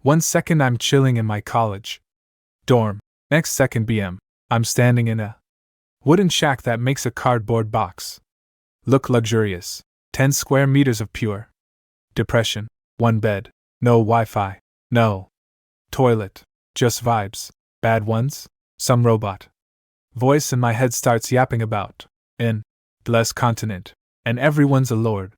1 second I'm chilling in my college dorm. Next second I'm standing in a wooden shack that makes a cardboard box look luxurious. 10 square meters of pure depression. 1 bed. No Wi-Fi. No toilet. Just vibes. Bad ones? Some robot voice in my head starts yapping about in blessed continent, and everyone's a lord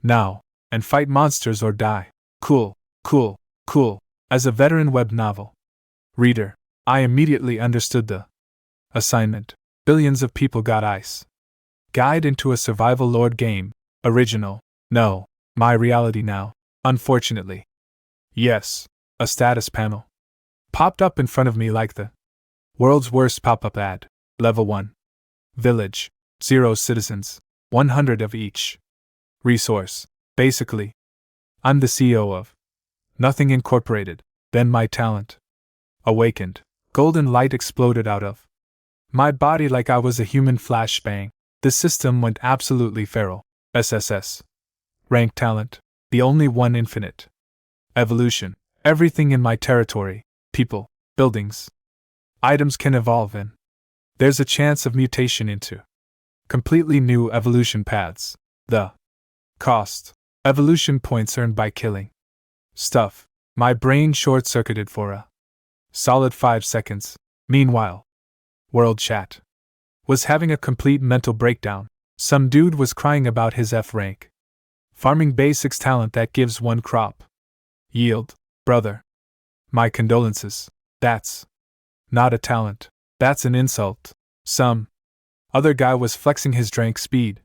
now, and fight monsters or die. Cool, cool, cool. As a veteran web novel reader, I immediately understood the assignment. Billions of people got ice. Guide into a survival lord game. Original. No. My reality now. Unfortunately. Yes. A status panel popped up in front of me like the world's worst pop-up ad. Level 1. Village. 0 citizens. 100 of each. Resource. Basically, I'm the CEO of Nothing Incorporated. Then my talent awakened. Golden light exploded out of my body like I was a human flashbang. The system went absolutely feral. SSS. Rank talent. The only one infinite. Evolution. Everything in my territory, people, buildings, items can evolve in. There's a chance of mutation into completely new evolution paths. The cost. Evolution points earned by killing stuff. My brain short-circuited for a solid 5 seconds. Meanwhile, World Chat was having a complete mental breakdown. Some dude was crying about his F rank. Farming basics talent that gives 1 crop yield. Brother, my condolences. That's not a talent. That's an insult. Some other guy was flexing his drank speed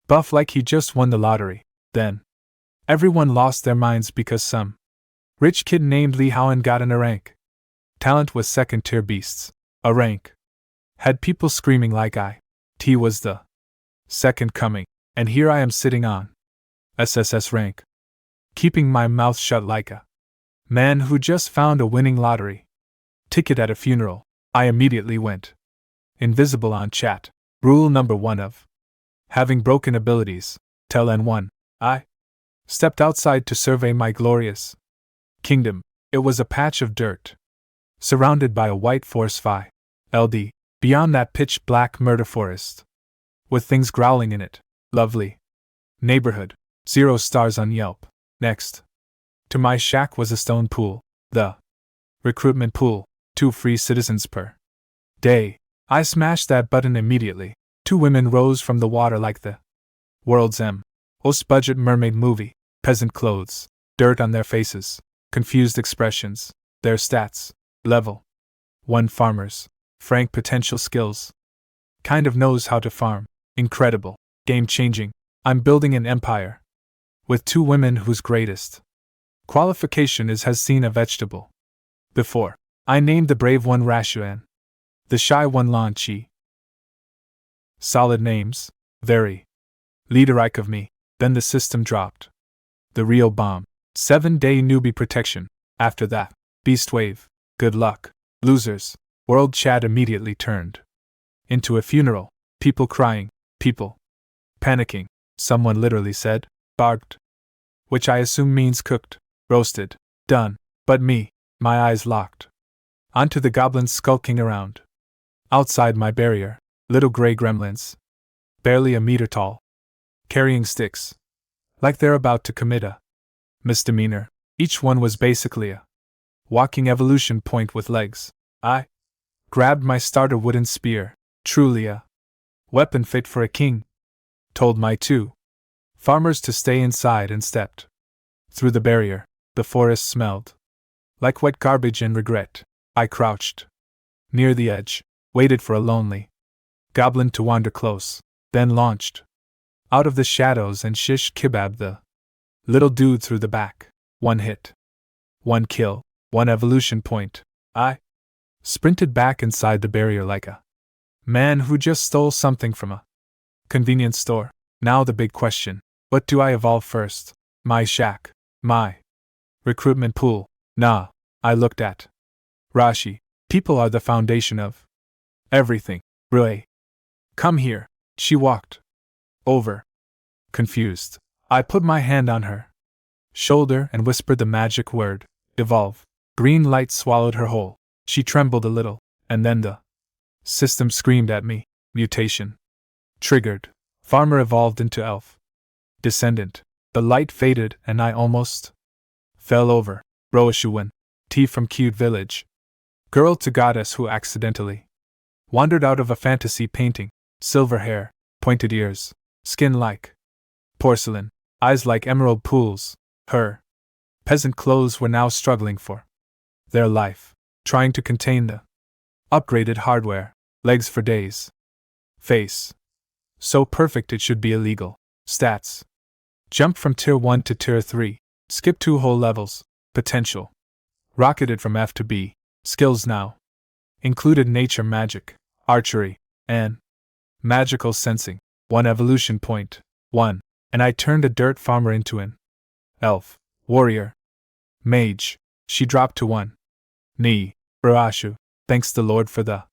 buff like he just won the lottery. Then everyone lost their minds because some rich kid named Lee Howen got in a rank. Talent was second-tier beasts. A rank had people screaming like T was the second coming, and here I am sitting on SSS rank, keeping my mouth shut like a man who just found a winning lottery ticket at a funeral. I immediately went invisible on chat. Rule number 1 of having broken abilities. Tell N1. I stepped outside to survey my glorious kingdom. It was a patch of dirt, surrounded by a white forest fi. LD. Beyond that pitch black murder forest, with things growling in it. Lovely neighborhood. 0 stars on Yelp. Next to my shack was a stone pool. The recruitment pool. 2 free citizens per day. I smashed that button immediately. 2 women rose from the water like the world's most budget mermaid movie. Peasant clothes, dirt on their faces, confused expressions. Their stats. Level 1 farmers. Frank potential skills. Kind of knows how to farm. Incredible. Game changing. I'm building an empire with 2 women whose greatest qualification is has seen a vegetable before. I named the brave one Rashu and the shy one Lan Chi. Solid names. Very leader-like of me. Then the system dropped the real bomb. 7-day newbie protection. After that, beast wave. Good luck, losers. World chat immediately turned into a funeral. People crying, people panicking. Someone literally said, barked, which I assume means cooked, roasted, done. But me, my eyes locked onto the goblins skulking around outside my barrier. Little gray gremlins, barely a meter tall, carrying sticks, like they're about to commit a misdemeanor. Each one was basically a walking evolution point with legs. I grabbed my starter wooden spear, truly a weapon fit for a king. Told my 2 farmers to stay inside and stepped through the barrier. The forest smelled like wet garbage and regret. I crouched near the edge, waited for a lonely goblin to wander close, then launched out of the shadows and shish kebab the little dude through the back. 1 hit, 1 kill, 1 evolution point. I sprinted back inside the barrier like a man who just stole something from a convenience store. Now the big question. What do I evolve first? My shack. My recruitment pool. Nah. I looked at Rashi. People are the foundation of everything. Rui. Come here. She walked over. Confused. I put my hand on her shoulder and whispered the magic word. Evolve. Green light swallowed her whole. She trembled a little, and then the system screamed at me. Mutation. Triggered. Farmer evolved into elf. Descendant. The light faded and I almost fell over. Roashuwen. T from cute village. Girl to goddess who accidentally wandered out of a fantasy painting. Silver hair, pointed ears, skin like porcelain, eyes like emerald pools. Her peasant clothes were now struggling for their life, trying to contain the upgraded hardware. Legs for days. Face so perfect it should be illegal. Stats. Jump from tier 1 to tier 3. Skip 2 whole levels. Potential. Rocketed from F to B. Skills now included nature magic, archery, and magical sensing. 1 evolution point. 1. And I turned a dirt farmer into an elf, warrior, mage. She dropped to 1 knee. Barashu. Thanks the Lord for the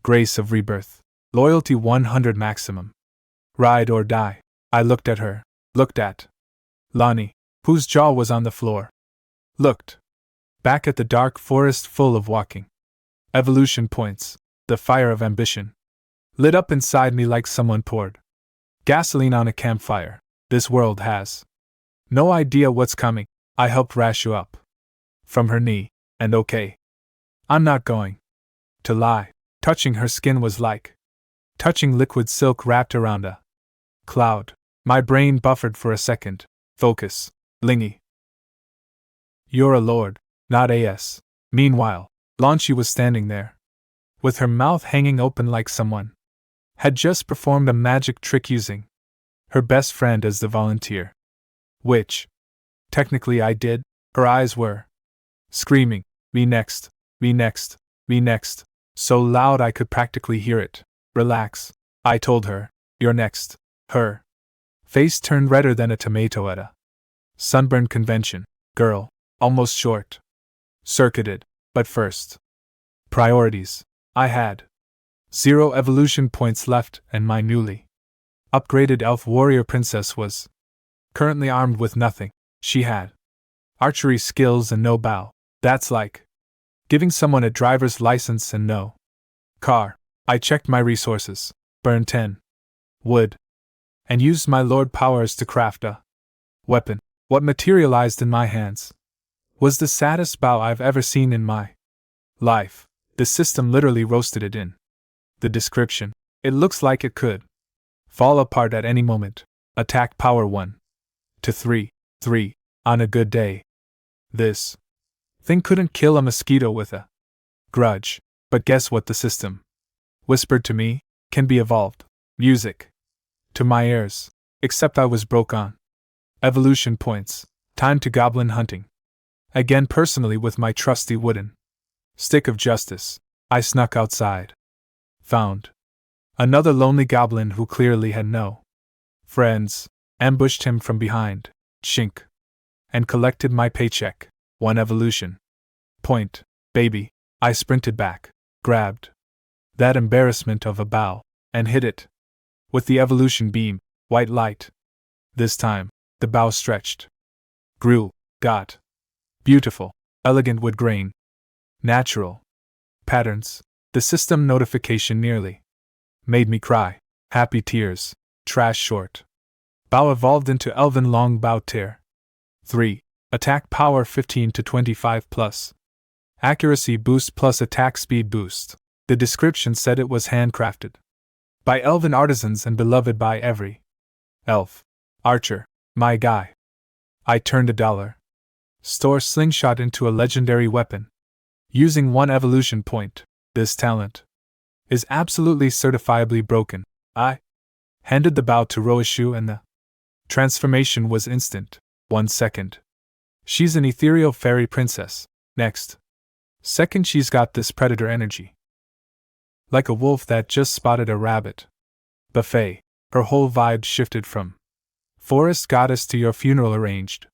grace of rebirth. Loyalty 100 maximum. Ride or die. I looked at her. Looked at Lonnie, whose jaw was on the floor. Looked back at the dark forest full of walking evolution points. The fire of ambition lit up inside me like someone poured gasoline on a campfire. This world has no idea what's coming. I helped Rashu up from her knee, and okay, I'm not going to lie. Touching her skin was like touching liquid silk wrapped around a cloud. My brain buffered for a second. Focus. Lingy. You're a lord, not AS. Meanwhile, Lanchi was standing there, with her mouth hanging open like someone had just performed a magic trick using her best friend as the volunteer. Which, technically I did. Her eyes were screaming, me next, me next, me next, so loud I could practically hear it. Relax, I told her, you're next. Her face turned redder than a tomato at a sunburn convention. Girl, almost short circuited, but first. Priorities. I had 0 evolution points left, and my newly upgraded elf warrior princess was currently armed with nothing. She had archery skills and no bow. That's like giving someone a driver's license and no car. I checked my resources, burned 10 wood, and used my lord powers to craft a weapon. What materialized in my hands was the saddest bow I've ever seen in my life. The system literally roasted it in the description. It looks like it could fall apart at any moment. Attack power 1 to 3 on a good day. This thing couldn't kill a mosquito with a grudge. But guess what the system whispered to me? Can be evolved. Music to my ears. Except I was broke on evolution points. Time to goblin hunting. Again personally with my trusty wooden stick of justice. I snuck outside. Found another lonely goblin who clearly had no friends. Ambushed him from behind. Chink. And collected my paycheck. 1 evolution point. Baby. I sprinted back. Grabbed that embarrassment of a bow and hit it with the evolution beam. White light. This time, the bow stretched. Grew. Got beautiful. Elegant wood grain. Natural patterns. The system notification nearly made me cry. Happy tears. Trash short. Bow evolved into elven long bow tier 3. Attack power 15 to 25 plus. Accuracy boost plus attack speed boost. The description said it was handcrafted by elven artisans and beloved by every elf. Archer. My guy. I turned $1 store slingshot into a legendary weapon using 1 evolution point. This talent is absolutely certifiably broken. I handed the bow to Roishu and the transformation was instant. 1 second. She's an ethereal fairy princess. Next second she's got this predator energy. Like a wolf that just spotted a rabbit. Buffet. Her whole vibe shifted from forest goddess to your funeral arranged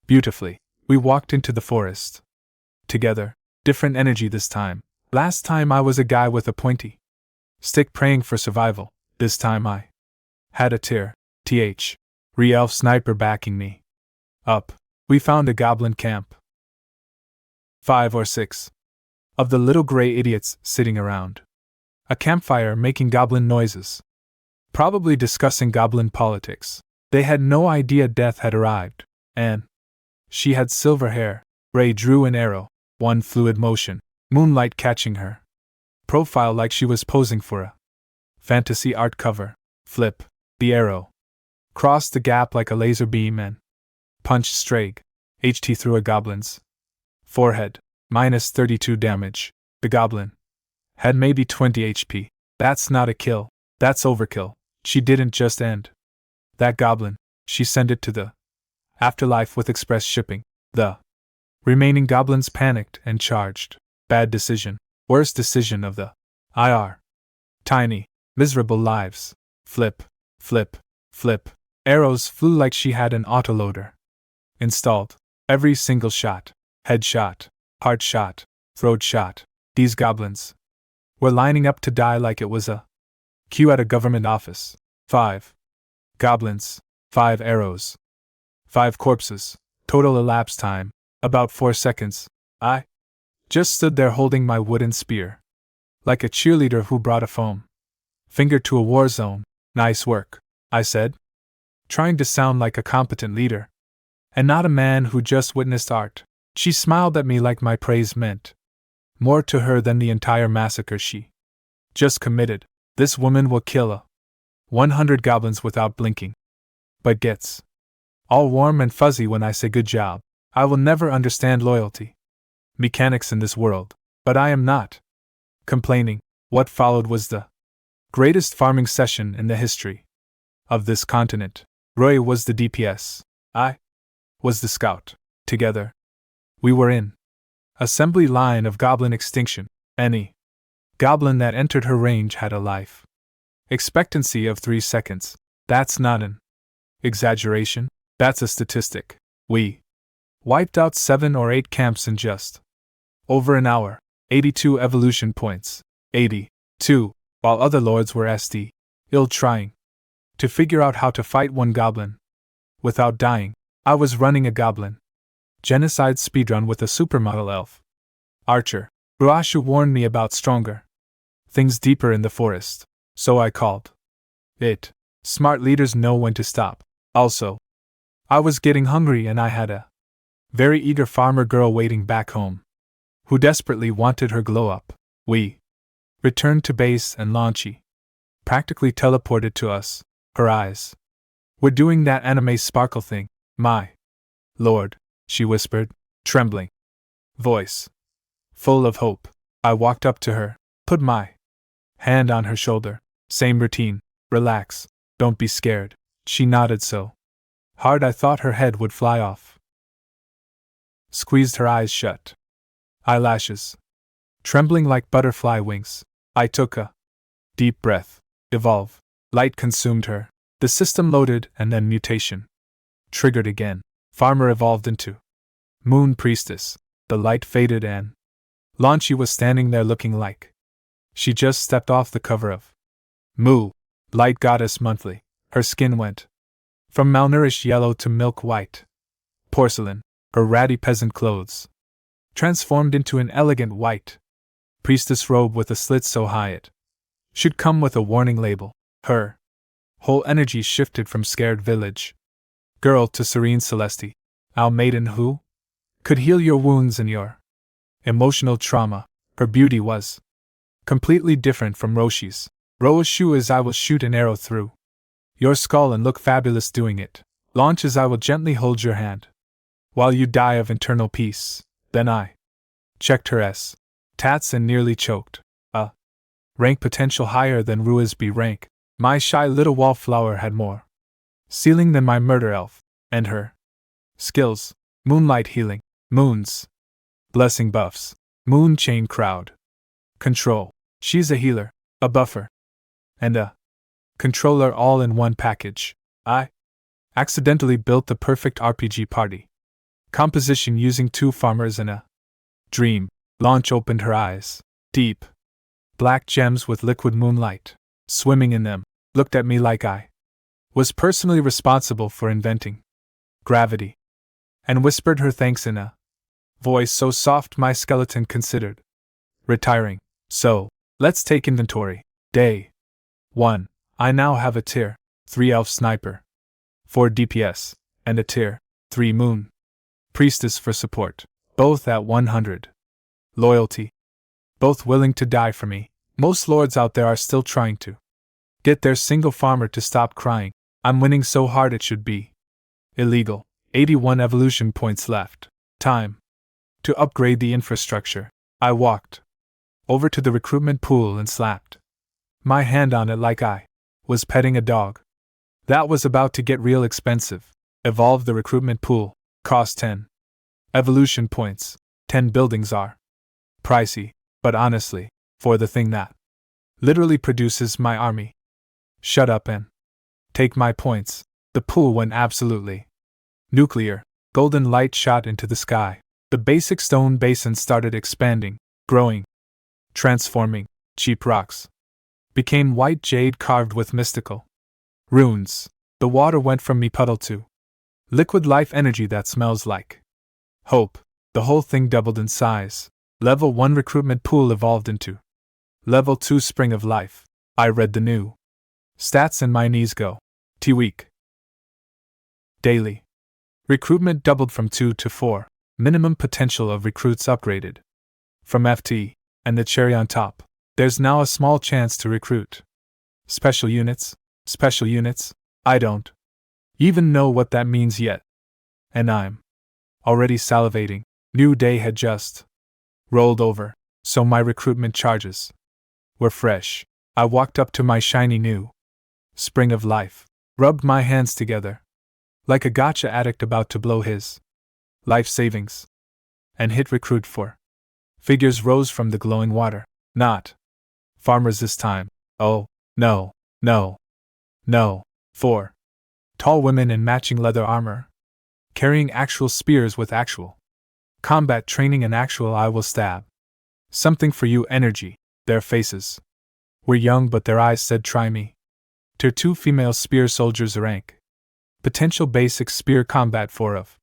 beautifully. We walked into the forest together. Different energy this time. Last time I was a guy with a pointy stick praying for survival. This time I had a tier re-elf sniper backing me up. We found a goblin camp 5 or 6 of the little gray idiots sitting around a campfire making goblin noises, probably discussing goblin politics. They had no idea death had arrived, and she had silver hair. Ray drew an arrow, one fluid motion, moonlight catching her profile like she was posing for a fantasy art cover. Flip, the arrow crossed the gap like a laser beam and punched straight HT through a goblin's forehead, minus 32 damage. The goblin had maybe 20 HP. That's not a kill, that's overkill. She didn't just end that goblin, she sent it to the afterlife with express shipping. The remaining goblins panicked and charged. Bad decision. Worst decision of the IR. Tiny, miserable lives. Flip, flip, flip. Arrows flew like she had an autoloader installed. Every single shot. Head shot, heart shot, throat shot. These goblins were lining up to die like it was a queue at a government office. 5 goblins, 5 arrows, 5 corpses. Total elapsed time, about 4 seconds. I just stood there holding my wooden spear, like a cheerleader who brought a foam finger to a war zone. Nice work, I said, trying to sound like a competent leader, and not a man who just witnessed art. She smiled at me like my praise meant more to her than the entire massacre she just committed. This woman will kill a 100 goblins without blinking, but gets all warm and fuzzy when I say good job. I will never understand loyalty mechanics in this world, but I am not complaining. What followed was the greatest farming session in the history of this continent. Roy was the DPS. I was the scout. Together, we were in assembly line of goblin extinction. Any goblin that entered her range had a life expectancy of 3 seconds. That's not an exaggeration, that's a statistic. We wiped out 7 or 8 camps in just over an hour. 82 evolution points. 82, while other lords were ill trying to figure out how to fight one goblin without dying. I was running a goblin genocide speedrun with a supermodel elf archer. Ruashu warned me about stronger things deeper in the forest, so I called it. Smart leaders know when to stop. Also, I was getting hungry and I had a very eager farmer girl waiting back home who desperately wanted her glow up. We returned to base and Launchy practically teleported to us. Her eyes were doing that anime sparkle thing. My lord, she whispered, trembling voice full of hope. I walked up to her, put my hand on her shoulder. Same routine. Relax. Don't be scared. She nodded so hard I thought her head would fly off. Squeezed her eyes shut. Eyelashes trembling like butterfly wings. I took a deep breath. Evolve. Light consumed her. The system loaded and then mutation triggered again. Farmer evolved into Moon Priestess. The light faded and Launchy was standing there looking like she just stepped off the cover of Moo, Light Goddess Monthly. Her skin went from malnourished yellow to milk white porcelain. Her ratty peasant clothes transformed into an elegant white priestess robe with a slit so high it should come with a warning label. Her whole energy shifted from scared village girl to serene Celeste, our maiden who could heal your wounds and your emotional trauma. Her beauty was completely different from Roshi's. Roashu as I will shoot an arrow through your skull and look fabulous doing it. Launch as I will gently hold your hand while you die of internal peace. Then I checked her tats and nearly choked. A rank potential higher than Ruisby rank. My shy little wallflower had more ceiling than my murder elf, and her skills: moonlight healing, moons, blessing buffs, moon chain crowd control. She's a healer, a buffer, and a controller all in one package. I accidentally built the perfect RPG party composition using 2 farmers and a dream. Launch opened her eyes, deep black gems with liquid moonlight swimming in them, looked at me like I was personally responsible for inventing gravity, and whispered her thanks in a voice so soft my skeleton considered. Retiring. So, let's take inventory. Day 1. I now have a Tier 3 Elf Sniper, 4 DPS, and a Tier 3 Moon Priestess for support, both at 100. Loyalty. Both willing to die for me. Most lords out there are still trying to get their single farmer to stop crying. I'm winning so hard it should be illegal. 81 evolution points left. Time to upgrade the infrastructure. I walked over to the recruitment pool and slapped my hand on it like I was petting a dog. That was about to get real expensive. Evolve the recruitment pool. Cost 10 evolution points. 10 buildings are pricey, but honestly, for the thing that literally produces my army. Shut up and take my points. The pool went absolutely nuclear. Golden light shot into the sky. The basic stone basin started expanding, growing, transforming. Cheap rocks became white jade carved with mystical runes. The water went from me puddle to liquid life energy that smells like hope. The whole thing doubled in size. Level 1 recruitment pool evolved into Level 2 Spring of Life. I read the new stats and my knees go T-weak. Daily recruitment doubled from 2 to 4. Minimum potential of recruits upgraded from FT, and the cherry on top, there's now a small chance to recruit special units. Special units? I don't even know what that means yet. And I'm already salivating. New day had just rolled over, so my recruitment charges were fresh. I walked up to my shiny new Spring of Life, rubbed my hands together like a gotcha addict about to blow his life savings, and hit recruit for. Figures rose from the glowing water. Not farmers this time. Oh, no, no, no. 4 tall women in matching leather armor, carrying actual spears with actual combat training and actual I will stab something for you energy. Their faces were young, but their eyes said try me. Tier 2 female spear soldiers rank potential basic spear combat 4 of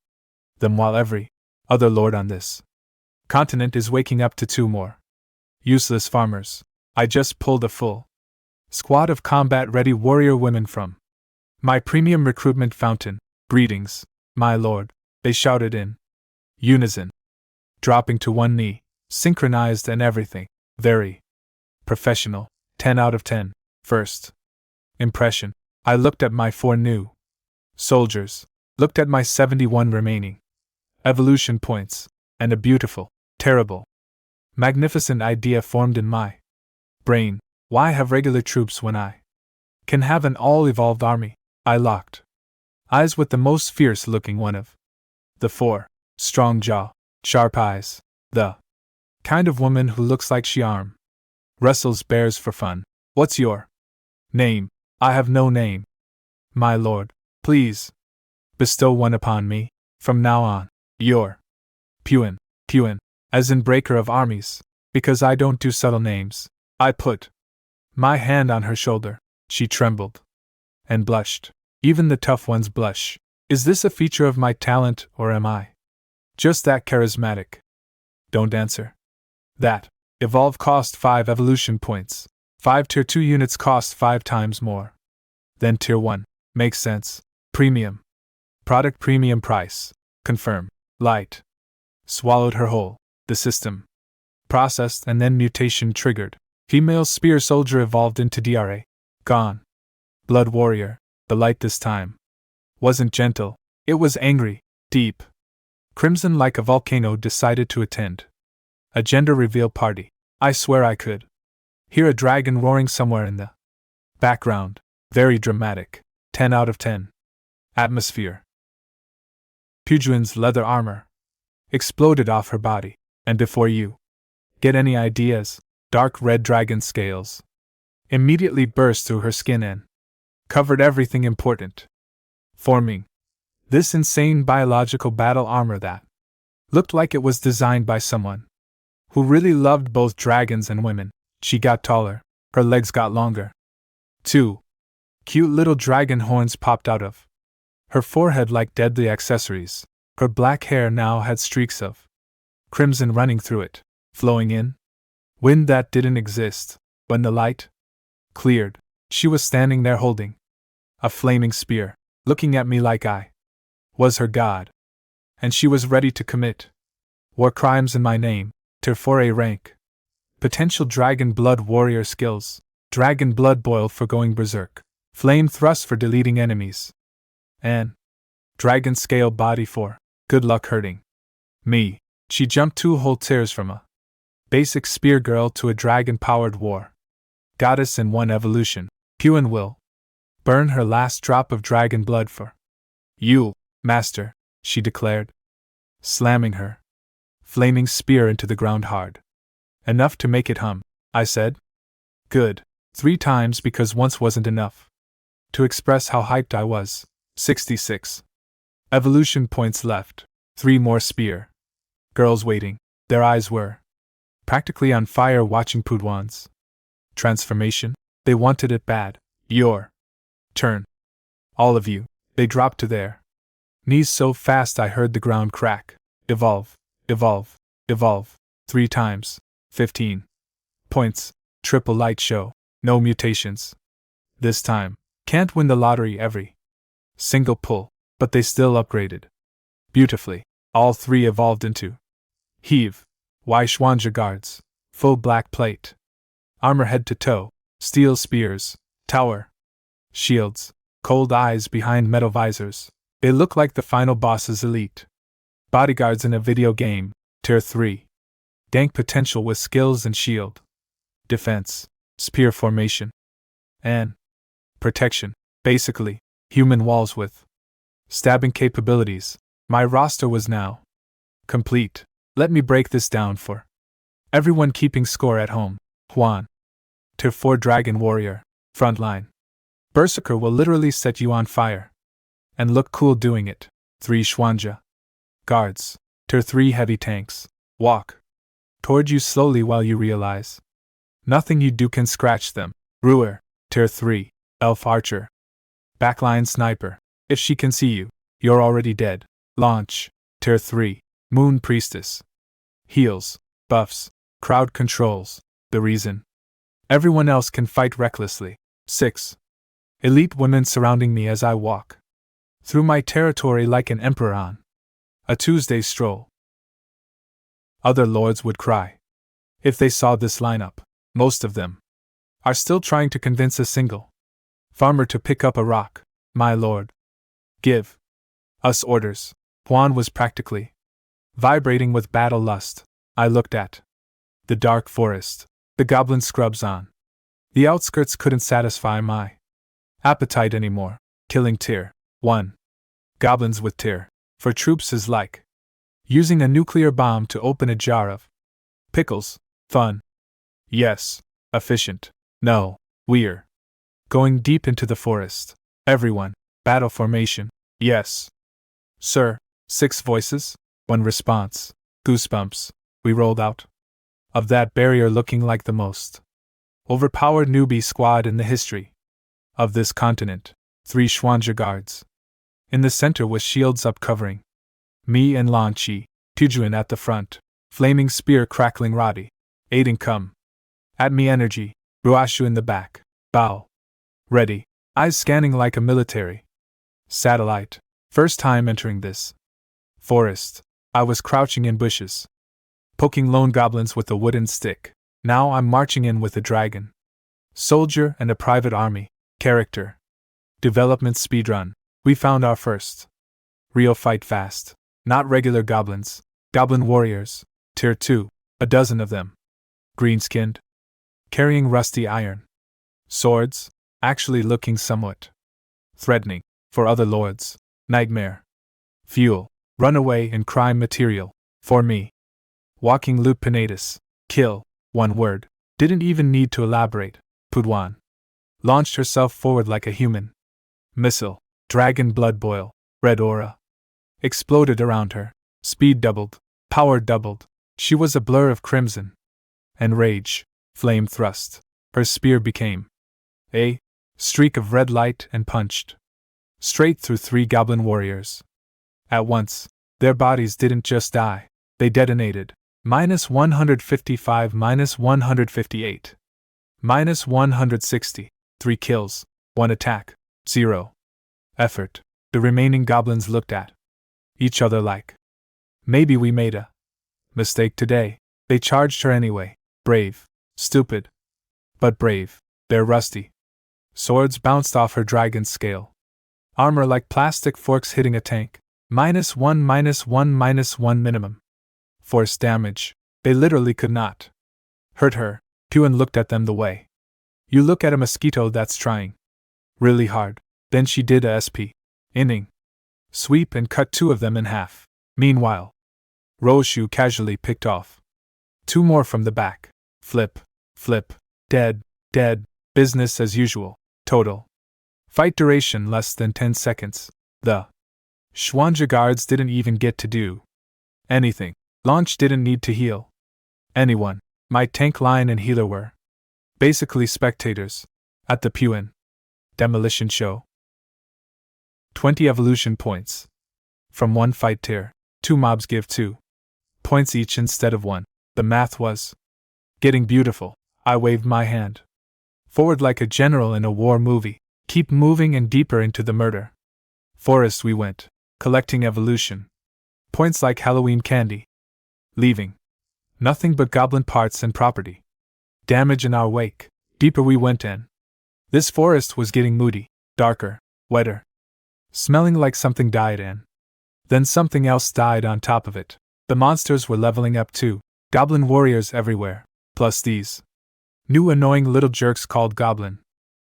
them, while every other lord on this continent is waking up to 2 more useless farmers. I just pulled a full squad of combat-ready warrior women from my premium recruitment fountain. Greetings, my lord, they shouted in unison, dropping to one knee, synchronized and everything. Very professional. 10 out of 10. First impression. I looked at my 4 new soldiers, looked at my 71 remaining evolution points, and a beautiful, terrible, magnificent idea formed in my brain. Why have regular troops when I can have an all-evolved army? I locked eyes with the most fierce-looking one of the 4. Strong jaw, sharp eyes, the kind of woman who looks like she wrestles bears for fun. What's your name? I have no name. My lord, please bestow one upon me. From now on, your Puin, as in breaker of armies, because I don't do subtle names. I put my hand on her shoulder. She trembled and blushed. Even the tough ones blush. Is this a feature of my talent, or am I just that charismatic? Don't answer that. Evolve cost 5 evolution points. 5 tier 2 units cost 5 times more than tier 1. Makes sense. Premium product, premium price. Confirm. Light swallowed her whole. The system processed and then mutation triggered. Female spear soldier evolved into DRA. Gone. Blood warrior. The light this time wasn't gentle, it was angry, deep. Crimson like a volcano decided to attend a gender reveal party. I swear I could hear a dragon roaring somewhere in the background. Very dramatic. 10 out of 10. Atmosphere. Pujuin's leather armor exploded off her body, and before you get any ideas, dark red dragon scales immediately burst through her skin and covered everything important, forming this insane biological battle armor that looked like it was designed by someone who really loved both dragons and women. She got taller, her legs got longer. 2 cute little dragon horns popped out of her forehead like deadly accessories. Her black hair now had streaks of crimson running through it, flowing in. Wind that didn't exist. When the light cleared, she was standing there holding a flaming spear, looking at me like I was her god. And she was ready to commit war crimes in my name, Tier 4A rank. Potential dragon blood warrior skills, dragon blood boil for going berserk, flame thrust for deleting enemies, and dragon scale body for good luck hurting me. She jumped 2 whole tiers from a basic spear girl to a dragon-powered war goddess in 1 evolution. Huan will burn her last drop of dragon blood for you, master, she declared, slamming her flaming spear into the ground hard. Enough to make it hum, I said. Good. 3 times because once wasn't enough to express how hyped I was. 66 evolution points left. 3 more spear girls waiting. Their eyes were practically on fire watching Pudwan's transformation. They wanted it bad. Your turn. All of you. They dropped to their knees so fast I heard the ground crack. Evolve, evolve, evolve. 3 times. 15 points. Triple light show. No mutations. This time. Can't win the lottery every single pull, but they still upgraded beautifully. All 3 evolved into Heave. Y Schwanja guards. Full black plate. Armor head to toe. Steel spears. Tower shields. Cold eyes behind metal visors. They look like the final boss's elite bodyguards in a video game. Tier 3. Dank potential with skills and shield defense, spear formation, and protection. Basically, human walls with stabbing capabilities. My roster was now complete. Let me break this down for everyone keeping score at home. Huan. Tier 4 Dragon Warrior. Frontline. Berserker will literally set you on fire. And look cool doing it. 3 Schwanja. Guards. Tier 3 Heavy Tanks. Walk toward you slowly while you realize nothing you do can scratch them. Ruer. Tier 3. Elf Archer. Backline Sniper. If she can see you, you're already dead. Launch. Tier 3. Moon Priestess. Heals. Buffs. Crowd controls. The reason everyone else can fight recklessly. 6. Elite women surrounding me as I walk through my territory like an emperor on a Tuesday stroll. Other lords would cry if they saw this lineup. Most of them are still trying to convince a single farmer to pick up a rock. My lord, give us orders. Juan was practically vibrating with battle lust. I looked at the dark forest, the goblin scrubs on the outskirts couldn't satisfy my appetite anymore. Killing Tier 1 goblins with Tier 4 troops is like using a nuclear bomb to open a jar of pickles. Fun. Yes. Efficient. No. We're going deep into the forest. Everyone. Battle formation. Yes. Sir. 6 voices. 1 response. Goosebumps. We rolled out of that barrier looking like the most overpowered newbie squad in the history of this continent. 3 Schwanja guards. In the center with shields up covering me and Lan Chi. Tujuan at the front. Flaming spear crackling Roddy. Aiding come at me energy. Ruashu in the back. Bow. Ready. Eyes scanning like a military satellite. First time entering this forest. I was crouching in bushes, poking lone goblins with a wooden stick. Now I'm marching in with a dragon soldier and a private army. Character development speedrun. We found our first real fight fast. Not regular goblins. Goblin warriors. Tier 2. A dozen of them. Green-skinned. Carrying rusty iron swords. Actually looking somewhat threatening for other lords. Nightmare fuel. Runaway and crime material for me. Walking lupinatus. Kill. 1 word. Didn't even need to elaborate. Pudwan launched herself forward like a human missile. Dragon blood boil. Red aura exploded around her. Speed doubled. Power doubled. She was a blur of crimson and rage. Flame thrust. Her spear became a streak of red light and punched straight through 3 goblin warriors. At once, their bodies didn't just die, they detonated. minus 155, minus 158. Minus 160. 3 kills, 1 attack, 0 effort. The remaining goblins looked at each other like, maybe we made a mistake today. They charged her anyway. Brave. Stupid. But brave. They're rusty. Swords bounced off her dragon's scale. Armor like plastic forks hitting a tank. Minus 1, minus 1, minus 1 minimum. Force damage. They literally could not hurt her. Puan looked at them the way you look at a mosquito that's trying really hard. Then she did a SP inning sweep and cut 2 of them in half. Meanwhile, Roshu casually picked off 2 more from the back. Flip, flip, dead, dead, business as usual. Total fight duration less than 10 seconds. The Schwanja guards didn't even get to do anything. Launch didn't need to heal anyone. My tank line and healer were basically spectators at the Puan demolition show. 20 evolution points. From 1 fight tier, 2 mobs give 2 points each instead of 1. The math was getting beautiful. I waved my hand forward like a general in a war movie. Keep moving and deeper into the murder forest we went, collecting evolution points like Halloween candy. Leaving nothing but goblin parts and property damage in our wake. Deeper we went in. This forest was getting moody, darker, wetter, smelling like something died in. Then something else died on top of it. The monsters were leveling up too. Goblin warriors everywhere, plus these new annoying little jerks called goblin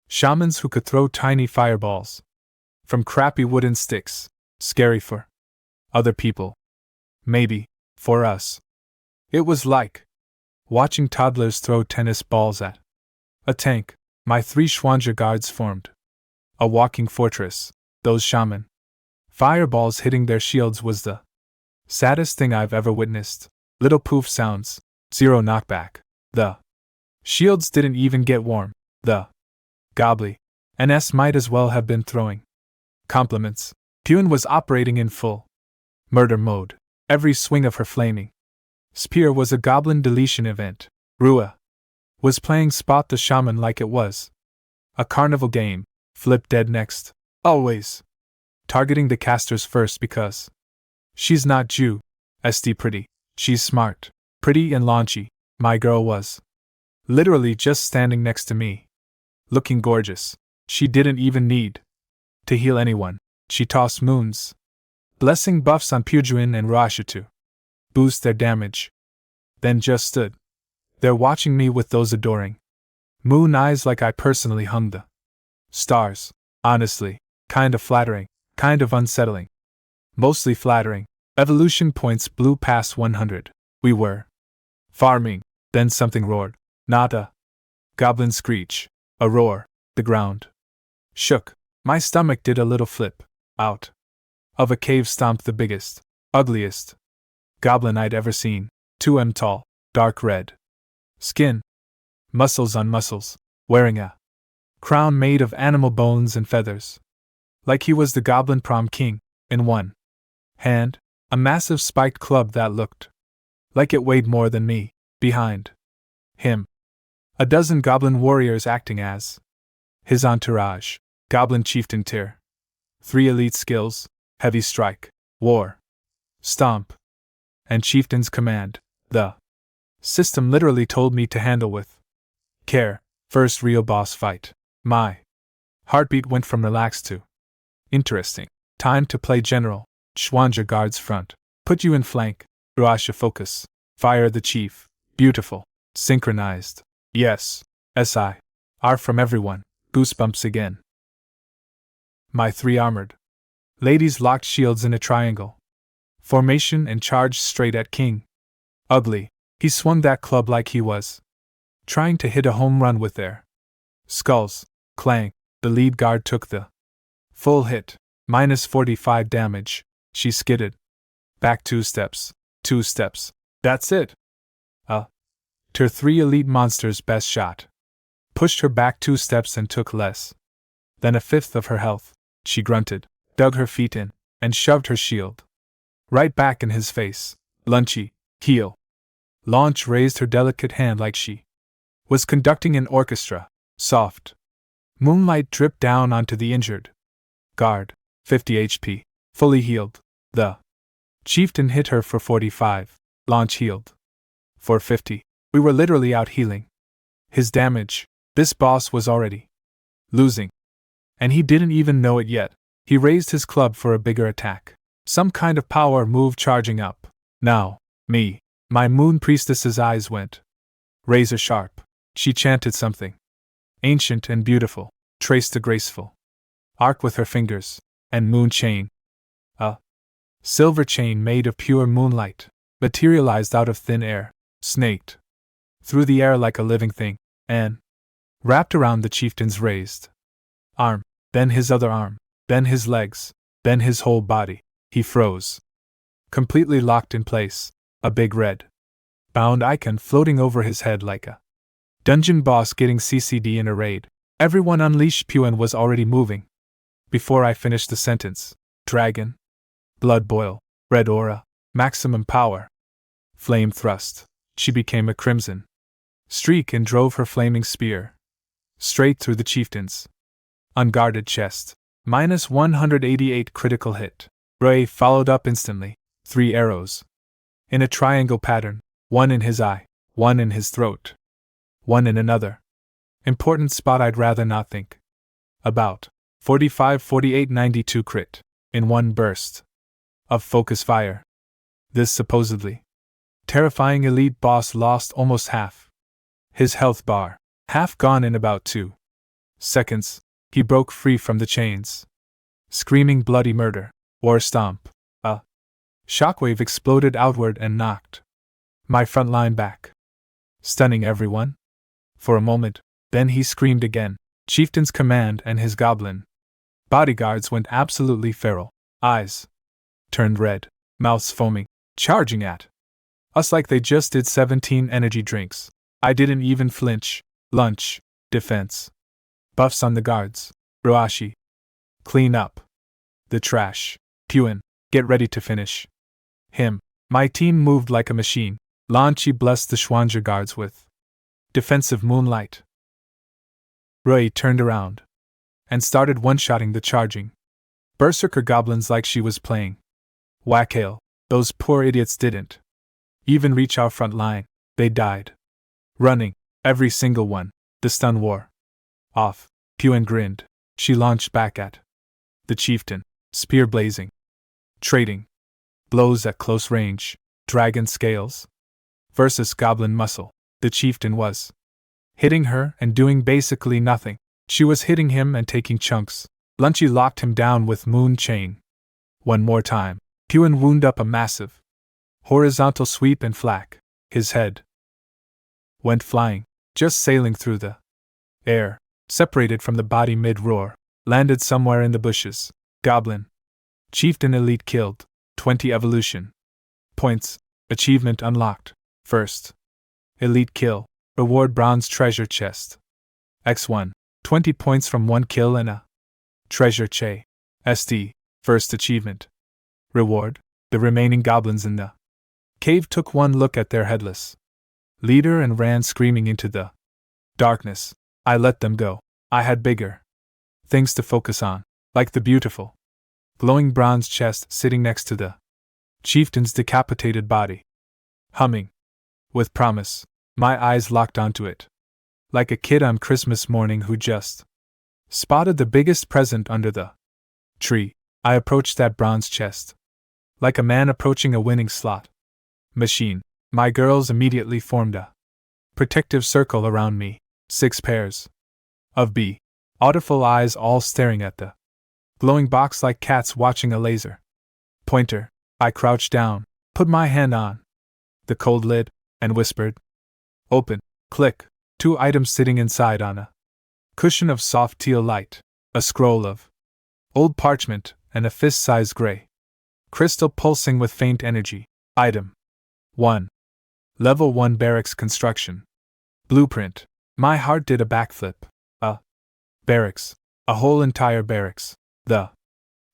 shamans who could throw tiny fireballs from crappy wooden sticks. Scary for other people. Maybe for us. It was like watching toddlers throw tennis balls at a tank. My 3 Schwanja guards formed a walking fortress. Those shaman fireballs hitting their shields was the saddest thing I've ever witnessed. Little poof sounds, 0 knockback. The shields didn't even get warm. The Gobly NS might as well have been throwing compliments. Puan was operating in full murder mode. Every swing of her flaming spear was a goblin deletion event. Rua was playing Spot the Shaman like it was a carnival game. Flip dead next. Always targeting the casters first because she's not Jew. SD pretty. She's smart, pretty and launchy. My girl was literally just standing next to me, looking gorgeous. She didn't even need to heal anyone. She tossed moons, blessing buffs on Pujuin and Rasha to boost their damage. Then just stood there watching me with those adoring moon eyes like I personally hung the stars. Honestly, kind of flattering, kind of unsettling. Mostly flattering. Evolution points blew past 100. We were farming. Then something roared. Not a goblin screech. A roar. The ground shook. My stomach did a little flip. Out of a cave stomped the biggest, ugliest goblin I'd ever seen. 2m tall, dark red skin, muscles on muscles, wearing a crown made of animal bones and feathers. Like he was the goblin prom king. In one hand, a massive spiked club that looked like it weighed more than me. Behind him, a dozen goblin warriors acting as his entourage. Goblin chieftain tier 3 elite skills: heavy strike, war, stomp, and chieftain's command. The system literally told me to handle with care. First real boss fight. My heartbeat went from relaxed to interesting. Time to play general. Schwanja guards front. Put you in flank. Rasha focus. Fire the chief. Beautiful. Synchronized. Yes. SI. R from everyone. Goosebumps again. My 3 armored ladies locked shields in a triangle formation and charged straight at King Ugly. He swung that club like he was trying to hit a home run with their skulls. Clang. The lead guard took the full hit. Minus 45 damage. She skidded back 2 steps. 2 steps. That's it. Tier 3 elite monster's best shot. Pushed her back 2 steps and took less than a fifth of her health. She grunted, dug her feet in, and shoved her shield right back in his face. Lunchy. Heal. Launch raised her delicate hand like she was conducting an orchestra. Soft moonlight dripped down onto the injured guard. 50 HP. Fully healed. The chieftain hit her for 45. Launch healed for 50. We were literally out healing his damage. This boss was already losing, and he didn't even know it yet. He raised his club for a bigger attack. Some kind of power move charging up. Now, me. My moon priestess's eyes went razor sharp. She chanted something ancient and beautiful, traced a graceful arc with her fingers, and moon chain. A silver chain made of pure moonlight materialized out of thin air, snaked through the air like a living thing, and wrapped around the chieftain's raised arm, then his other arm, then his legs, then his whole body. He froze, completely locked in place, a big red bound icon floating over his head like a dungeon boss getting CCD in a raid. Everyone unleashed Pew and was already moving. Before I finished the sentence, dragon, blood boil, red aura, maximum power, flame thrust. She became a crimson streak and drove her flaming spear straight through the chieftain's unguarded chest. Minus 188 critical hit. Ray followed up instantly. 3 arrows in a triangle pattern, one in his eye, one in his throat, one in another important spot I'd rather not think about. 45, 48, 92 crit in one burst of focus fire. This supposedly terrifying elite boss lost almost half his health bar, half gone in about 2 seconds. He broke free from the chains, screaming bloody murder. War stomp. A shockwave exploded outward and knocked my front line back, stunning everyone for a moment. Then he screamed again. Chieftain's command and his goblin bodyguards went absolutely feral. Eyes turned red, mouths foaming, charging at us like they just did 17 energy drinks. I didn't even flinch. Lunch, defense, buffs on the guards. Roashi, clean up the trash. Puin, get ready to finish him. My team moved like a machine. Lanchi blessed the Schwanger guards with defensive moonlight. Rui turned around and started one-shotting the charging berserker goblins like she was playing whack-a-mole. Those poor idiots didn't even reach our front line. They died running, every single one. The stun wore off. Puin grinned. She launched back at the chieftain, spear blazing, trading blows at close range. Dragon scales versus goblin muscle. The chieftain was hitting her and doing basically nothing. She was hitting him and taking chunks. Lunchy locked him down with moon chain. One more time. Puin wound up a massive horizontal sweep and flack. His head went flying, just sailing through the air, separated from the body mid-roar, landed somewhere in the bushes. Goblin chieftain elite killed. 20 evolution points. Achievement unlocked. First elite kill. Reward bronze treasure chest. X1. 20 points from 1 kill and a treasure che. SD. First achievement. Reward. The remaining goblins in the cave took one look at their headless leader and ran screaming into the darkness. I let them go. I had bigger things to focus on, like the beautiful glowing bronze chest sitting next to the chieftain's decapitated body. Humming with promise, my eyes locked onto it. Like a kid on Christmas morning who just spotted the biggest present under the tree, I approached that bronze chest. Like a man approaching a winning slot machine, my girls immediately formed a protective circle around me. 6 pairs of beautiful eyes all staring at the glowing box like cats watching a laser pointer. I crouched down, put my hand on the cold lid, and whispered, "Open." Click. 2 items sitting inside on a cushion of soft teal light, a scroll of old parchment, and a fist-sized gray crystal pulsing with faint energy. Item 1. Level 1 barracks construction. Blueprint. My heart did a backflip. A barracks. A whole entire barracks. The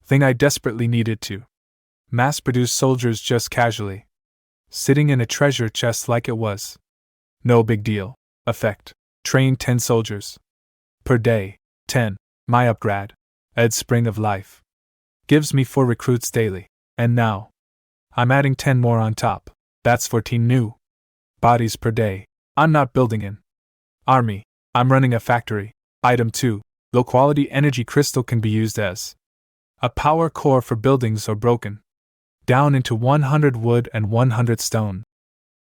thing I desperately needed to mass produce soldiers just casually sitting in a treasure chest like it was. No big deal. Effect. Train 10 soldiers. Per day. 10. My upgrade. Ed Spring of Life. Gives me 4 recruits daily. And now I'm adding 10 more on top. That's 14 new bodies per day. I'm not building an army. I'm running a factory. Item 2. Low quality energy crystal can be used as a power core for buildings or broken down into 100 wood and 100 stone.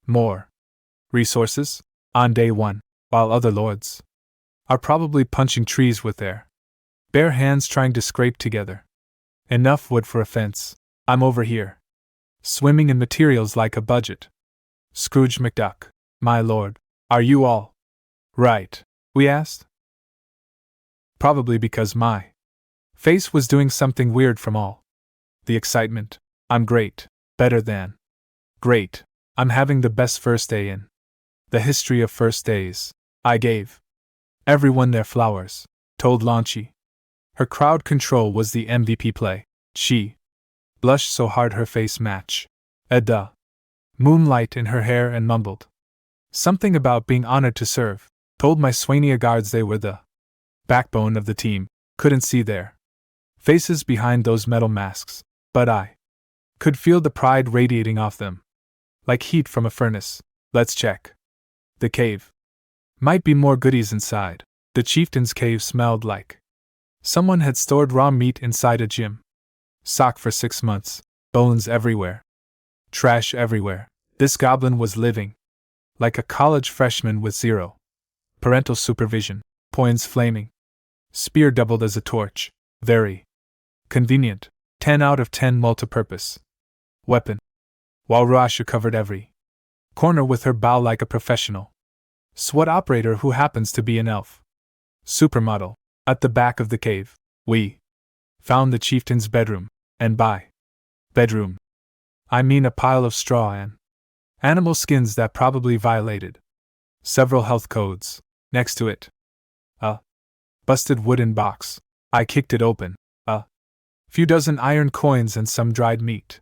More resources on day 1, while other lords are probably punching trees with their bare hands trying to scrape together enough wood for a fence. I'm over here, swimming in materials like a budget. Scrooge McDuck, my lord, are you all right? We asked. Probably because my face was doing something weird from all the excitement. I'm great, better than great. I'm having the best first day in the history of first days. I gave everyone their flowers, told Launchy. Her crowd control was the MVP play. She blushed so hard her face matched the moonlight in her hair and mumbled something about being honored to serve. Told my Swania guards they were the backbone of the team. Couldn't see their faces behind those metal masks, but I could feel the pride radiating off them like heat from a furnace. Let's check the cave. Might be more goodies inside. The chieftain's cave smelled like someone had stored raw meat inside a gym sock for 6 months. Bones everywhere. Trash everywhere. This goblin was living like a college freshman with 0 parental supervision. Points flaming. Spear doubled as a torch. Very convenient. 10 out of 10 multipurpose weapon. While Rasha covered every corner with her bow like a professional SWAT operator who happens to be an elf supermodel. At the back of the cave, we found the chieftain's bedroom, and by bedroom, I mean a pile of straw and animal skins that probably violated several health codes. Next to it, a busted wooden box. I kicked it open. A few dozen iron coins and some dried meat.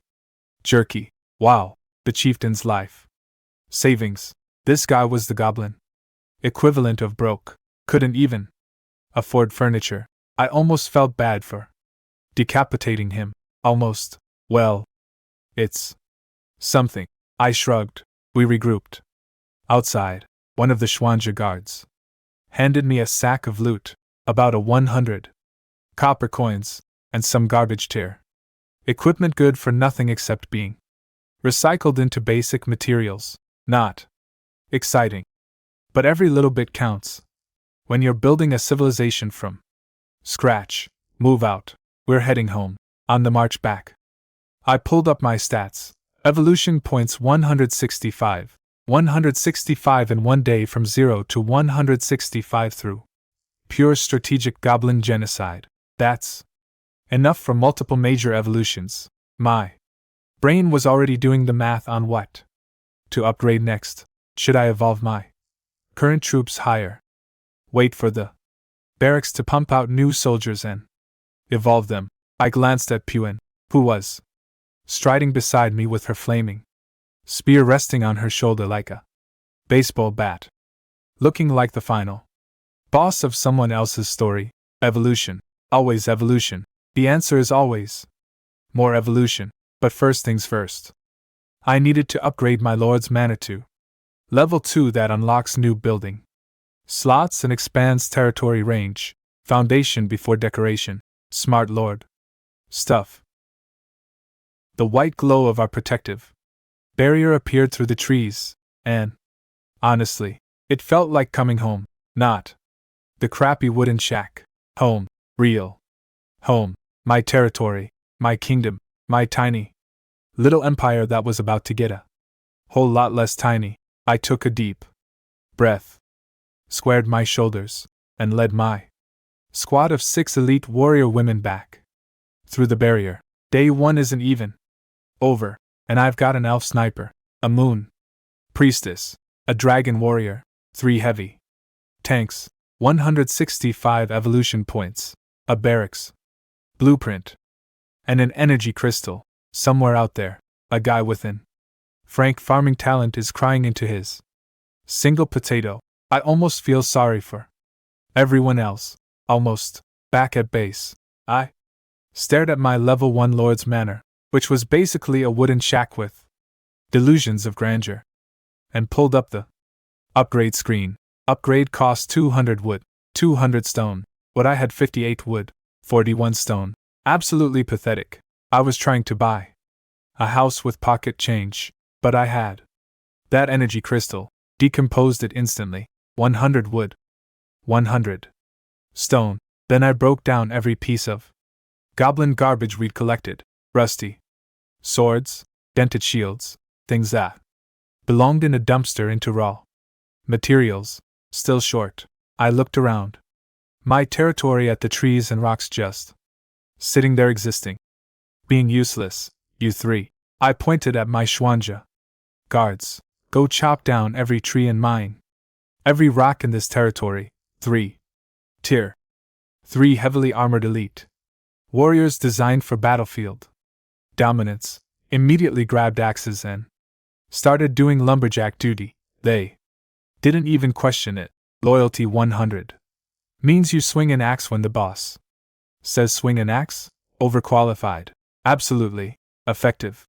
Jerky. Wow, the chieftain's life savings. This guy was the goblin equivalent of broke. Couldn't even afford furniture. I almost felt bad for decapitating him. Almost. Well, it's something. I shrugged. We regrouped. Outside, one of the Schwanja guards handed me a sack of loot, about a 100 copper coins, and some garbage tier equipment good for nothing except being recycled into basic materials. Not exciting, but every little bit counts when you're building a civilization from scratch. Move out. We're heading home. On the march back, I pulled up my stats. Evolution points 165. 165 in 1 day from 0 to 165 through pure strategic goblin genocide. That's enough for multiple major evolutions. My brain was already doing the math on what to upgrade next. Should I evolve my current troops higher? Wait for the barracks to pump out new soldiers and evolve them? I glanced at Puan, who was striding beside me with her flaming spear resting on her shoulder like a baseball bat, looking like the final boss of someone else's story. Evolution. Always evolution. The answer is always more evolution. But first things first. I needed to upgrade my lord's mana to level 2. That unlocks new building slots and expands territory range. Foundation before decoration. Smart lord stuff. The white glow of our protective barrier appeared through the trees, and honestly, it felt like coming home. Not the crappy wooden shack. Home. Real home. My territory. My kingdom. My tiny little empire that was about to get a whole lot less tiny. I took a deep breath, squared my shoulders, and led my squad of 6 elite warrior women back through the barrier. Day 1 isn't even over, and I've got an elf sniper, a moon priestess, a dragon warrior, 3 heavy tanks, 165 evolution points, a barracks blueprint, and an energy crystal. Somewhere out there, a guy with an Frank farming talent is crying into his single potato. I almost feel sorry for everyone else. Almost. Back at base, I stared at my level 1 Lord's Manor, which was basically a wooden shack with delusions of grandeur, and pulled up the upgrade screen. Upgrade cost 200 wood, 200 stone, but I had 58 wood, 41 stone. Absolutely pathetic. I was trying to buy a house with pocket change, but I had that energy crystal, decomposed it instantly. 100 wood, 100 stone. Then I broke down every piece of goblin garbage we'd collected: rusty swords, dented shields, things that belonged in a dumpster, into raw materials. Still short. I looked around my territory at the trees and rocks just sitting there, existing, being useless. You three. I pointed at my Schwanja guards. Go chop down every tree and mine every rock in this territory. 3. Tier 3 heavily armored elite warriors designed for battlefield dominance immediately grabbed axes and started doing lumberjack duty. They didn't even question it. Loyalty 100 means you swing an axe when the boss says swing an axe. Overqualified. Absolutely effective.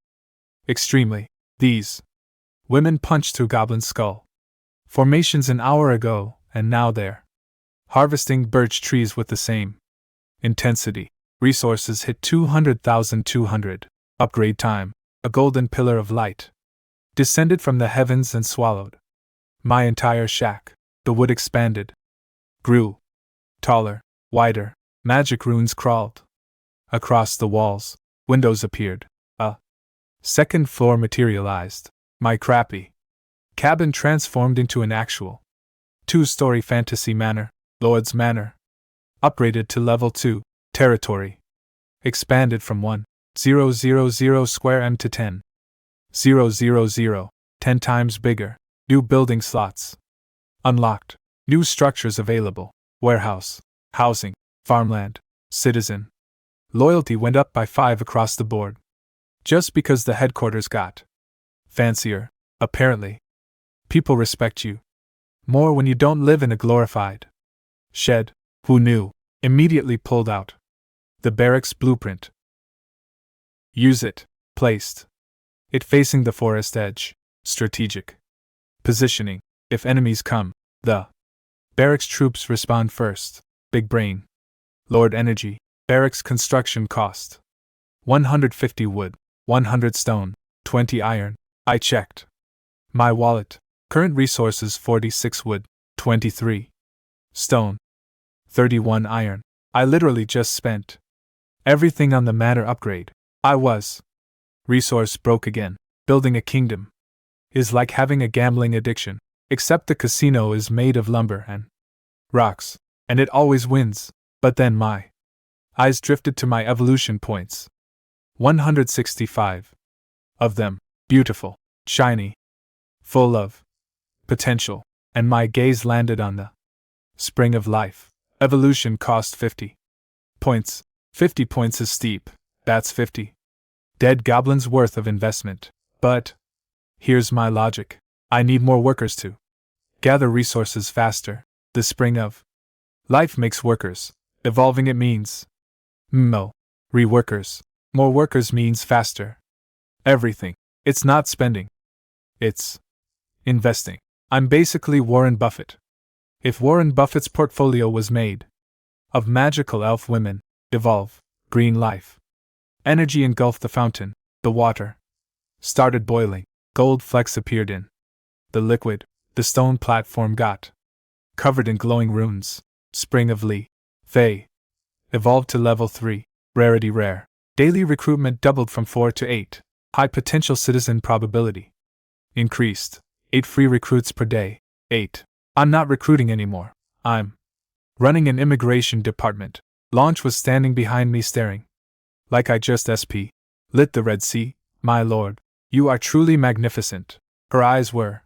Extremely. These women punched through Goblin's skull formations an hour ago, and now they're harvesting birch trees with the same intensity. Resources hit 200,200. Upgrade time. A golden pillar of light descended from the heavens and swallowed my entire shack. The wood expanded, grew taller, wider. Magic runes crawled across the walls. Windows appeared. A second floor materialized. My crappy cabin transformed into an actual 2-story fantasy manor. Lord's Manor. Upgraded to level 2. Territory expanded from 1,000 square m to 10,000, 10 times bigger. New building slots unlocked. New structures available. Warehouse, housing, farmland, citizen. Loyalty went up by 5 across the board. Just because the headquarters got fancier, apparently. People respect you more when you don't live in a glorified shed. Who knew? Immediately pulled out the barracks blueprint. Use it. Placed it facing the forest edge. Strategic positioning. If enemies come, the barracks troops respond first. Big brain. Lord Energy. Barracks construction cost 150 wood, 100 stone, 20 iron. I checked my wallet. Current resources 46 wood, 23 stone, 31 iron. I literally just spent everything on the manor upgrade. I was resource broke again. Building a kingdom is like having a gambling addiction, except the casino is made of lumber and rocks, and it always wins. But then my eyes drifted to my evolution points. 165 of them, beautiful, shiny, full of potential, and my gaze landed on the spring of life. Evolution cost 50 points. 50 points is steep. That's 50 dead goblins worth of investment. But here's my logic. I need more workers to gather resources faster. The spring of life makes workers. Evolving it means reworkers. More workers means faster everything. It's not spending. It's investing. I'm basically Warren Buffett. If Warren Buffett's portfolio was made of magical elf women, evolve, green life. Energy engulfed the fountain. The water started boiling. Gold flecks appeared in the liquid. The stone platform got covered in glowing runes. Spring of Lee. Fae. Evolved to level 3. Rarity rare. Daily recruitment doubled from 4 to 8. High potential citizen probability increased. 8 free recruits per day. 8. I'm not recruiting anymore. I'm running an immigration department. Launch was standing behind me staring like I just SP lit the Red Sea. My lord, you are truly magnificent. Her eyes were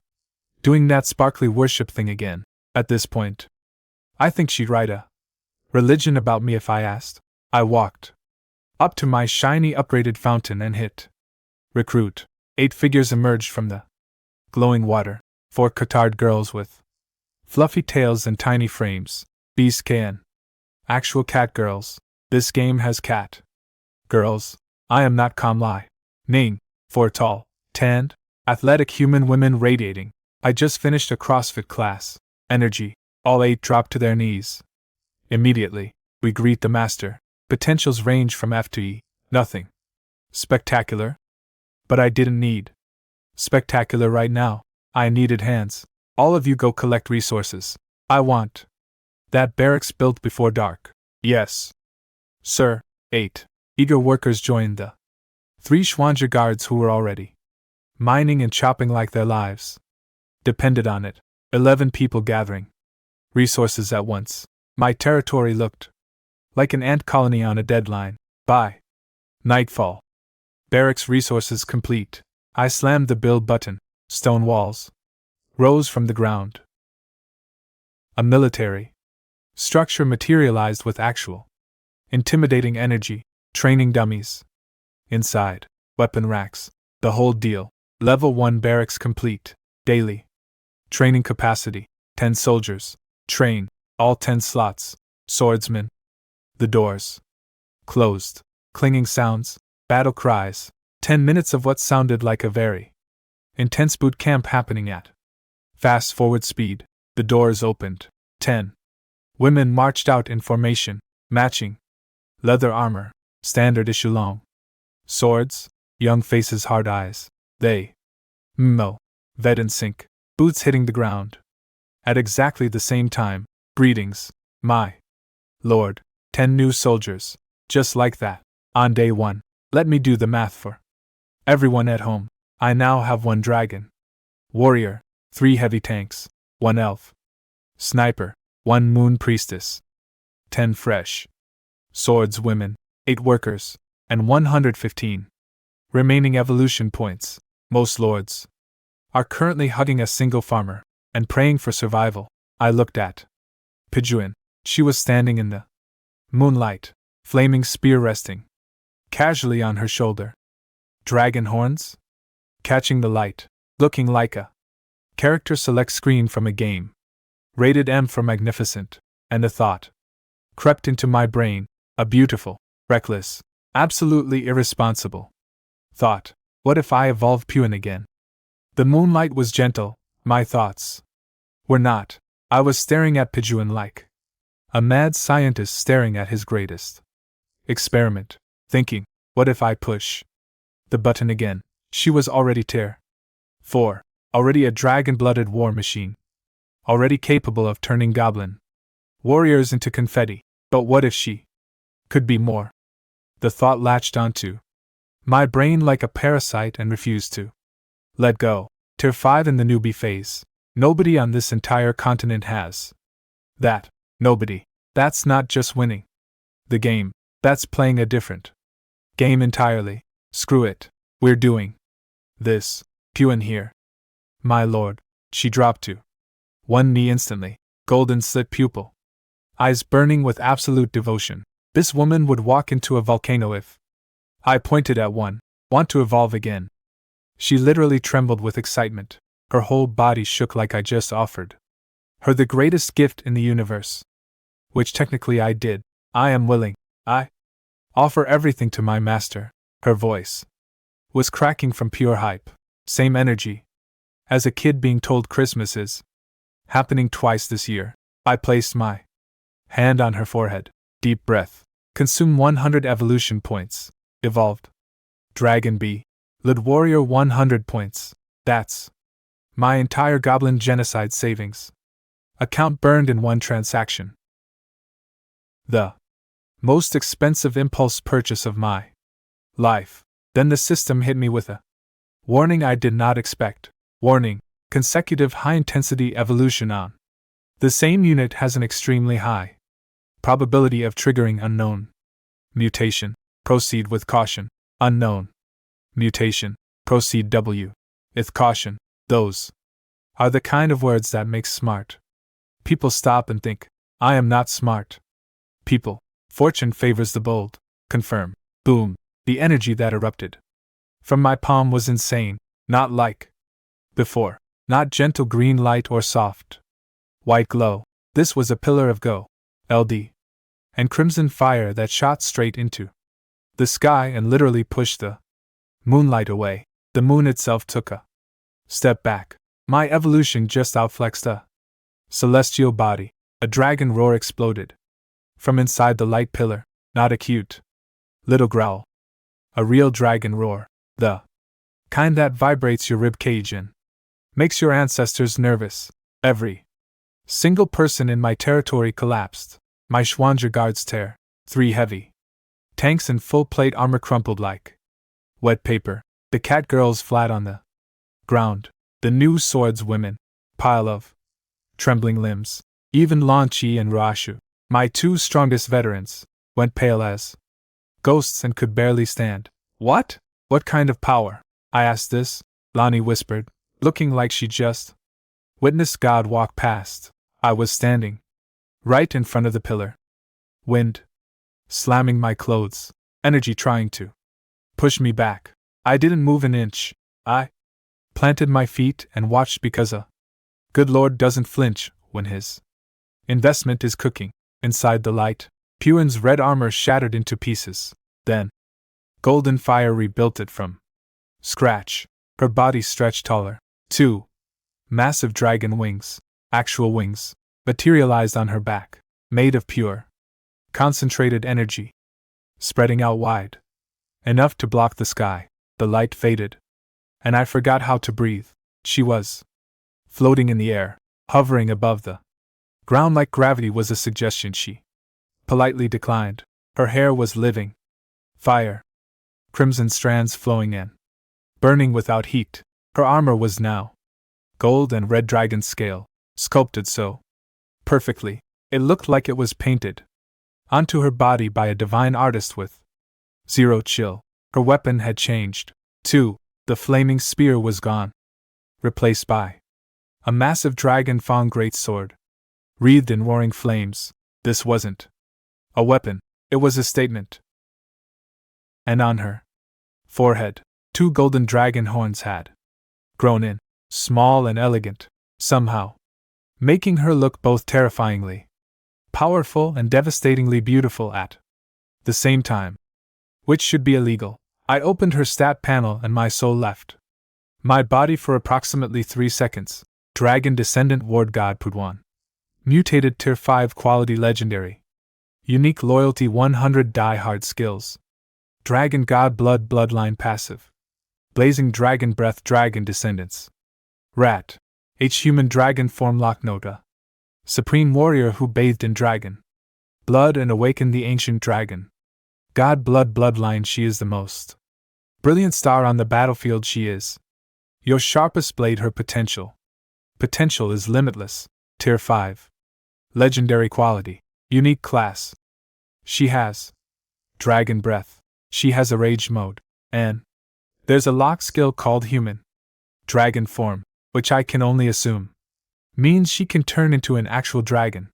doing that sparkly worship thing again. At this point, I think she'd write a religion about me if I asked. I walked up to my shiny upgraded fountain and hit recruit. 8 figures emerged from the glowing water. 4 catarrhed girls with fluffy tails and tiny frames. Beast KN. Actual cat girls. This game has cat girls. I am not Kamlai. Ning. 4 tall, tanned, athletic human women radiating. I just finished a CrossFit class. Energy. All 8 drop to their knees. Immediately, we greet the master. Potentials range from F to E. Nothing spectacular. But I didn't need spectacular right now. I needed hands. All of you go collect resources. I want that barracks built before dark. Yes, sir. 8 eager workers joined the 3 Schwanger guards who were already mining and chopping like their lives depended on it. 11 people gathering resources at once. My territory looked like an ant colony on a deadline. By nightfall, barracks resources complete. I slammed the build button. Stone walls rose from the ground. A military structure materialized with actual intimidating energy. Training dummies inside, weapon racks, the whole deal. Level 1 barracks complete. Daily training capacity 10 soldiers. Train all 10 slots. Swordsmen. The doors closed. Clinging sounds, battle cries. 10 minutes of what sounded like a very intense boot camp happening at fast forward speed. The doors opened. 10 women marched out in formation, matching leather armor, standard issue long swords, young faces, hard eyes. They vet in sync, boots hitting the ground. At exactly the same time, greetings, my lord. 10 new soldiers, just like that. On day 1, let me do the math for everyone at home. I now have 1 dragon warrior, 3 heavy tanks, 1 elf sniper, 1 moon priestess, 10 fresh swords women, 8 workers, and 115 remaining evolution points. Most lords are currently hugging a single farmer and praying for survival. I looked at Pijuan. She was standing in the moonlight, flaming spear resting casually on her shoulder. Dragon horns? Catching the light, looking like a character select screen from a game. Rated M for magnificent, and a thought crept into my brain, a beautiful, reckless, absolutely irresponsible thought. What if I evolve Puan again? The moonlight was gentle, my thoughts were not. I was staring at Pijuan like a mad scientist staring at his greatest experiment, thinking, what if I push the button again? She was already tier 4, already a dragon-blooded war machine, already capable of turning goblin warriors into confetti. But what if she could be more? The thought latched onto my brain like a parasite and refused to let go. Tier 5 in the newbie phase. Nobody on this entire continent has that. Nobody. That's not just winning the game, that's playing a different game entirely. Screw it. We're doing this. Puan here. My lord. She dropped to 1 knee instantly, golden slit pupil, eyes burning with absolute devotion. This woman would walk into a volcano if I pointed at one. Want to evolve again. She literally trembled with excitement. Her whole body shook like I just offered her the greatest gift in the universe. Which technically I did. I am willing. I offer everything to my master. Her voice was cracking from pure hype. Same energy as a kid being told Christmas is happening twice this year. I placed my hand on her forehead. Deep breath. Consume 100 evolution points. Evolved Dragon B. Lid Warrior 100 points. That's my entire Goblin Genocide savings account burned in 1 transaction. The most expensive impulse purchase of my life. Then the system hit me with a warning I did not expect. Warning: consecutive high-intensity evolution on the same unit has an extremely high probability of triggering unknown mutation. Proceed with caution. Unknown mutation. Proceed with caution. Those are the kind of words that make smart people stop and think. I am not smart people. Fortune favors the bold. Confirm. Boom. The energy that erupted from my palm was insane. Not like before. Not gentle green light or soft white glow. This was a pillar of go, LD, and crimson fire that shot straight into the sky and literally pushed the moonlight away. The moon itself took a step back. My evolution just outflexed a celestial body. A dragon roar exploded from inside the light pillar, not a cute little growl. A real dragon roar, the kind that vibrates your rib cage and makes your ancestors nervous. Every single person in my territory collapsed. My Schwanger guards tear. 3 heavy tanks in full plate armor crumpled like wet paper. The cat girls flat on the ground. The new swordswomen, pile of trembling limbs. Even Lan Chi and Rashu, my 2 strongest veterans, went pale as ghosts and could barely stand. What? What kind of power? I asked this, Lani whispered, looking like she just witnessed God walk past. I was standing right in front of the pillar. Wind slamming my clothes, energy trying to push me back. I didn't move an inch. I planted my feet and watched because a good Lord doesn't flinch when his investment is cooking. Inside the light, Puan's red armor shattered into pieces. Then, golden fire rebuilt it from scratch. Her body stretched taller. 2 massive dragon wings, actual wings, materialized on her back, made of pure, concentrated energy, spreading out wide, enough to block the sky. The light faded, and I forgot how to breathe. She was floating in the air, hovering above the ground like gravity was a suggestion she politely declined. Her hair was living fire, crimson strands flowing in, burning without heat. Her armor was now gold and red dragon scale, sculpted so perfectly, it looked like it was painted onto her body by a divine artist with zero chill. Her weapon had changed, too. The flaming spear was gone, replaced by a massive dragon fawn greatsword, wreathed in roaring flames. This wasn't a weapon, it was a statement. And on her forehead, 2 golden dragon horns had grown in, small and elegant, somehow, making her look both terrifyingly powerful and devastatingly beautiful at the same time, which should be illegal. I opened her stat panel and my soul left my body for approximately 3 seconds. Dragon Descendant Ward God Pudwan. Mutated Tier 5 Quality Legendary. Unique Loyalty 100 Die Hard Skills. Dragon God Blood Bloodline Passive. Blazing Dragon Breath Dragon Descendants. Rat. Human Dragon Form Lock Nota. Supreme Warrior who bathed in dragon blood and awakened the ancient dragon. God Blood Bloodline. She is the most brilliant star on the battlefield. She is your sharpest blade. Her potential is limitless. Tier 5. Legendary quality. Unique class. She has Dragon Breath. She has a rage mode. And there's a lock skill called Human Dragon Form, which I can only assume means she can turn into an actual dragon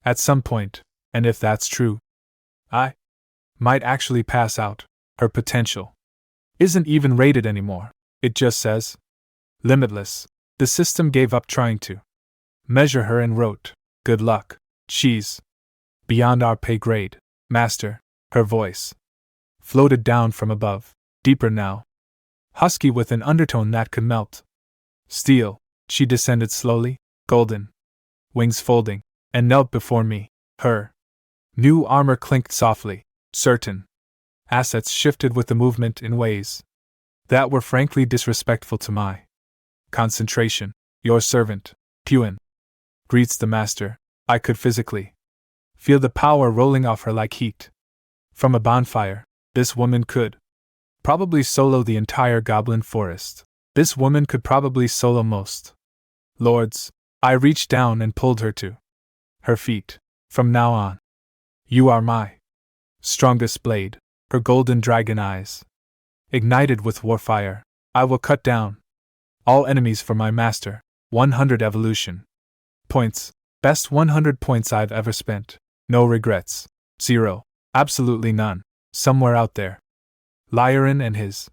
at some point, and if that's true, I might actually pass out. Her potential isn't even rated anymore. It just says limitless. The system gave up trying to measure her and wrote, "Good luck. She's beyond our pay grade, Master." Her voice floated down from above, deeper now, husky with an undertone that could melt steel. She descended slowly, golden wings folding, and knelt before me. Her new armor clinked softly. Certain assets shifted with the movement in ways that were frankly disrespectful to my concentration. Your servant, Puan, greets the master. I could physically feel the power rolling off her like heat from a bonfire. This woman could probably solo the entire goblin forest. This woman could probably solo most lords. I reached down and pulled her to her feet. From now on, you are my strongest blade. Her golden dragon eyes ignited with warfire. I will cut down all enemies for my master. 100 evolution points. Best 100 points I've ever spent. No regrets. 0. Absolutely none. Somewhere out there, Lyran and his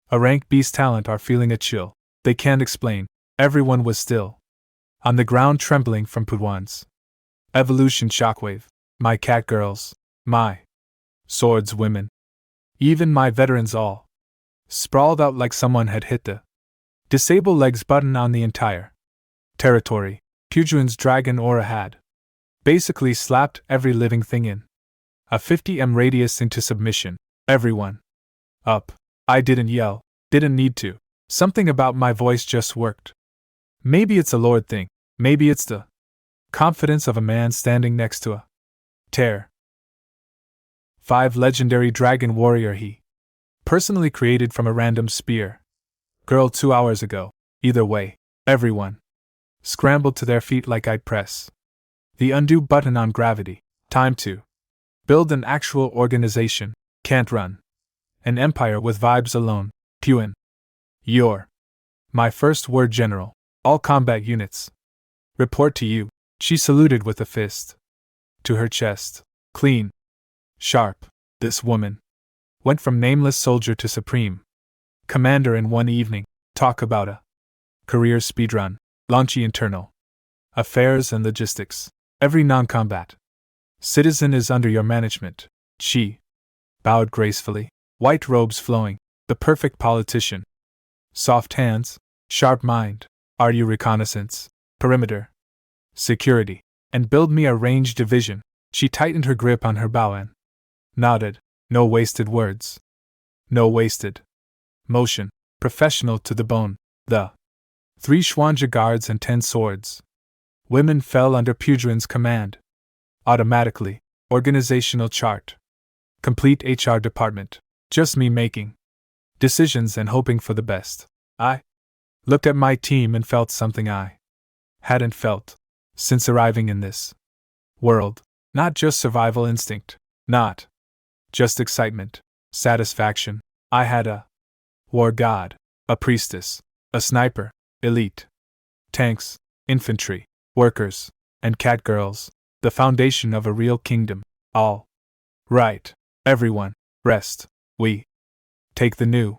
A rank beast talent are feeling a chill. They can't explain. Everyone was still. On the ground trembling from Puduan's evolution shockwave. My cat girls. My swords women. Even my veterans all. Sprawled out like someone had hit the disable legs button on the entire territory. Puduan's dragon aura had basically slapped every living thing in a 50 m radius into submission. Everyone up. I didn't yell, didn't need to. Something about my voice just worked. Maybe it's a Lord thing, maybe it's the confidence of a man standing next to a tear. 5 legendary dragon warrior he personally created from a random spear girl 2 hours ago. Either way, everyone scrambled to their feet like I'd press the undo button on gravity. Time to build an actual organization. Can't run an empire with vibes alone. Puan. You're my first word, General. All combat units report to you. She saluted with a fist to her chest. Clean. Sharp. This woman went from nameless soldier to supreme commander in one evening. Talk about a career speedrun. Launchy internal affairs and logistics. Every non-combat citizen is under your management. She bowed gracefully, white robes flowing, the perfect politician. Soft hands, sharp mind. Are you reconnaissance, perimeter, security, and build me a range division? She tightened her grip on her bow and nodded. No wasted words. No wasted motion. Professional to the bone. The 3 Xuanja guards and 10 swords women fell under Puduan's command. Automatically. Organizational chart. Complete HR department. Just me making decisions and hoping for the best. I looked at my team and felt something I hadn't felt since arriving in this world. Not just survival instinct. Not just excitement. Satisfaction. I had a war god, a priestess, a sniper, elite tanks, infantry, workers, and cat girls. The foundation of a real kingdom. All right. Everyone, rest. We take the new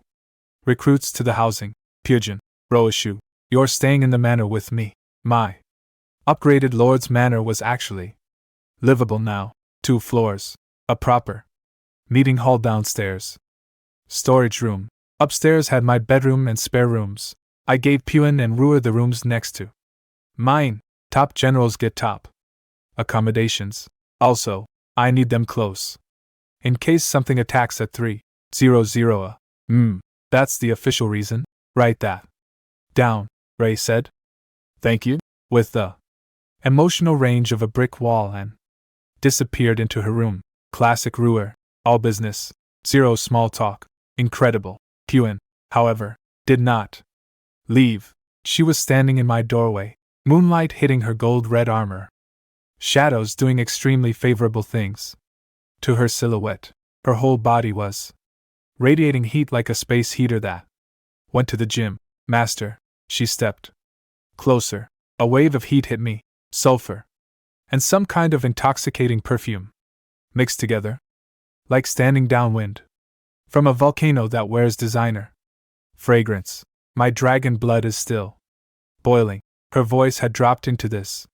recruits to the housing. Pujan, Roishu, you're staying in the manor with me. My upgraded lord's manor was actually livable now. 2 floors, a proper meeting hall downstairs. Storage room. Upstairs had my bedroom and spare rooms. I gave Puan and Ruer the rooms next to mine. Top generals get top accommodations. Also, I need them close in case something attacks at 300. That's the official reason. Write that down, Ray said. Thank you. With the emotional range of a brick wall and disappeared into her room. Classic Ruer. All business. Zero small talk. Incredible. Puan, however, did not leave. She was standing in my doorway, moonlight hitting her gold-red armor. Shadows doing extremely favorable things to her silhouette. Her whole body was radiating heat like a space heater that went to the gym. Master, she stepped closer. A wave of heat hit me, sulfur, and some kind of intoxicating perfume mixed together, like standing downwind from a volcano that wears designer fragrance. My dragon blood is still boiling. Her voice had dropped into this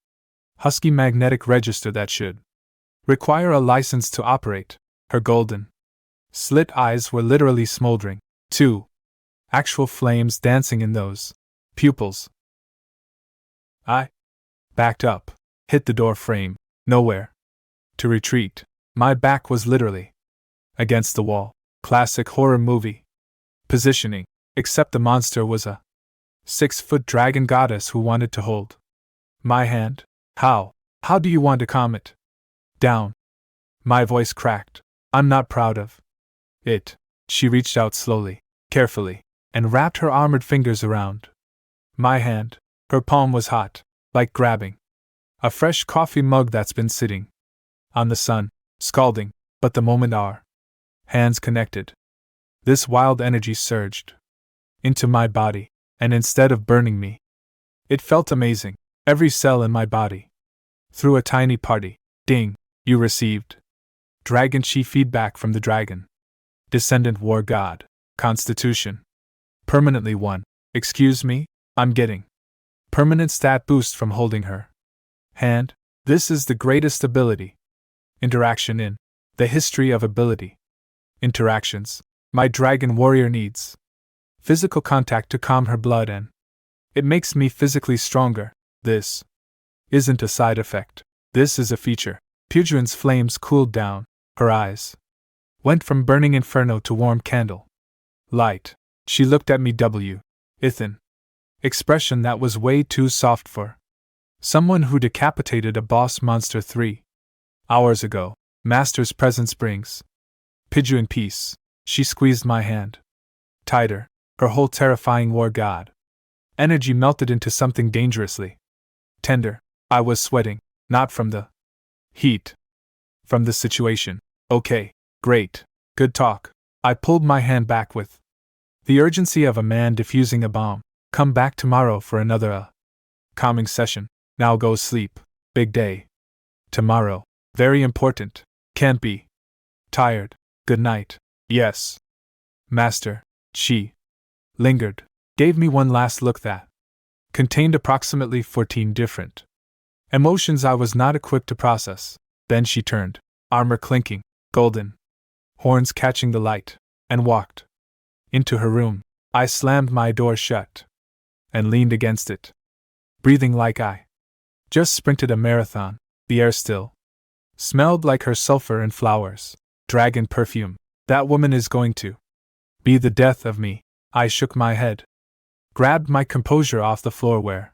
husky magnetic register that should require a license to operate. Her golden slit eyes were literally smoldering. 2 actual flames dancing in those pupils. I backed up, hit the door frame, nowhere to retreat. My back was literally against the wall. Classic horror movie positioning, except the monster was a 6-foot dragon goddess who wanted to hold my hand. How do you want to calm it down? My voice cracked. I'm not proud of it. She reached out slowly, carefully, and wrapped her armored fingers around my hand. Her palm was hot, like grabbing a fresh coffee mug that's been sitting on the sun, scalding, but the moment our hands connected, this wild energy surged into my body, and instead of burning me, it felt amazing. Every cell in my body threw a tiny party. Ding, you received Dragon Chi feedback from the dragon descendant war god. Constitution Permanently 1. Excuse me? I'm getting permanent stat boost from holding her hand. This is the greatest ability. Interaction in the history of ability. Interactions. My dragon warrior needs physical contact to calm her blood and it makes me physically stronger. This isn't a side effect. This is a feature. Pudrin's flames cooled down. Her eyes went from burning inferno to warm candle light. She looked at me Ethan. Expression that was way too soft for someone who decapitated a boss monster 3 hours ago. Master's presence brings Pidgeot peace. She squeezed my hand tighter. Her whole terrifying war god energy melted into something dangerously tender. I was sweating, not from the heat, from the situation. Okay, great, good talk. I pulled my hand back with the urgency of a man defusing a bomb. Come back tomorrow for another calming session. Now go sleep. Big day. Tomorrow. Very important. Can't be tired. Good night. Yes. Master. She lingered. Gave me one last look that contained approximately 14 different emotions I was not equipped to process. Then she turned, armor clinking, golden horns catching the light, and walked into her room. I slammed my door shut and leaned against it, breathing like I just sprinted a marathon. The air still smelled like her sulfur and flowers. Dragon perfume. That woman is going to be the death of me. I shook my head, grabbed my composure off the floor where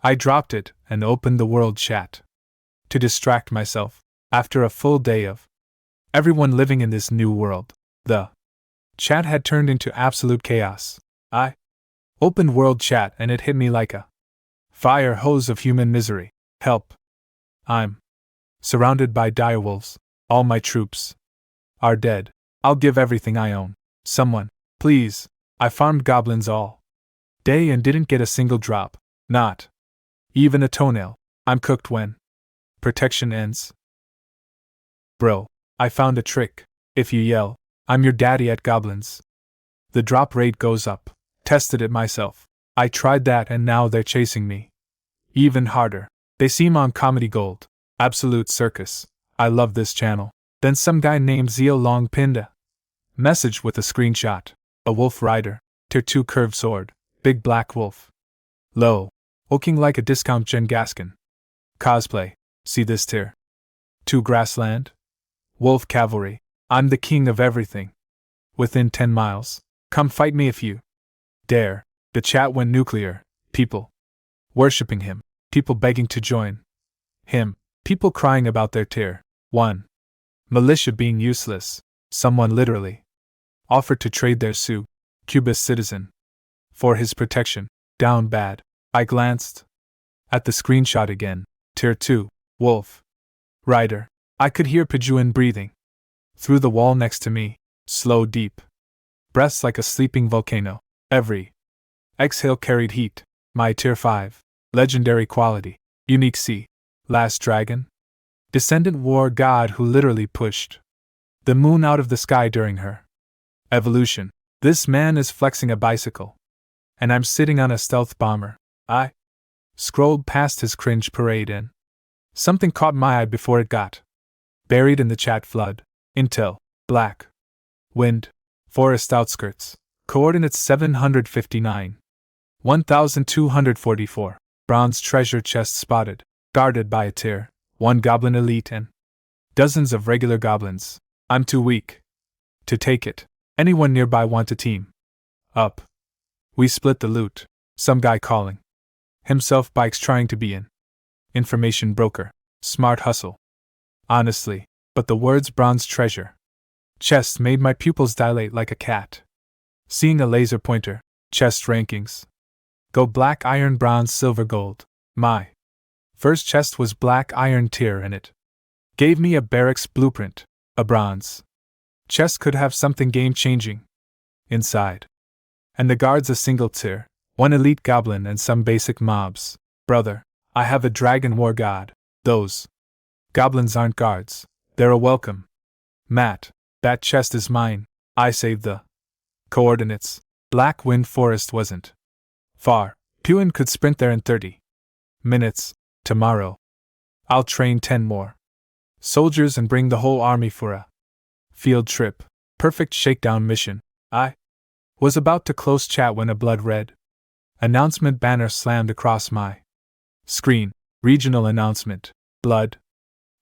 I dropped it, and opened the world chat to distract myself. After a full day of everyone living in this new world, the chat had turned into absolute chaos. I opened world chat and it hit me like a fire hose of human misery. Help. I'm surrounded by direwolves. All my troops are dead. I'll give everything I own. Someone, please. I farmed goblins all day and didn't get a single drop. Not even a toenail. I'm cooked when protection ends. Bro, I found a trick. If you yell, I'm your daddy at goblins, the drop rate goes up. Tested it myself. I tried that and now they're chasing me even harder. They seem on Comedy Gold. Absolute circus. I love this channel. Then some guy named Zeo Long pinned a message with a screenshot. A wolf rider. Tier 2 curved sword. Big black wolf. Low. Looking like a discount Jen Gaskin. Cosplay. See this tier 2 grassland? Wolf cavalry. I'm the king of everything. Within 10 miles. Come fight me if you dare. The chat went nuclear. People worshipping him. People begging to join him. People crying about their tier 1 militia being useless. Someone literally offered to trade their Cubist citizen for his protection. Down bad. I glanced at the screenshot again. Tier 2 wolf rider. I could hear Pidgeot breathing through the wall next to me. Slow, deep breaths like a sleeping volcano. Every exhale carried heat. My tier 5 legendary quality. Unique C. Last dragon? Descendant war god who literally pushed the moon out of the sky during her evolution. This man is flexing a bicycle, and I'm sitting on a stealth bomber. I scrolled past his cringe parade and something caught my eye before it got buried in the chat flood. Intel. Black. Wind. Forest outskirts. Coordinates 759. 1244. Bronze treasure chest spotted. Guarded by a tier 1 goblin elite and dozens of regular goblins. I'm too weak to take it. Anyone nearby want to team up? We split the loot. Some guy calling himself Bikes trying to be an information broker. Smart hustle. Honestly, but the words bronze treasure chest made my pupils dilate like a cat seeing a laser pointer. Chest rankings. Go black iron bronze silver gold. My first chest was black iron tier and it gave me a barracks blueprint. A bronze chest could have something game-changing inside. And the guards a single tier 1 elite goblin and some basic mobs. Brother, I have a dragon war god. Those goblins aren't guards. They're a welcome. Matt, that chest is mine. I saved the coordinates. Black Wind Forest wasn't far. Puin could sprint there in 30 minutes. Tomorrow, I'll train 10 more soldiers and bring the whole army for a field trip. Perfect shakedown mission. I was about to close chat when a blood-red announcement banner slammed across my screen. Regional announcement. Blood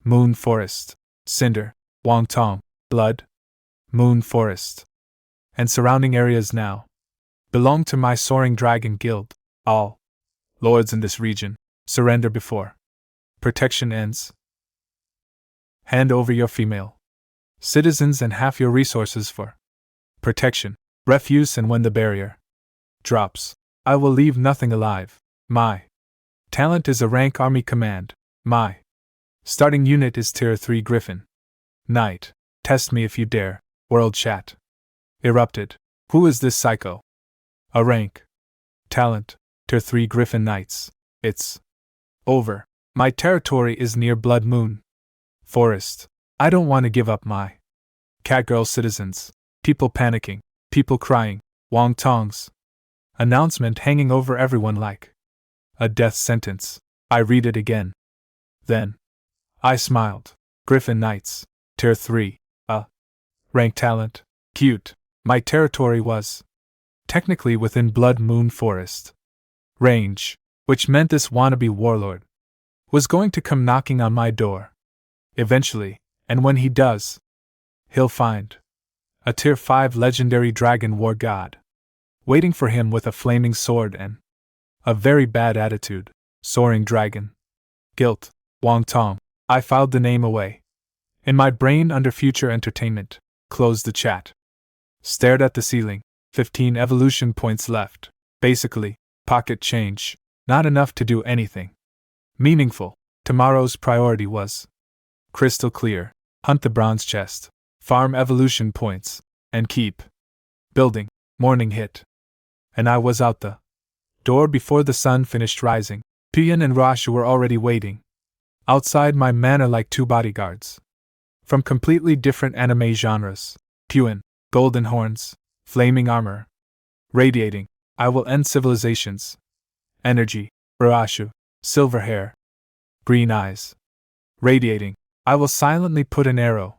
Moon Forest. Cinder. Wangtong. Blood Moon Forest. And surrounding areas now belong to my Soaring Dragon Guild. All lords in this region surrender before protection ends. Hand over your female citizens and half your resources for protection, refuse, and when the barrier drops, I will leave nothing alive. My talent is a rank army command. My starting unit is Tier 3 Griffin Knight. Test me if you dare. World chat erupted. Who is this psycho? A rank. Talent. Tier 3 Griffin Knights. It's over. My territory is near Blood Moon Forest. I don't want to give up my catgirl citizens. People panicking. People crying. Wong Tong's announcement hanging over everyone like a death sentence. I read it again. Then I smiled. Griffin Knights. Tier 3. Rank talent. Cute. My territory was technically within Blood Moon Forest range, which meant this wannabe warlord was going to come knocking on my door eventually, and when he does, he'll find a Tier 5 legendary dragon war god waiting for him with a flaming sword and a very bad attitude. Soaring Dragon Guilt. Wong Tong. I filed the name away in my brain under future entertainment. Closed the chat. Stared at the ceiling. 15 evolution points left. Basically, pocket change. Not enough to do anything meaningful. Tomorrow's priority was crystal clear. Hunt the bronze chest. Farm evolution points. And keep building. Morning hit. And I was out the door before the sun finished rising. Pian and Rashu were already waiting outside my manor like two bodyguards from completely different anime genres. Puin, golden horns, flaming armor, radiating, I will end civilizations. Energy, Rashu, silver hair, green eyes, radiating, I will silently put an arrow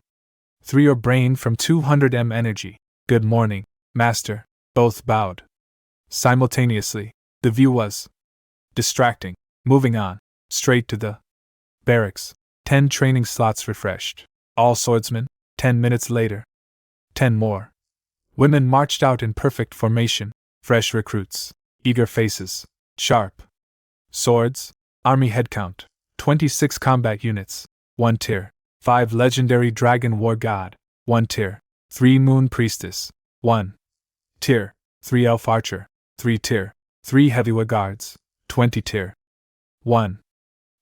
through your brain from 200m energy. Good morning, master. Both bowed simultaneously. The view was distracting. Moving on, straight to the barracks. 10 training slots refreshed. All swordsmen. 10 minutes later. 10 more. Women marched out in perfect formation. Fresh recruits. Eager faces. Sharp swords. Army head count. 26 combat units. 1 tier. 5 legendary dragon war god. 1 tier. 3 moon priestess. 1 tier. 3 elf archer. 3 tier. 3 heavyweight guards. 20 tier. 1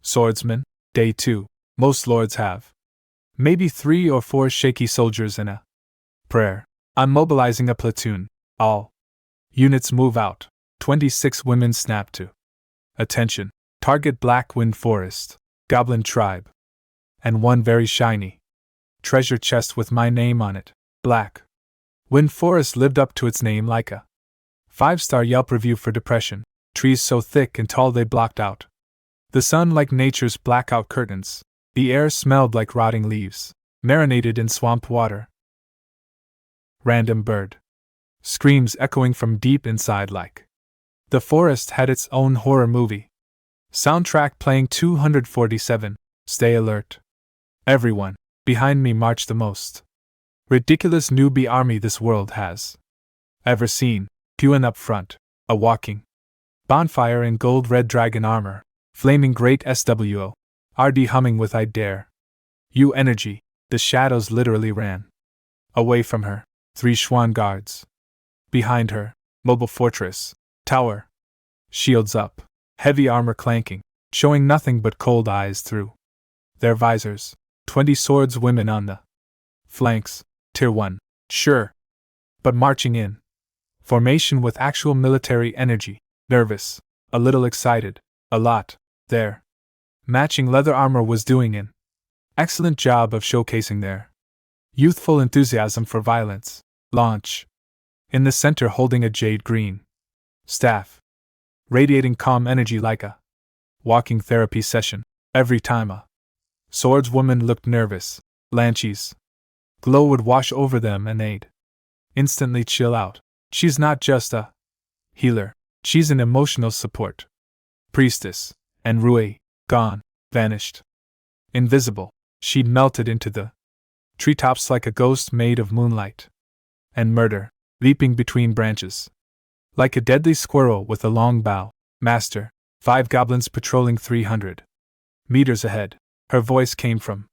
swordsman. Day 2. Most lords have maybe 3 or 4 shaky soldiers and a prayer. I'm mobilizing a platoon. All units move out. 26 women snap to attention. Target Black Wind Forest, Goblin Tribe. And 1 very shiny treasure chest with my name on it. Black Wind Forest lived up to its name like a 5-star Yelp review for depression. Trees so thick and tall they blocked out the sun like nature's blackout curtains. The air smelled like rotting leaves, marinated in swamp water. Random bird screams echoing from deep inside like the forest had its own horror movie. Soundtrack playing 247. Stay alert. Everyone behind me marched the most ridiculous newbie army this world has ever seen. Puin up front, a walking bonfire in gold-red dragon armor, flaming great SWO, RD humming with I dare you energy. The shadows literally ran away from her. 3 Schwan guards. Behind her, mobile fortress, tower. Shields up, heavy armor clanking, showing nothing but cold eyes through their visors. 20 swords women on the flanks. Tier 1, sure. But marching in formation with actual military energy. Nervous, a little excited, a lot. Their matching leather armor was doing an excellent job of showcasing their youthful enthusiasm for violence. Launch in the center holding a jade green staff, radiating calm energy like a walking therapy session. Every time a swordswoman looked nervous, Lanchi's glow would wash over them and they'd instantly chill out. She's not just a healer, she's an emotional support. Priestess, and Rui, gone, vanished. Invisible, she'd melted into the treetops like a ghost made of moonlight. And murder, leaping between branches. Like a deadly squirrel with a long bow. Master, 5 goblins patrolling 300 meters ahead. Her voice came from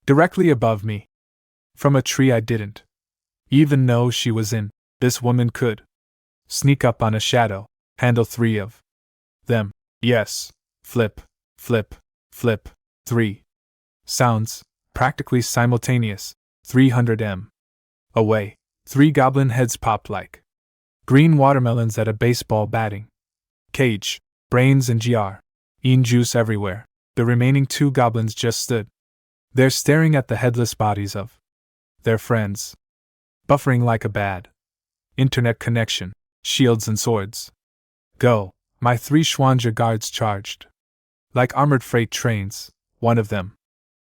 directly above me. From a tree I didn't even know she was in. This woman could sneak up on a shadow, handle 3 of them. Yes, flip, flip, flip, 3 sounds, practically simultaneous, 300 away. 3 goblin heads popped like green watermelons at a baseball batting cage, brains and juice everywhere. The remaining 2 goblins just stood there staring at the headless bodies of their friends, buffering like a bad internet connection, shields and swords. Go! My 3 Schwanja guards charged like armored freight trains. One of them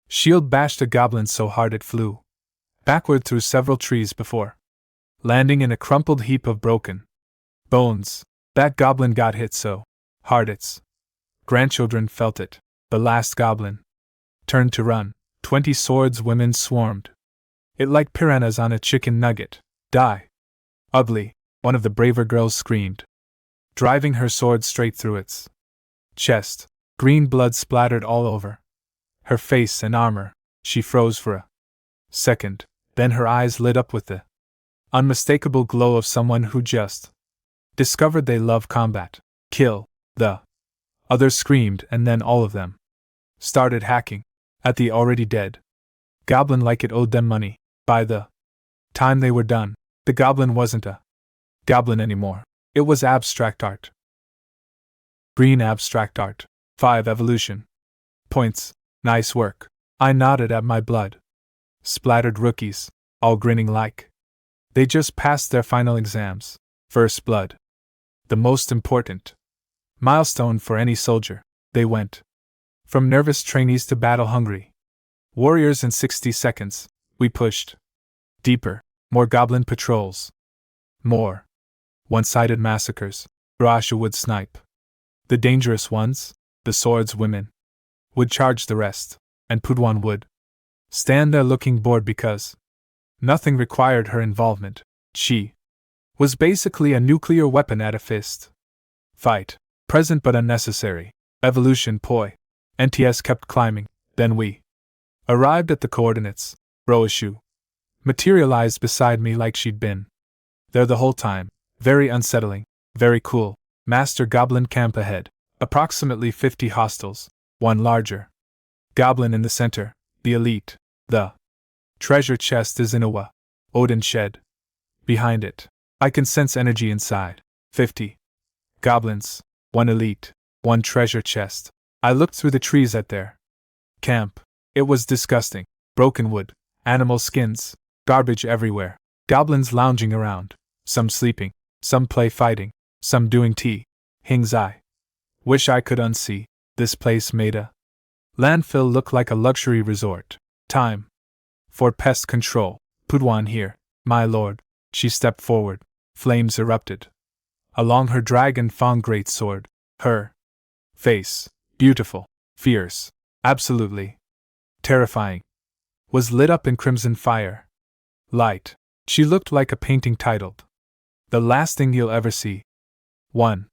shield bashed a goblin so hard it flew backward through several trees before landing in a crumpled heap of broken bones. That goblin got hit so hard its grandchildren felt it. The last goblin turned to run. 20 swordswomen swarmed it like piranhas on a chicken nugget. Die! Ugly, one of the braver girls screamed, driving her sword straight through its chest. Green blood splattered all over her face and armor. She froze for a second, then her eyes lit up with the unmistakable glow of someone who just discovered they love combat. Kill! The others screamed, and then all of them started hacking at the already dead goblin like it owed them money. By the time they were done, the goblin wasn't a goblin anymore. It was abstract art. Green abstract art. 5 evolution points. Nice work. I nodded at my blood splattered rookies, all grinning like they just passed their final exams. First blood. The most important milestone for any soldier. They went from nervous trainees to battle-hungry warriors in 60 seconds. We pushed deeper, more goblin patrols, more one-sided massacres. Rasha would snipe the dangerous ones, the swordswomen would charge the rest, and Pudwan would stand there looking bored because nothing required her involvement. She was basically a nuclear weapon at a fist fight, present but unnecessary. Evolution poi. NTS kept climbing. Then we arrived at the coordinates. Roashu materialized beside me like she'd been there the whole time. Very unsettling, very cool. Master Goblin camp ahead. Approximately 50 hostiles. One larger goblin in the center, the elite. The treasure chest is in a Odin shed. Behind it, I can sense energy inside. 50 goblins, 1 elite, 1 treasure chest. I looked through the trees at their camp. It was disgusting. Broken wood, animal skins, garbage everywhere. Goblins lounging around, some sleeping, some play fighting, some doing tea. Hing's I wish I could unsee. This place made a landfill look like a luxury resort. Time for pest control. Pudwan here, my lord. She stepped forward. Flames erupted along her dragon fang greatsword. Her face, beautiful, fierce, absolutely terrifying, was lit up in crimson fire. Light. She looked like a painting titled, "The Last Thing You'll Ever See." 1.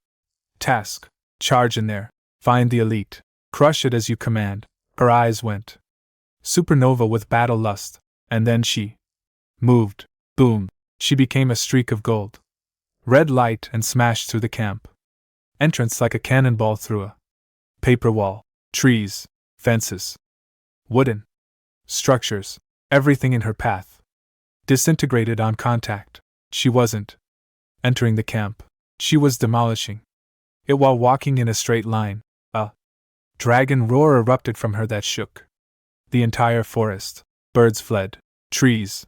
Task. Charge in there. Find the elite. Crush it as you command. Her eyes went supernova with battle lust, and then she moved. Boom. She became a streak of gold. Red light and smashed through the camp. Entrance like a cannonball through a paper wall. Trees, fences, wooden structures, everything in her path disintegrated on contact. She wasn't entering the camp. She was demolishing it while walking in a straight line. A dragon roar erupted from her that shook the entire forest. Birds fled. Trees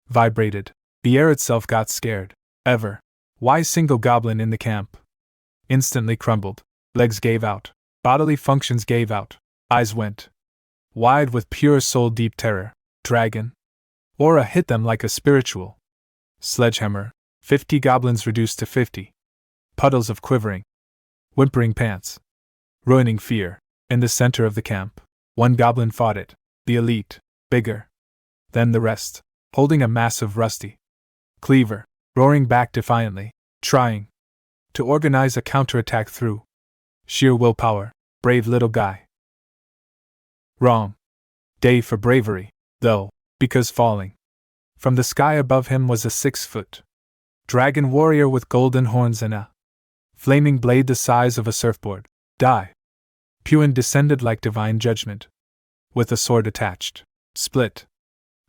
vibrated. The air itself got scared. Ever. Why single goblin in the camp? Instantly crumbled. Legs gave out. Bodily functions gave out. Eyes went wide with pure soul deep terror. Dragon. Aura hit them like a spiritual sledgehammer. 50 goblins reduced to 50. Puddles of quivering, whimpering pants. Ruining fear. In the center of the camp, one goblin fought it, the elite, bigger than the rest, holding a massive rusty cleaver, roaring back defiantly, trying to organize a counterattack through sheer willpower. Brave little guy. Wrong day for bravery, though, because falling from the sky above him was a 6-foot dragon warrior with golden horns and a flaming blade the size of a surfboard. Die. Puin descended like divine judgment, with a sword attached. Split.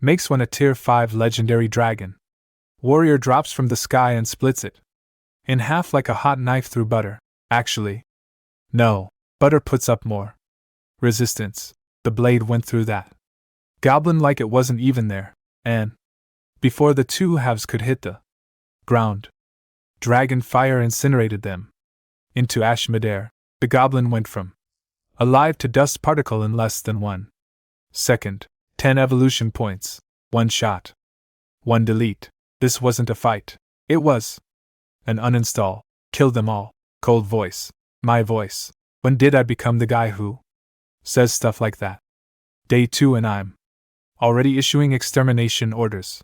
Makes when a tier 5 legendary dragon warrior drops from the sky and splits it in half like a hot knife through butter. Actually, no, butter puts up more resistance. The blade went through that goblin like it wasn't even there, and before the two halves could hit the ground, dragon fire incinerated them into ash midair. The goblin went from alive to dust particle in less than 1 second. 10 evolution points. 1 shot. 1 delete. This wasn't a fight. It was an uninstall. Kill them all. Cold voice. My voice. When did I become the guy who says stuff like that? Day 2 and I'm already issuing extermination orders.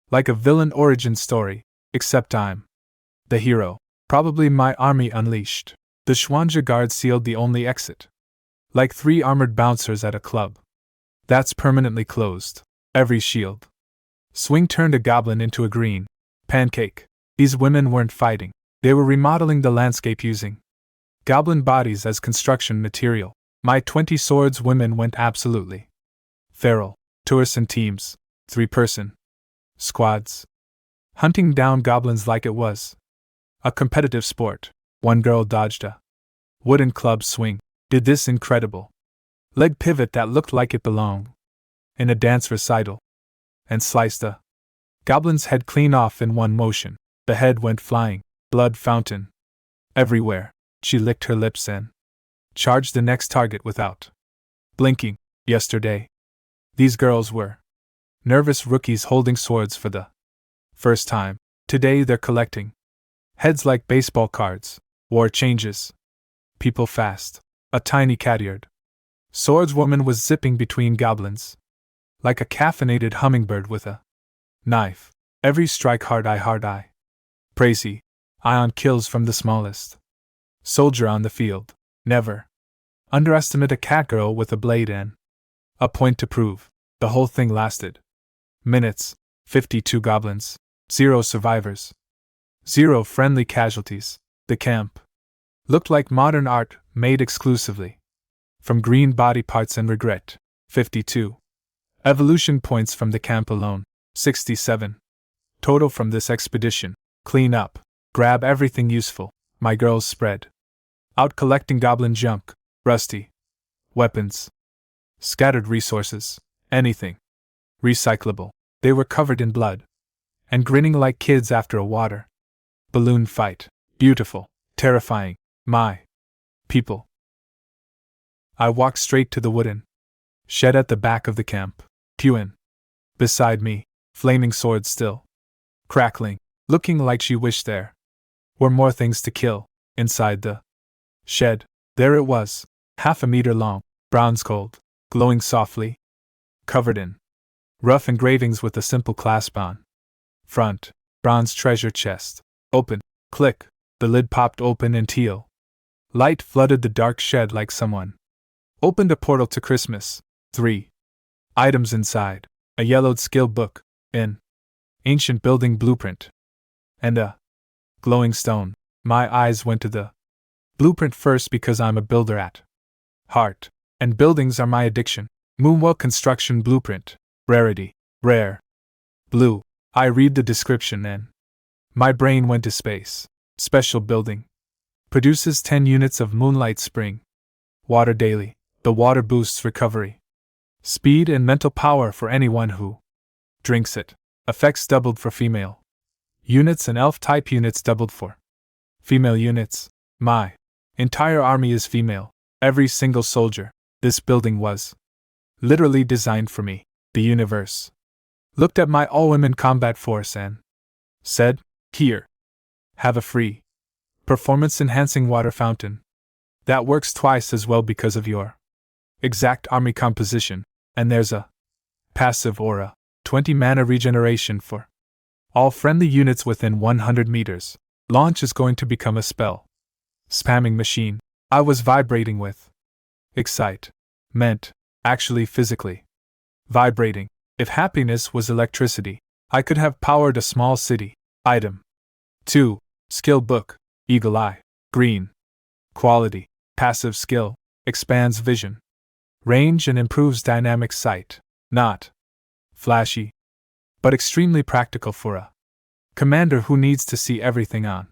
Like a villain origin story, except I'm the hero. Probably my army unleashed. The Schwanja guard sealed the only exit. Like 3 armored bouncers at a club that's permanently closed. Every shield swing turned a goblin into a green pancake. These women weren't fighting. They were remodeling the landscape using goblin bodies as construction material. My 20 swords women went absolutely feral. Tourists and teams. 3-person squads. Hunting down goblins like it was a competitive sport. One girl dodged a wooden club swing. Did this incredible leg pivot that looked like it belonged in a dance recital, and sliced a goblin's head clean off in one motion. The head went flying, blood fountain everywhere. She licked her lips and charged the next target without blinking. Yesterday, these girls were nervous rookies holding swords for the first time. Today they're collecting heads like baseball cards. War changes people fast. A tiny catyard swordswoman was zipping between goblins like a caffeinated hummingbird with a knife. Every strike hard eye. Crazy. Ion kills from the smallest soldier on the field. Never underestimate a catgirl with a blade and a point to prove. The whole thing lasted minutes. 52 goblins. 0 survivors. 0 friendly casualties. The camp looked like modern art made exclusively from green body parts and regret. 52 evolution points from the camp alone. 67 total from this expedition. Clean up. Grab everything useful. My girls spread out collecting goblin junk, rusty weapons, scattered resources, anything recyclable. They were covered in blood and grinning like kids after a water balloon fight. Beautiful, terrifying. My people. I walked straight to the wooden shed at the back of the camp. Puin beside me, flaming sword still crackling, looking like she wished there were more things to kill. Inside the shed, there it was, half a meter long, bronze cold, glowing softly, covered in rough engravings with a simple clasp on front. Bronze treasure chest. Open. Click. The lid popped open and teal light flooded the dark shed like someone opened a portal to Christmas. 3 items inside. A yellowed skill book, an ancient building blueprint, and a glowing stone. My eyes went to the blueprint first because I'm a builder at heart, and buildings are my addiction. Moonwell construction blueprint. Rarity. Rare. Blue. I read the description and my brain went to space. Special building. Produces 10 units of moonlight spring water daily. The water boosts recovery speed and mental power for anyone who drinks it. Effects doubled for female Units and elf-type units doubled for female units. My entire army is female. Every single soldier. This building was literally designed for me. The universe looked at my all-women combat force and said, "Here. Have a free performance-enhancing water fountain. That works twice as well because of your exact army composition, and there's a passive aura, 20 mana regeneration for all friendly units within 100 meters. Launch is going to become a spell spamming machine." I was vibrating with excitement, actually physically vibrating. If happiness was electricity, I could have powered a small city. Item 2. Skill book, Eagle Eye, green. Quality, passive skill, expands vision, range and improves dynamic sight. Not flashy, but extremely practical for a commander who needs to see everything on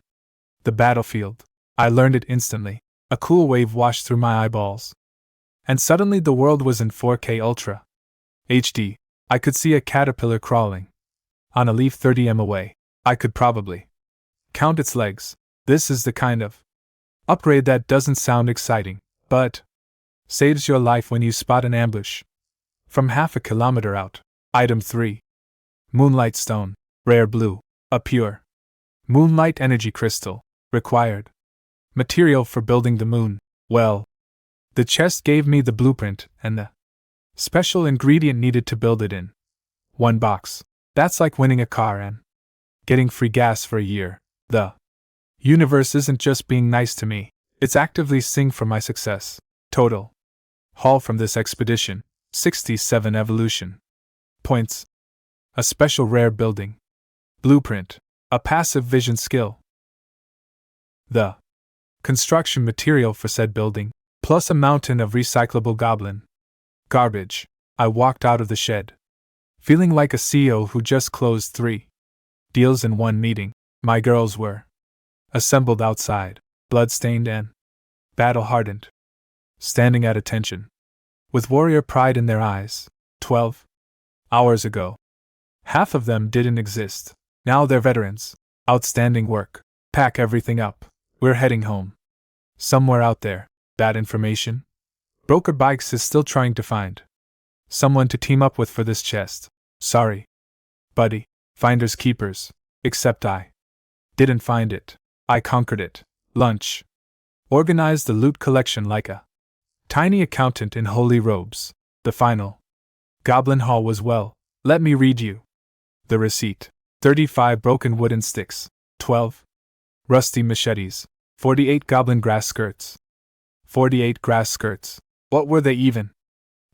the battlefield. I learned it instantly. A cool wave washed through my eyeballs, and suddenly the world was in 4K Ultra HD. I could see a caterpillar crawling on a leaf 30 m away. I could probably count its legs. This is the kind of upgrade that doesn't sound exciting, but saves your life when you spot an ambush from half a kilometer out. Item 3. Moonlight Stone, rare blue, a pure moonlight energy crystal, required material for building the moon. Well, the chest gave me the blueprint and the special ingredient needed to build it in one box. That's like winning a car and getting free gas for a year. The universe isn't just being nice to me, it's actively singing for my success. Total haul from this expedition, 67 evolution points. A special rare building blueprint, a passive vision skill. The construction material for said building, plus a mountain of recyclable goblin garbage. I walked out of the shed, feeling like a CEO who just closed 3 deals in one meeting. My girls were assembled outside, blood-stained and battle-hardened, standing at attention, with warrior pride in their eyes. 12 hours ago, half of them didn't exist. Now they're veterans. Outstanding work. Pack everything up. We're heading home. Somewhere out there, that information? Broker Bikes is still trying to find someone to team up with for this chest. Sorry, buddy, finders keepers, except I didn't find it. I conquered it. Lunch. Organized the loot collection like a tiny accountant in holy robes. The final goblin haul was well. Let me read you the receipt. 35 broken wooden sticks, 12 rusty machetes, 48 goblin grass skirts. 48 grass skirts. What were they even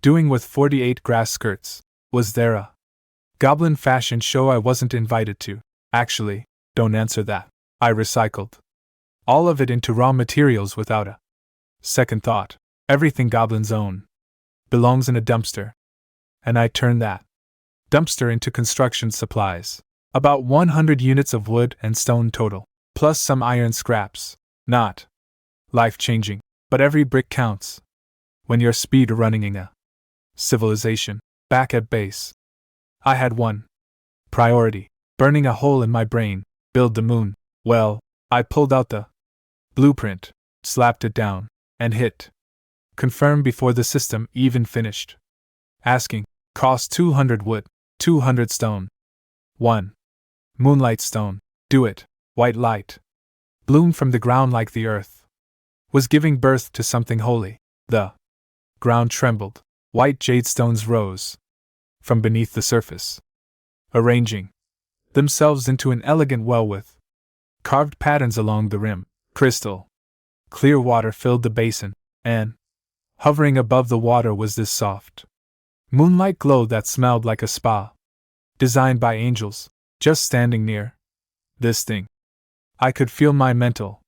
doing with 48 grass skirts? Was there a goblin fashion show I wasn't invited to? Actually, don't answer that. I recycled all of it into raw materials without a second thought. Everything goblins own belongs in a dumpster, and I turned that dumpster into construction supplies. About 100 units of wood and stone total, plus some iron scraps. Not life-changing, but every brick counts when you're speed running in a civilization. Back at base, I had one priority: burning a hole in my brain. Build the moon. Well, I pulled out the blueprint, slapped it down, and hit confirm before the system even finished asking. Cost 200 wood, 200 stone. 1. Moonlight stone. Do it. White light bloomed from the ground like the earth was giving birth to something holy. The ground trembled. White jade stones rose from beneath the surface, arranging themselves into an elegant well with carved patterns along the rim. Crystal clear water filled the basin, and hovering above the water was this soft moonlight glow that smelled like a spa designed by angels. Just standing near this thing, I could feel my mental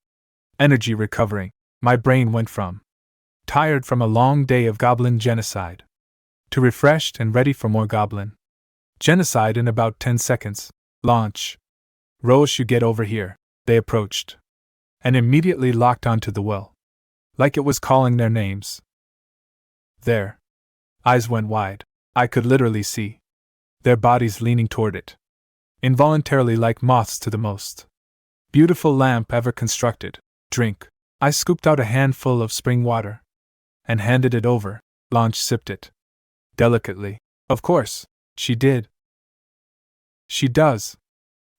energy recovering. My brain went from tired from a long day of goblin genocide to refreshed and ready for more goblin genocide in about 10 seconds. Launch. Roche, you get over here. They approached and immediately locked onto the well, like it was calling their names. Their eyes went wide. I could literally see their bodies leaning toward it, involuntarily like moths to the most beautiful lamp ever constructed. Drink. I scooped out a handful of spring water and handed it over. Blanche sipped it. Delicately. Of course, she did. She does.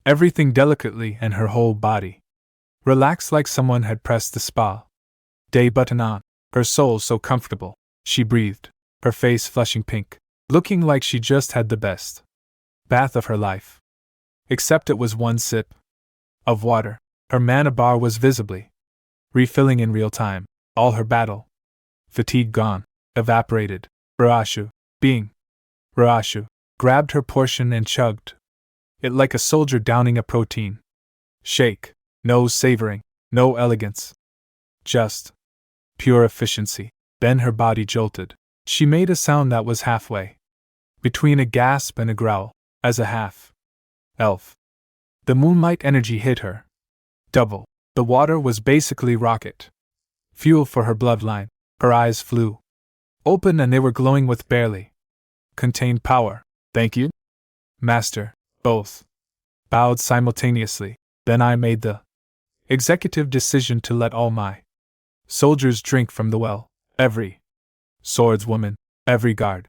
Everything delicately, and her whole body relaxed like someone had pressed the spa day button on. Her soul so comfortable. She breathed, her face flushing pink, looking like she just had the best bath of her life. Except it was one sip of water. Her mana bar was visibly refilling in real time. All her battle fatigue gone, evaporated. Raashu, being Raashu, grabbed her portion and chugged it like a soldier downing a protein shake. No savoring, no elegance. Just pure efficiency. Then her body jolted. She made a sound that was halfway between a gasp and a growl, as a half-elf. The moonlight energy hit her. Double. The water was basically rocket fuel for her bloodline. Her eyes flew open and they were glowing with barely contained power. Thank you, Master. Both bowed simultaneously. Then I made the executive decision to let all my soldiers drink from the well. Every swordswoman, every guard,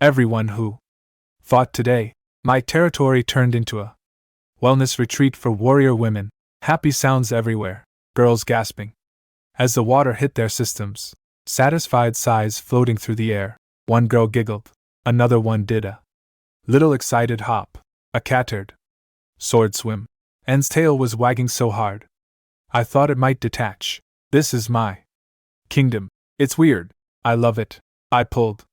everyone who fought today. My territory turned into a wellness retreat for warrior women. Happy sounds everywhere, girls gasping as the water hit their systems, satisfied sighs floating through the air. One girl giggled, another one did a little excited hop, a catered sword swim. En's tail was wagging so hard I thought it might detach. This is my kingdom. It's weird. I love it. I pulled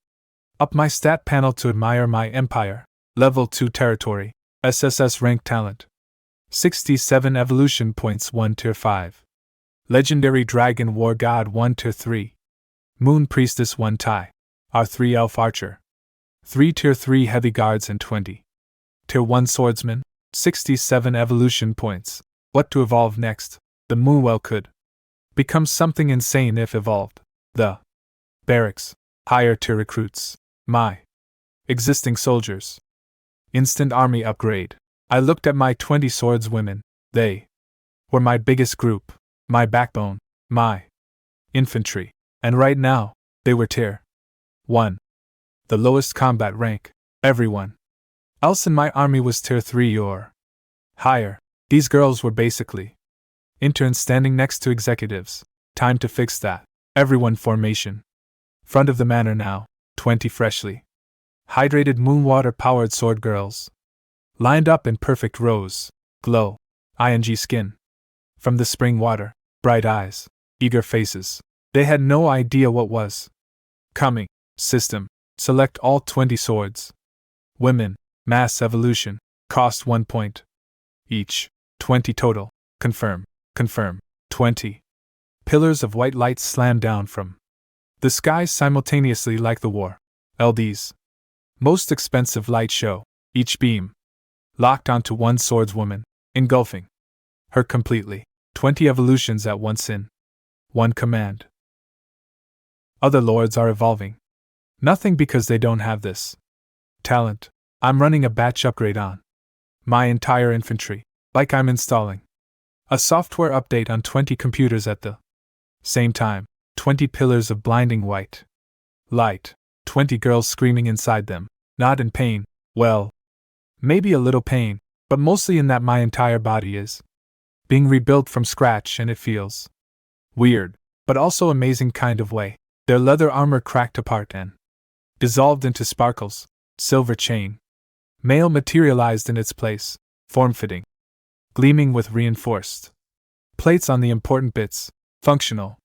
up my stat panel to admire my empire. Level 2 territory. SSS rank talent. 67 evolution points 1 tier 5. Legendary Dragon War God 1 tier 3. Moon Priestess 1 tie. R3 Elf Archer. 3 tier 3 Heavy Guards and 20. Tier 1 Swordsman. 67 evolution points. What to evolve next? The Moonwell could become something insane if evolved. The barracks. Higher tier recruits. My existing soldiers. Instant army upgrade. I looked at my 20 swordswomen. They were my biggest group, my backbone, my infantry. And right now, they were tier 1. The lowest combat rank. Everyone else in my army was tier 3 or higher. These girls were basically interns standing next to executives. Time to fix that. Everyone formation. Front of the manor now. 20 freshly hydrated moonwater-powered sword girls. Lined up in perfect rows. Glow. ING skin. From the spring water. Bright eyes. Eager faces. They had no idea what was coming. System. Select all 20 swords. Women. Mass evolution. Cost 1 point each. 20 total. Confirm. Confirm. 20. Pillars of white light slammed down from the skies simultaneously like the war. LD's most expensive light show. Each beam locked onto one swordswoman, engulfing her completely. 20 evolutions at once in one command. Other lords are evolving. Nothing because they don't have this talent. I'm running a batch upgrade on my entire infantry, like I'm installing a software update on 20 computers at the same time. 20 pillars of blinding white light. 20 girls screaming inside them, not in pain, well, maybe a little pain, but mostly in that my entire body is being rebuilt from scratch and it feels weird, but also amazing kind of way. Their leather armor cracked apart and dissolved into sparkles. Silver chain mail materialized in its place, form-fitting, gleaming with reinforced plates on the important bits, functional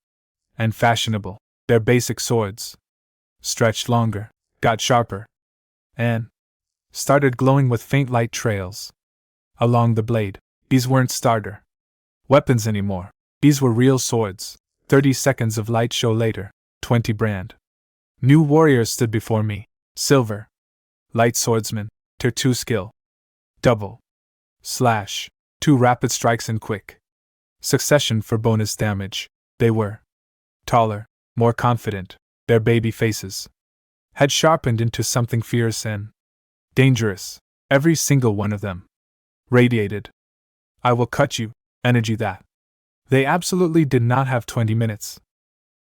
and fashionable. Their basic swords stretched longer, got sharper, and started glowing with faint light trails along the blade. These weren't starter weapons anymore. These were real swords. 30 seconds of light show later, 20 brand new warriors stood before me. Silver light swordsman, tier 2 skill, double slash, 2 rapid strikes in quick succession for bonus damage. They were taller, more confident. Their baby faces had sharpened into something fierce and dangerous. Every single one of them Radiated. I will cut you, energy that. They absolutely did not have 20 minutes.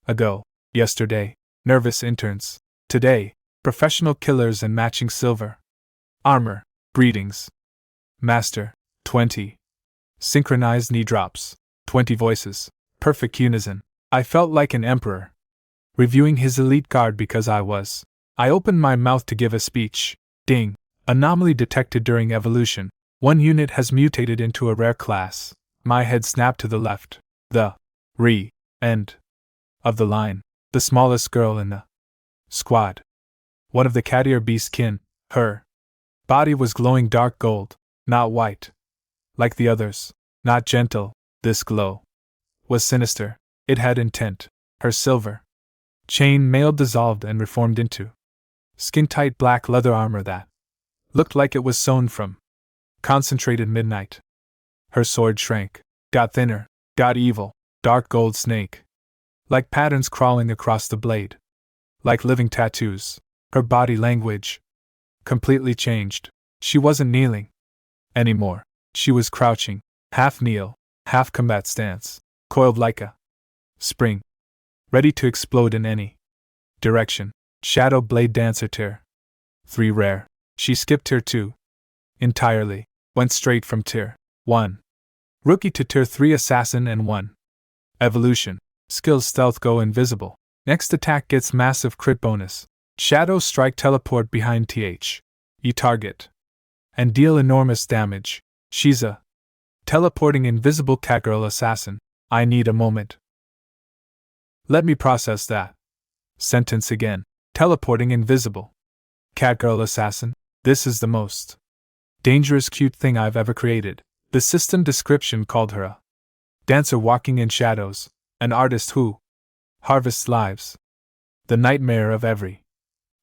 Ago, yesterday, nervous interns. Today, professional killers and matching silver armor. Greetings. Master. 20. Synchronized knee drops. 20 voices. Perfect unison. I felt like an emperor. Reviewing his elite guard because I opened my mouth to give a speech. Ding. Anomaly detected during evolution. One unit has mutated into a rare class. My head snapped to the left. The end of the line. The smallest girl in the squad. One of the Cattier beast kin. Her body was glowing dark gold, not white. Like the others. Not gentle. This glow was sinister. It had intent. Her silver chain mail dissolved and reformed into skin-tight black leather armor that looked like it was sewn from concentrated midnight. Her sword shrank, got thinner, got evil, dark gold snake. Like patterns crawling across the blade. Like living tattoos. Her body language completely changed. She wasn't kneeling anymore. She was crouching, half kneel, half combat stance, coiled like a spring, ready to explode in any direction. Shadow Blade Dancer Tier 3 rare. She skipped Tier 2 entirely, went straight from Tier 1 rookie to Tier 3 assassin and 1 evolution. Skills stealth go invisible. Next attack gets massive crit bonus. Shadow strike teleport behind THE target and deal enormous damage. She's a teleporting invisible catgirl assassin. I need a moment. Let me process that sentence again. Teleporting invisible catgirl assassin. This is the most dangerous cute thing I've ever created. The system description called her a dancer walking in shadows, an artist who harvests lives. The nightmare of every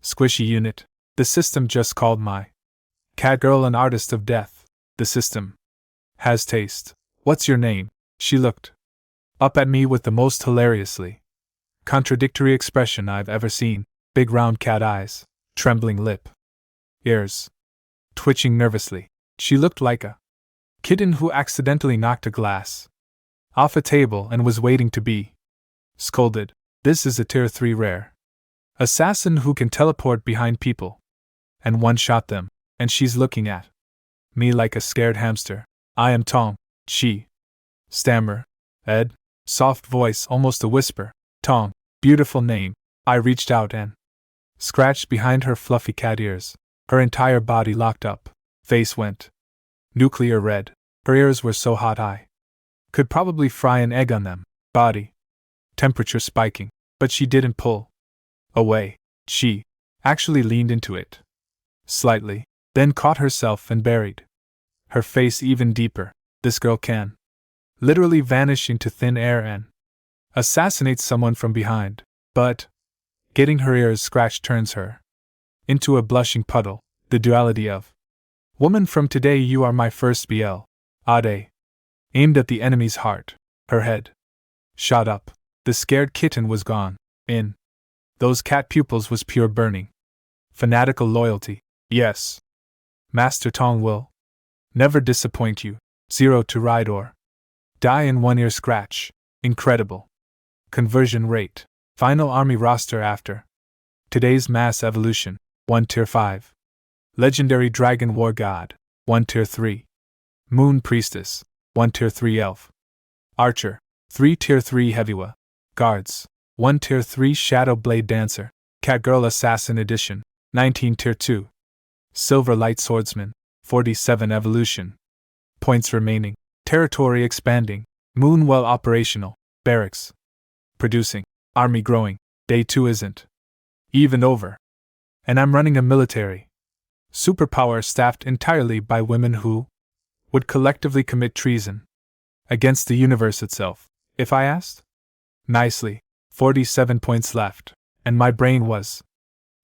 squishy unit. The system just called my catgirl an artist of death. The system has taste. What's your name? She looked up at me with the most hilariously contradictory expression I've ever seen. Big round cat eyes, trembling lip, ears twitching nervously. She looked like a kitten who accidentally knocked a glass off a table and was waiting to be scolded. This is a Tier 3 rare assassin who can teleport behind people and one-shot them, and she's looking at me like a scared hamster. I am Tong. She stammer. Ed. Soft voice, almost a whisper. Tong. Beautiful name. I reached out and scratched behind her fluffy cat ears. Her entire body locked up. Face went nuclear red. Her ears were so hot I could probably fry an egg on them. Body temperature spiking. But she didn't pull away. She actually leaned into it slightly, then caught herself and buried her face even deeper. This girl can literally vanish into thin air and assassinate someone from behind, but getting her ears scratched turns her into a blushing puddle. The duality of woman from today. You are my first BL. Ade aimed at the enemy's heart. Her head shot up. The scared kitten was gone. In those cat pupils was pure burning, fanatical loyalty. Yes, Master Tong will never disappoint you. 0 to ride or die in 1 ear scratch. Incredible conversion rate. Final army roster after today's mass evolution. 1 Tier 5 Legendary Dragon War God. 1 Tier 3 Moon Priestess. 1 Tier 3 Elf Archer. 3 Tier 3 Heavyweight Guards. 1 Tier 3 Shadow Blade Dancer. Catgirl Assassin Edition. 19 Tier 2 Silver Light Swordsman. 47 Evolution points remaining. Territory expanding. Moon well operational. Barracks producing. Army growing. Day 2 isn't even over. And I'm running a military superpower staffed entirely by women who would collectively commit treason against the universe itself, if I asked? Nicely. 47 points left, and my brain was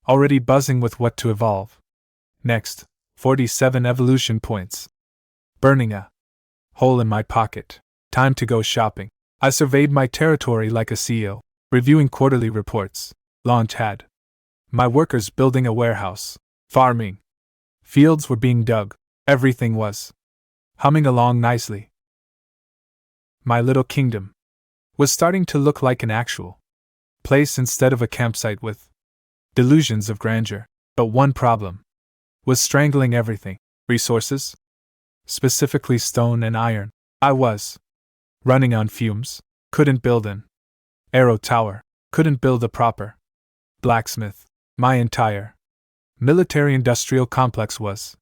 already buzzing with what to evolve. Next, 47 evolution points. Burning a hole in my pocket. Time to go shopping. I surveyed my territory like a CEO, reviewing quarterly reports. Launch had my workers building a warehouse. Farming fields were being dug. Everything was humming along nicely. My little kingdom was starting to look like an actual place instead of a campsite with delusions of grandeur. But one problem was strangling everything. Resources? Specifically stone and iron. I was running on fumes. Couldn't build an arrow tower. Couldn't build a proper blacksmith. My entire military-industrial complex was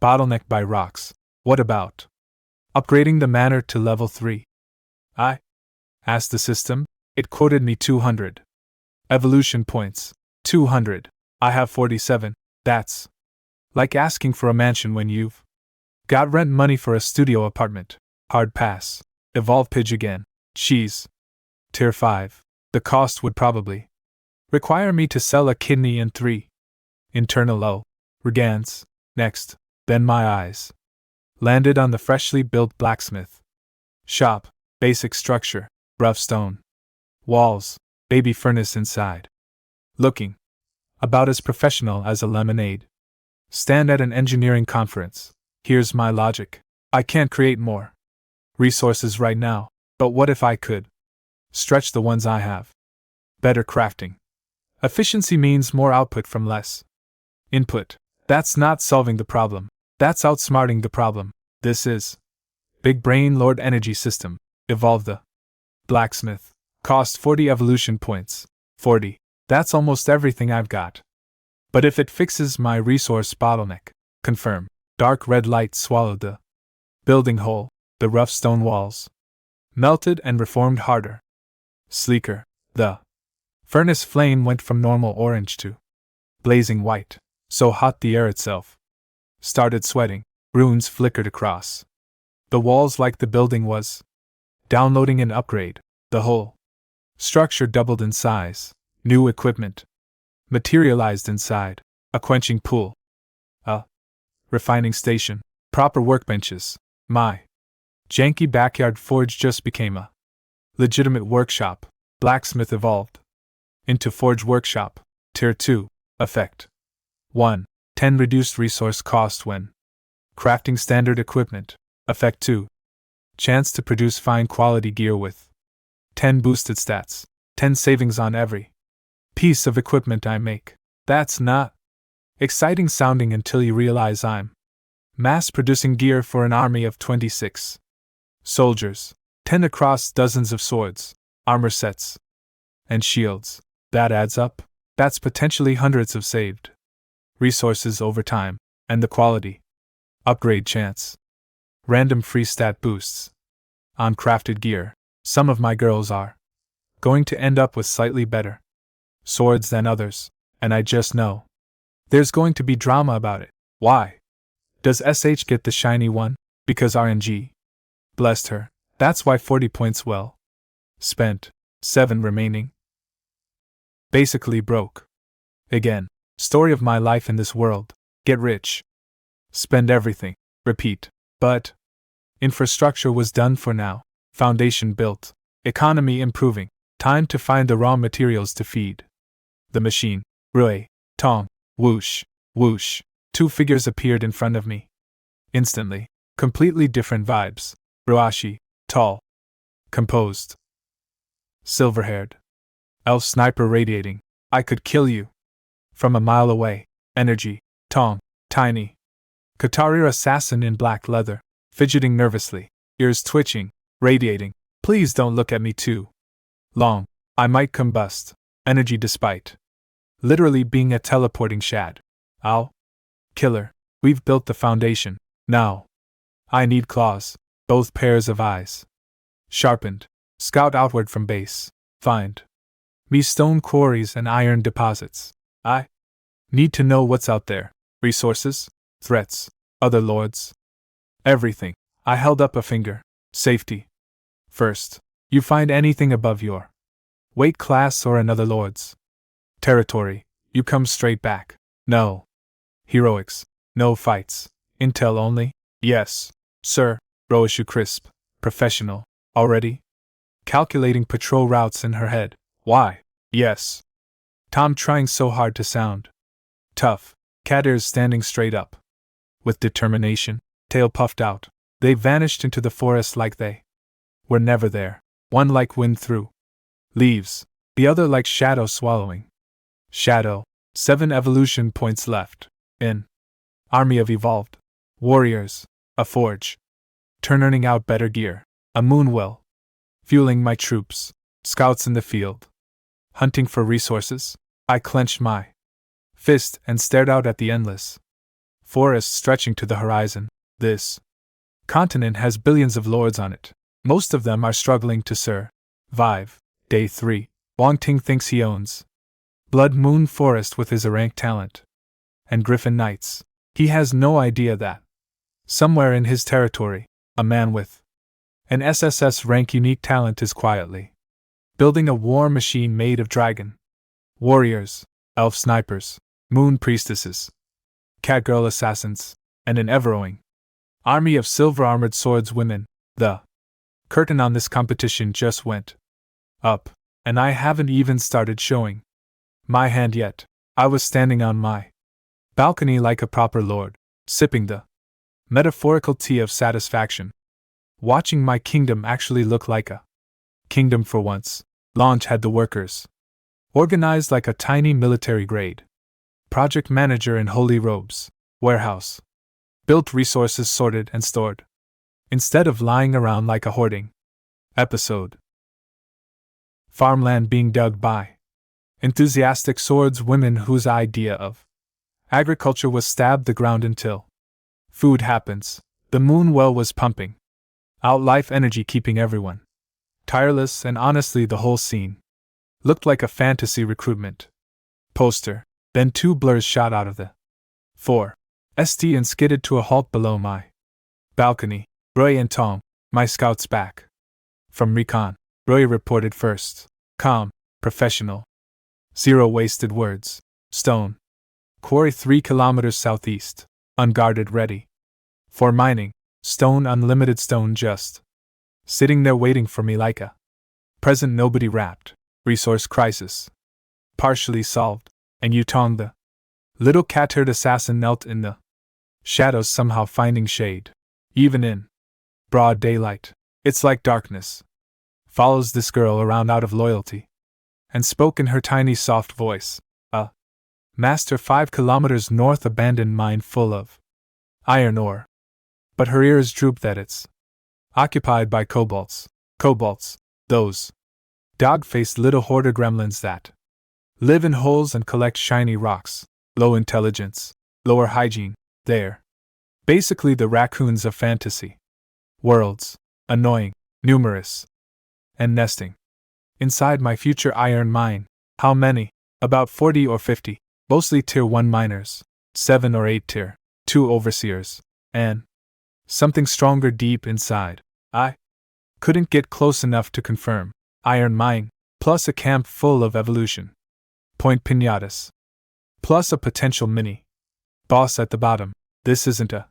bottlenecked by rocks. What about upgrading the manor to level 3? I asked the system. It quoted me 200 evolution points. 200. I have 47. That's like asking for a mansion when you've got rent money for a studio apartment. Hard pass. Evolve Pidge again. Cheese. Tier 5. The cost would probably require me to sell a kidney and 3 internal organs. Next, then my eyes landed on the freshly built blacksmith shop. Basic structure, rough stone walls, baby furnace inside. Looking about as professional as a lemonade stand at an engineering conference. Here's my logic. I can't create more resources right now, but what if I could stretch the ones I have? Better crafting. Efficiency means more output from less input. That's not solving the problem. That's outsmarting the problem. This is Big Brain Lord Energy System. Evolve the blacksmith. Cost 40 evolution points. 40. That's almost everything I've got. But if it fixes my resource bottleneck, confirm. Dark red light swallowed the building whole. The rough stone walls melted and reformed harder, sleeker. The furnace flame went from normal orange to blazing white, so hot the air itself started sweating. Runes flickered across the walls like the building was downloading an upgrade. The whole structure doubled in size. New equipment materialized inside. A quenching pool, a refining station, proper workbenches. My janky backyard forge just became a legitimate workshop. Blacksmith evolved into forge workshop. Tier 2. Effect 1. 10 reduced resource cost when crafting standard equipment. Effect 2. Chance to produce fine quality gear with 10 boosted stats. 10 savings on every piece of equipment I make. That's not exciting sounding until you realize I'm mass producing gear for an army of 26 soldiers. 10 across dozens of swords, armor sets, and shields. That adds up. That's potentially hundreds of saved resources over time, and the quality upgrade chance. Random free stat boosts on crafted gear. Some of my girls are going to end up with slightly better swords than others, and I just know there's going to be drama about it. Why does SH get the shiny one? Because RNG blessed her. That's why 40 points well spent. 7 remaining. Basically broke. Again. Story of my life in this world. Get rich. Spend everything. Repeat. But infrastructure was done for now. Foundation built. Economy improving. Time to find the raw materials to feed the machine. Rui. Tong. Whoosh. Whoosh. 2 figures appeared in front of me. Instantly. Completely different vibes. Ruashi. Tall. Composed. Silver-haired. Elf sniper radiating. I could kill you. From a mile away. Energy. Tong. Tiny. Katarir assassin in black leather. Fidgeting nervously. Ears twitching. Radiating. Please don't look at me too long. I might combust. Energy despite literally being a teleporting shad. Ow. Killer. We've built the foundation. Now I need claws. Both pairs of eyes sharpened. Scout outward from base. Find me stone quarries and iron deposits. I need to know what's out there. Resources, threats, other lords. Everything. I held up a finger. Safety. First. You find anything above your weight class or another lord's territory, you come straight back. No heroics. No fights. Intel only? Yes, sir. Roishu crisp. Professional. Already? Calculating patrol routes in her head. Why? Yes. Tom trying so hard to sound tough. Cat ears standing straight up. With determination, tail puffed out. They vanished into the forest like they were never there. One like wind through leaves, the other like shadow swallowing shadow. 7 evolution points left. In army of evolved warriors, a forge, turning out better gear, a moon well, fueling my troops, scouts in the field, hunting for resources. I clenched my fist and stared out at the endless forest stretching to the horizon. This continent has billions of lords on it. Most of them are struggling to survive. Day 3. Wang Ting thinks he owns Blood Moon Forest with his rank talent and Griffin Knights. He has no idea that somewhere in his territory, a man with an SSS rank unique talent is quietly building a war machine made of dragon warriors, elf snipers, moon priestesses, catgirl assassins, and an ever-growing army of silver-armored swordswomen. The curtain on this competition just went up, and I haven't even started showing my hand yet. I was standing on my balcony like a proper lord, sipping the metaphorical tea of satisfaction, watching my kingdom actually look like a kingdom for once. Launch had the workers organized like a tiny military-grade project manager in holy robes. Warehouse built, resources sorted and stored, instead of lying around like a hoarding episode. Farmland being dug by enthusiastic swordswomen whose idea of agriculture was stab the ground until food happens. The moon well was pumping out life energy, keeping everyone tireless, and honestly the whole scene looked like a fantasy recruitment poster. Then 2 blurs shot out of the 4ST and skidded to a halt below my balcony. Roy and Tom, my scouts back from recon. Roy reported first. Calm, professional. 0 wasted words. Stone quarry 3 kilometers southeast. Unguarded, ready for mining. Stone, unlimited stone, just sitting there waiting for me like a present. Nobody wrapped. Resource crisis partially solved. And Yutong, the little cat-haired assassin, knelt in the shadows, somehow finding shade, even in broad daylight. It's like darkness follows this girl around out of loyalty, and spoke in her tiny soft voice. A master 5 kilometers north, abandoned mine full of iron ore. But her ears drooped that it's occupied by kobolds. Kobolds, those dog-faced little hoarder gremlins that live in holes and collect shiny rocks. Low intelligence, lower hygiene. They're basically the raccoons of fantasy worlds. Annoying, numerous, and nesting inside my future iron mine. How many? About 40 or 50, mostly tier 1 miners, 7 or 8 tier 2 overseers, and something stronger deep inside. I couldn't get close enough to confirm. Iron mine, plus a camp full of evolution point pinatas, plus a potential mini boss at the bottom. This isn't a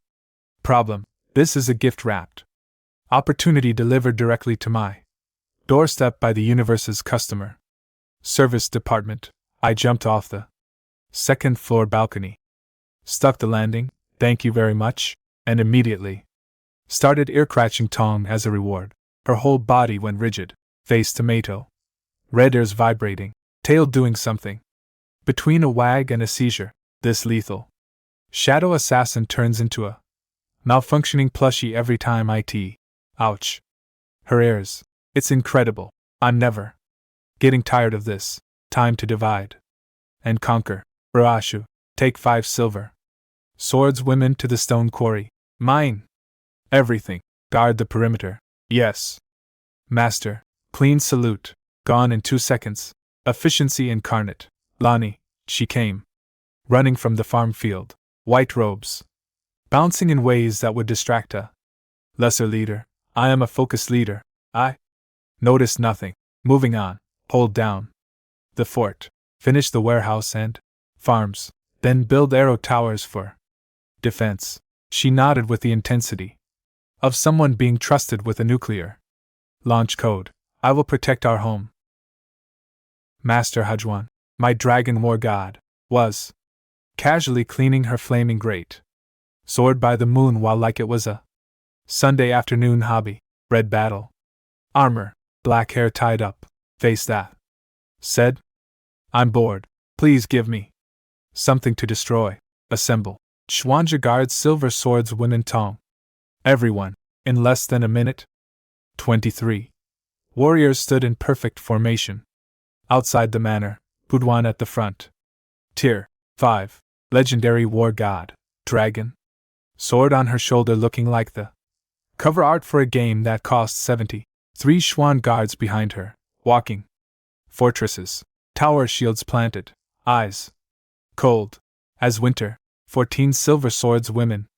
problem. This is a gift wrapped opportunity delivered directly to my doorstep by the universe's customer service department. I jumped off the 2nd floor balcony, stuck the landing, thank you very much, and immediately started ear-scratching Tom as a reward. Her whole body went rigid, face tomato, red ears vibrating, tail doing something between a wag and a seizure. This lethal shadow assassin turns into a malfunctioning plushie every time I tee. Ouch. Her ears. It's incredible. I'm never getting tired of this. Time to divide and conquer. Raashu, take 5 silver swordswomen to the stone quarry. Mine everything. Guard the perimeter. Yes, master. Clean salute. Gone in 2 seconds. Efficiency incarnate. Lani, she came running from the farm field, white robes bouncing in ways that would distract a lesser leader. I am a focused leader. I noticed nothing. Moving on. Hold down the fort, finish the warehouse and farms, then build arrow towers for defense. She nodded with the intensity of someone being trusted with a nuclear launch code. I will protect our home. Master Hajwan, my dragon war god, was casually cleaning her flaming great sword by the moon while like it was a Sunday afternoon hobby. Red battle. Armor. Black hair tied up. Face that. Said. I'm bored. Please give me something to destroy. Assemble. Chuanja guards, silver swords, women tong. Everyone. In less than a minute. 23. Warriors stood in perfect formation. Outside the manor, Budwan at the front. Tier 5. Legendary war god. Dragon. Sword on her shoulder looking like the cover art for a game that cost 70. 3 Xuan guards behind her, walking. Fortresses. Tower shields planted. Eyes. Cold. As winter. 14 silver swords women.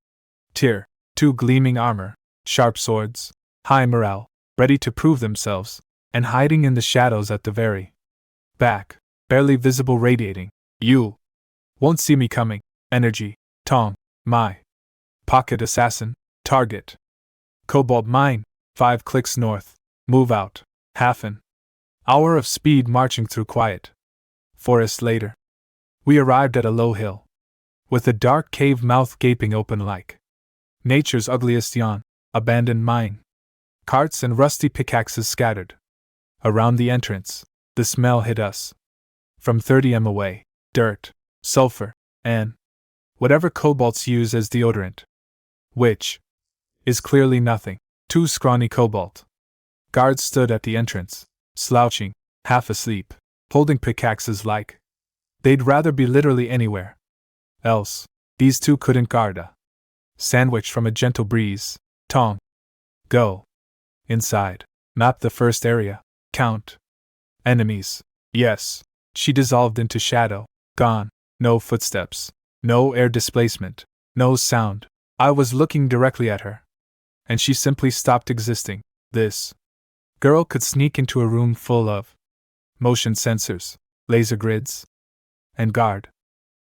Tier 2 gleaming armor. Sharp swords. High morale. Ready to prove themselves. And hiding in the shadows at the very back. Barely visible, radiating. You won't see me coming. Energy. Tong. My. Pocket assassin. Target. Cobalt mine. 5 clicks north. Move out. Half an hour of speed marching through quiet forest later. We arrived at a low hill, with a dark cave mouth gaping open like nature's ugliest yawn. Abandoned mine. Carts and rusty pickaxes scattered around the entrance. The smell hit us from 30 m away. Dirt, sulfur, and whatever kobolds use as deodorant. Which is clearly nothing. 2 scrawny cobalt guards stood at the entrance, slouching, half asleep, holding pickaxes like they'd rather be literally anywhere else. These 2 couldn't guard a sandwich from a gentle breeze. Tong. Go. Inside. Map the first area. Count. Enemies. Yes. She dissolved into shadow. Gone. No footsteps. No air displacement. No sound. I was looking directly at her. And she simply stopped existing. This girl could sneak into a room full of motion sensors, laser grids, and guard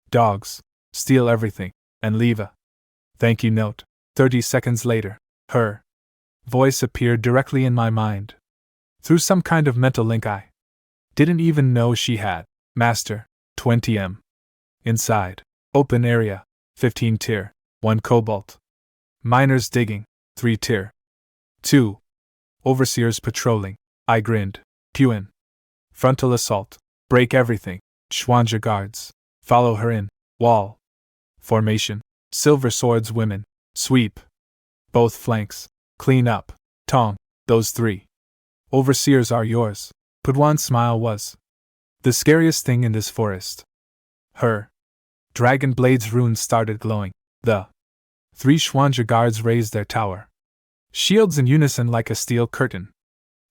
dogs, steal everything, and leave a thank you note. 30 seconds later, her voice appeared directly in my mind. Through some kind of mental link I didn't even know she had. Master, 20 m. Inside. Open area, 15 tier, 1 cobalt. Miners digging, 3 tier. 2. Overseers patrolling. I grinned. Puin. Frontal assault. Break everything. Chuanja guards. Follow her in. Wall. Formation. Silver swords women. Sweep. Both flanks. Clean up. Tong. Those 3 overseers are yours. Pudwan's smile was the scariest thing in this forest. Her dragon blade's runes started glowing. The 3 Chuanja guards raised their tower shields in unison like a steel curtain.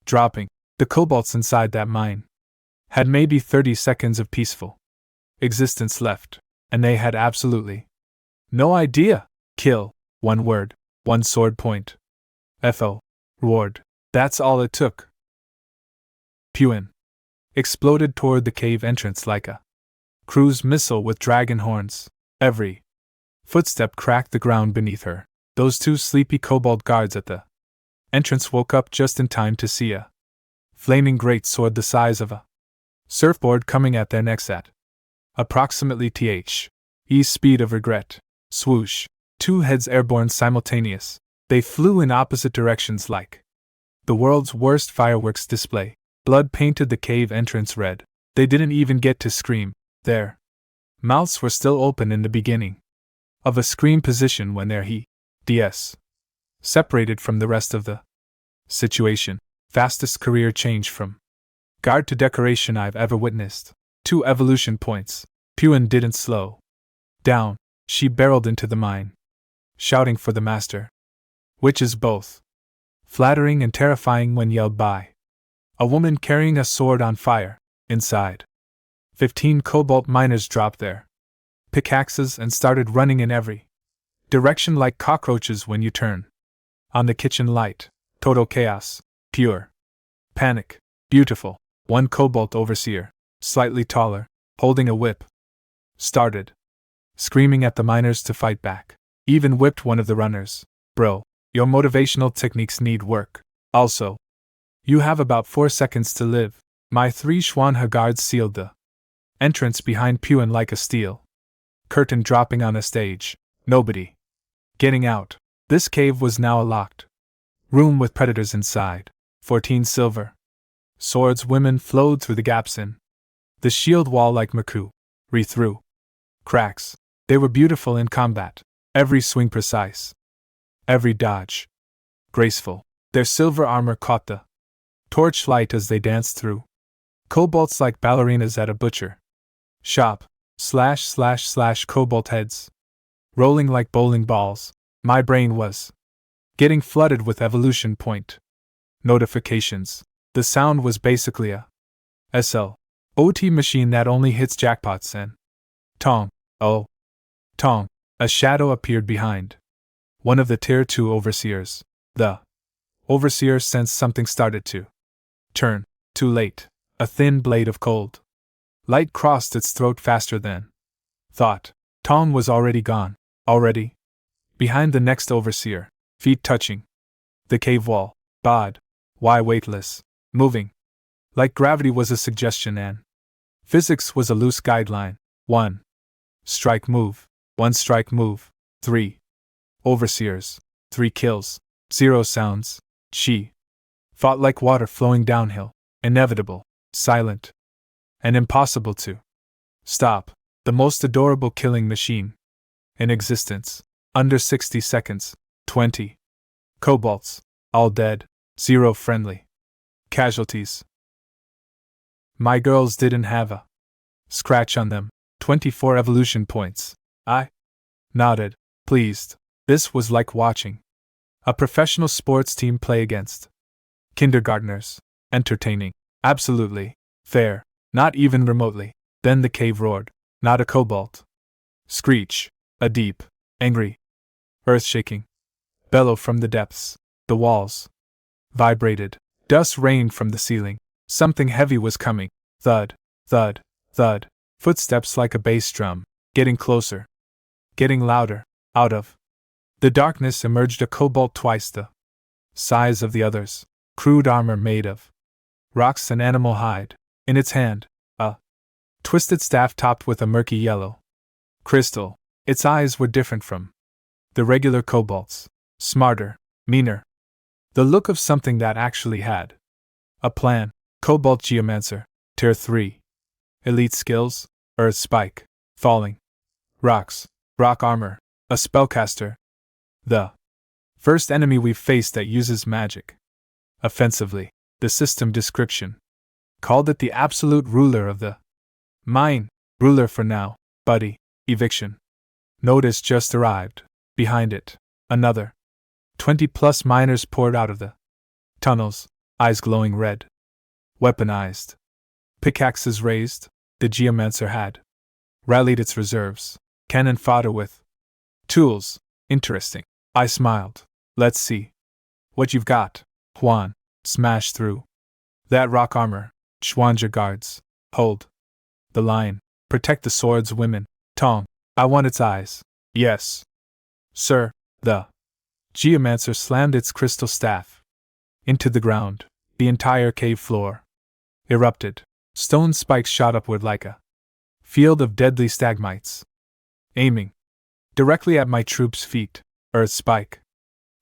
Dropping. The kobolds inside that mine had maybe 30 seconds of peaceful existence left, and they had absolutely no idea. Kill. 1 word. 1 sword point. FO. Reward. That's all it took. Puin exploded toward the cave entrance like a cruise missile with dragon horns. Every footstep cracked the ground beneath her. Those 2 sleepy kobold guards at the entrance woke up just in time to see a flaming great sword the size of a surfboard coming at their necks at approximately the speed of regret. Swoosh. 2 heads airborne simultaneous. They flew in opposite directions like the world's worst fireworks display. Blood painted the cave entrance red. They didn't even get to scream. Their mouths were still open in the beginning of a scream position when their DS separated from the rest of the situation. Fastest career change from guard to decoration I've ever witnessed. 2 evolution points. Puin didn't slow down. She barreled into the mine, shouting for the master, which is both flattering and terrifying when yelled by a woman carrying a sword on fire. Inside. 15 cobalt miners dropped their pickaxes and started running in every direction like cockroaches when you turn on the kitchen light. Total chaos. Pure panic. Beautiful. 1 cobalt overseer, slightly taller, holding a whip, started screaming at the miners to fight back. Even whipped one of the runners. Bro, your motivational techniques need work. Also, you have about 4 seconds to live. My 3 Xuanha guards sealed the entrance behind Puin like a steel curtain dropping on a stage. Nobody getting out. This cave was now a locked room with predators inside. 14 silver swords women flowed through the gaps in the shield wall like Maku, through cracks. They were beautiful in combat, every swing precise, every dodge graceful. Their silver armor caught the torchlight as they danced through kobolds like ballerinas at a butcher shop. / cobalt heads rolling like bowling balls. My brain was getting flooded with evolution point notifications. The sound was basically a SLOT machine that only hits jackpots and tong, oh, tong. A shadow appeared behind one of the Tier 2 overseers. The overseer sensed something started to turn. Too late. A thin blade of cold light crossed its throat faster than thought. Tong was already gone. Already behind the next overseer, feet touching the cave wall. Bod. Why weightless? Moving like gravity was a suggestion and physics was a loose guideline. 1 strike move. 1 strike move. 3 overseers. 3 kills. 0 sounds. She fought like water flowing downhill. Inevitable. Silent. And impossible to stop. The most adorable killing machine in existence. Under 60 seconds. 20 kobolds. All dead. 0 friendly casualties. My girls didn't have a scratch on them. 24 evolution points. I nodded, pleased. This was like watching a professional sports team play against kindergartners. Entertaining. Absolutely fair. Not even remotely. Then the cave roared. Not a kobold screech. A deep, angry, earth-shaking bellow from the depths. The walls vibrated. Dust rained from the ceiling. Something heavy was coming. Thud, thud, thud. Footsteps like a bass drum. Getting closer. Getting louder. Out of the darkness emerged a kobold twice the size of the others. Crude armor made of rocks and animal hide. In its hand, a twisted staff topped with a murky yellow crystal. Its eyes were different from the regular kobolds. Smarter, meaner. The look of something that actually had a plan. Kobold Geomancer, Tier 3. Elite skills, Earth Spike, Falling, Rocks, Rock Armor, a spellcaster. The first enemy we've faced that uses magic offensively. The system description called it the absolute ruler of the mine. Ruler for now, buddy. Eviction notice just arrived. Behind it, another 20+ miners poured out of the tunnels, eyes glowing red. Weaponized. Pickaxes raised. The Geomancer had rallied its reserves. Cannon fodder with tools. Interesting. I smiled. Let's see what you've got. Juan. Smash through that rock armor. Chuanja guards. Hold the line. Protect the swords, women. Tong. I want its eyes. Yes, sir. The Geomancer slammed its crystal staff into the ground. The entire cave floor erupted. Stone spikes shot upward like a field of deadly stalagmites, aiming directly at my troops' feet. Earth spike.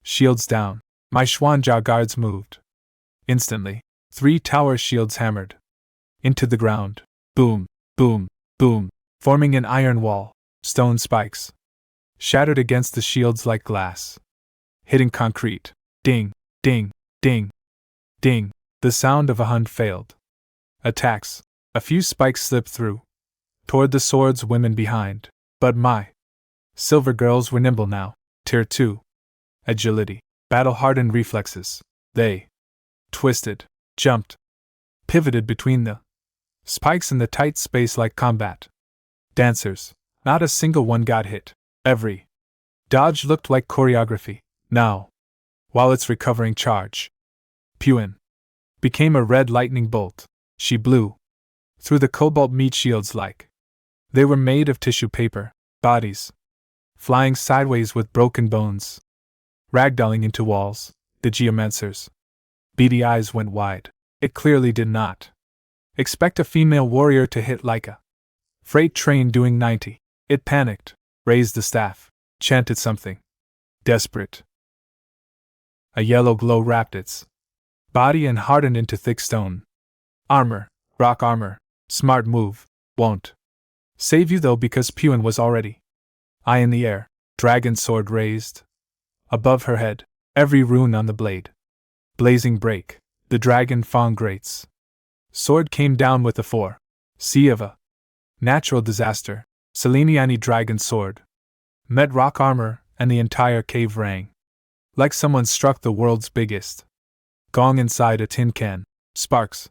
Shields down. My Xuanjia guards moved. Instantly, 3 tower shields hammered into the ground. Boom, boom, boom, forming an iron wall. Stone spikes shattered against the shields like glass, hitting concrete. Ding, ding, ding, ding. The sound of a hunt failed. Attacks. A few spikes slipped through toward the swords women behind. But my silver girls were nimble now. Tier 2. Agility. Battle-hardened reflexes. They twisted, jumped, pivoted between the spikes in the tight space like combat dancers. Not a single one got hit. Every dodge looked like choreography. Now, while its recovering charge, Puin, became a red lightning bolt. She blew through the cobalt meat shields like they were made of tissue paper. Bodies flying sideways with broken bones, ragdolling into walls. The Geomancer's beady eyes went wide. It clearly did not expect a female warrior to hit like a freight train doing 90. It panicked, raised the staff, chanted something desperate. A yellow glow wrapped its body and hardened into thick stone. Armor, rock armor, smart move, won't save you though because Puan was already eye in the air, dragon sword raised above her head, every rune on the blade. Blazing break, the dragon fawn grates. Sword came down with a sea of a natural disaster. Seleniani dragon sword met rock armor, and the entire cave rang like someone struck the world's biggest gong inside a tin can. Sparks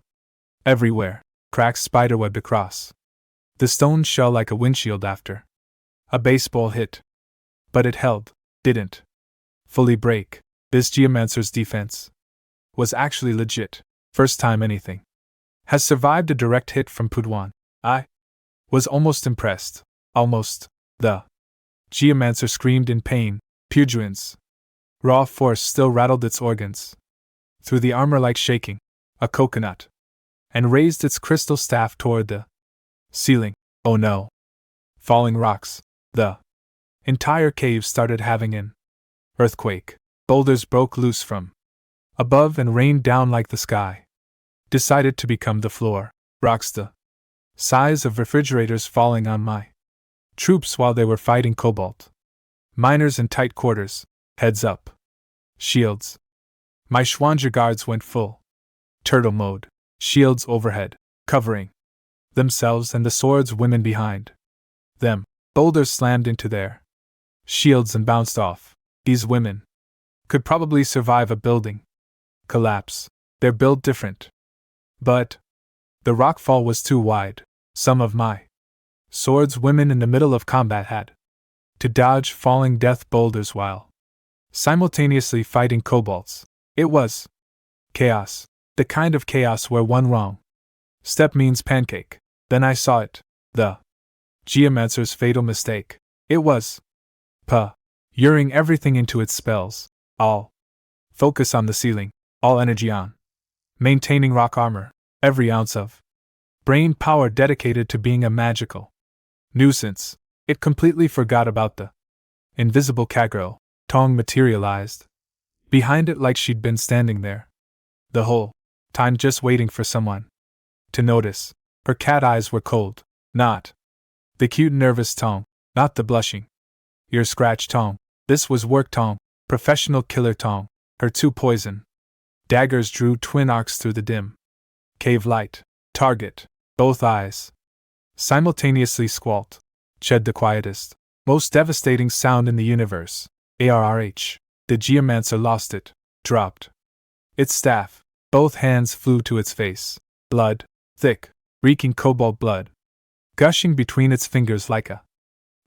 everywhere, cracks spiderwebbed across the stone shell like a windshield after a baseball hit. But it held, didn't fully break. This geomancer's defense was actually legit. First time anything has survived a direct hit from Pudwan. I was almost impressed. Almost. The geomancer screamed in pain. Pujuan's raw force still rattled its organs through the armor like shaking a coconut, and raised its crystal staff toward the ceiling. Oh no. Falling rocks. The entire cave started having an earthquake. Boulders broke loose from above and rained down like the sky decided to become the floor. Rocks the size of refrigerators falling on my troops while they were fighting cobalt miners in tight quarters, heads up. Shields. My Schwanger guards went full turtle mode, shields overhead, covering themselves and the swords women behind them. Boulders slammed into their shields and bounced off. These women could probably survive a building collapse. They're built different. But the rockfall was too wide. Some of my swords women in the middle of combat had to dodge falling death boulders while simultaneously fighting kobolds. It was chaos. The kind of chaos where one wrong step means pancake. Then I saw it. The geomancer's fatal mistake. It was luring everything into its spells. All focus on the ceiling. All energy on maintaining rock armor. Every ounce of brain power dedicated to being a magical nuisance. It completely forgot about the invisible catgirl. Tong materialized behind it like she'd been standing there the whole time just waiting for someone to notice. Her cat eyes were cold. Not the cute nervous Tong. Not the blushing ear scratch Tong. This was work Tong. Professional killer Tong. Her two poison daggers drew twin arcs through the dim cave light. Target. Both eyes simultaneously squawked. Ched the quietest, most devastating sound in the universe. ARRH. The geomancer lost it. Dropped its staff. Both hands flew to its face. Blood. Thick, reeking cobalt blood. Gushing between its fingers like a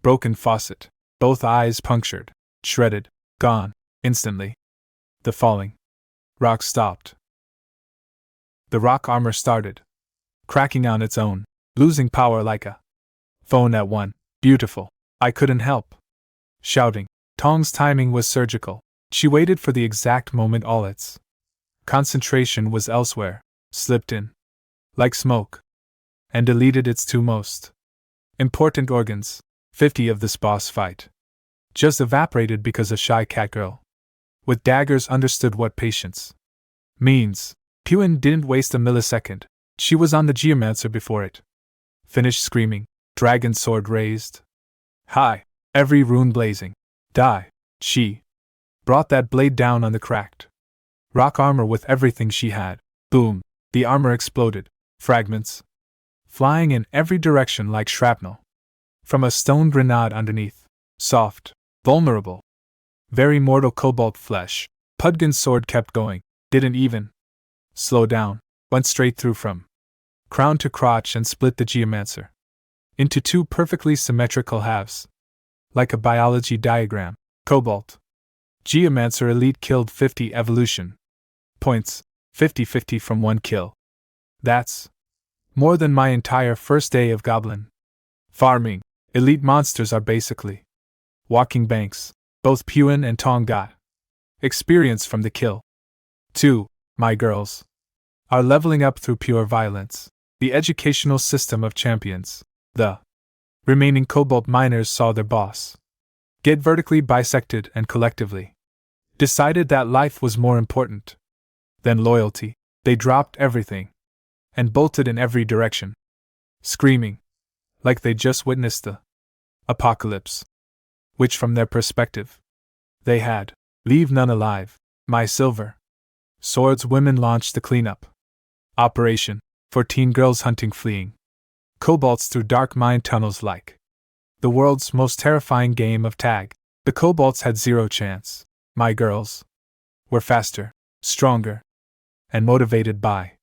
broken faucet. Both eyes punctured. Shredded. Gone. Instantly. The falling rock stopped. The rock armor started cracking on its own, losing power like a phone at one. Beautiful. I couldn't help shouting. Tong's timing was surgical. She waited for the exact moment all its concentration was elsewhere, slipped in like smoke, and deleted its two most important organs. 50 of this boss fight just evaporated because a shy catgirl with daggers understood what patience means. Puan didn't waste a millisecond. She was on the geomancer before it finished screaming. Dragon sword raised high, every rune blazing. Die. She brought that blade down on the cracked rock armor with everything she had. Boom. The armor exploded. Fragments flying in every direction like shrapnel from a stone grenade underneath. Soft, vulnerable, very mortal cobalt flesh. Pudgan's sword kept going. Didn't even slow down. Went straight through from crown to crotch and split the geomancer into two perfectly symmetrical halves, like a biology diagram. Cobalt geomancer elite killed 50 evolution points, 50-50 from one kill. That's more than my entire first day of goblin farming. Elite monsters are basically walking banks. Both Puan and Tong got experience from the kill. 2. My girls are leveling up through pure violence. The educational system of champions. The remaining cobalt miners saw their boss get vertically bisected and collectively Decided that life was more important than loyalty. They dropped everything and bolted in every direction, screaming like they just witnessed the apocalypse, which from their perspective, they had. Leave none alive. My silver swords women launched the cleanup operation for teen girls hunting fleeing kobolds through dark mine tunnels like the world's most terrifying game of tag. The kobolds had zero chance. My girls were faster, stronger, and motivated by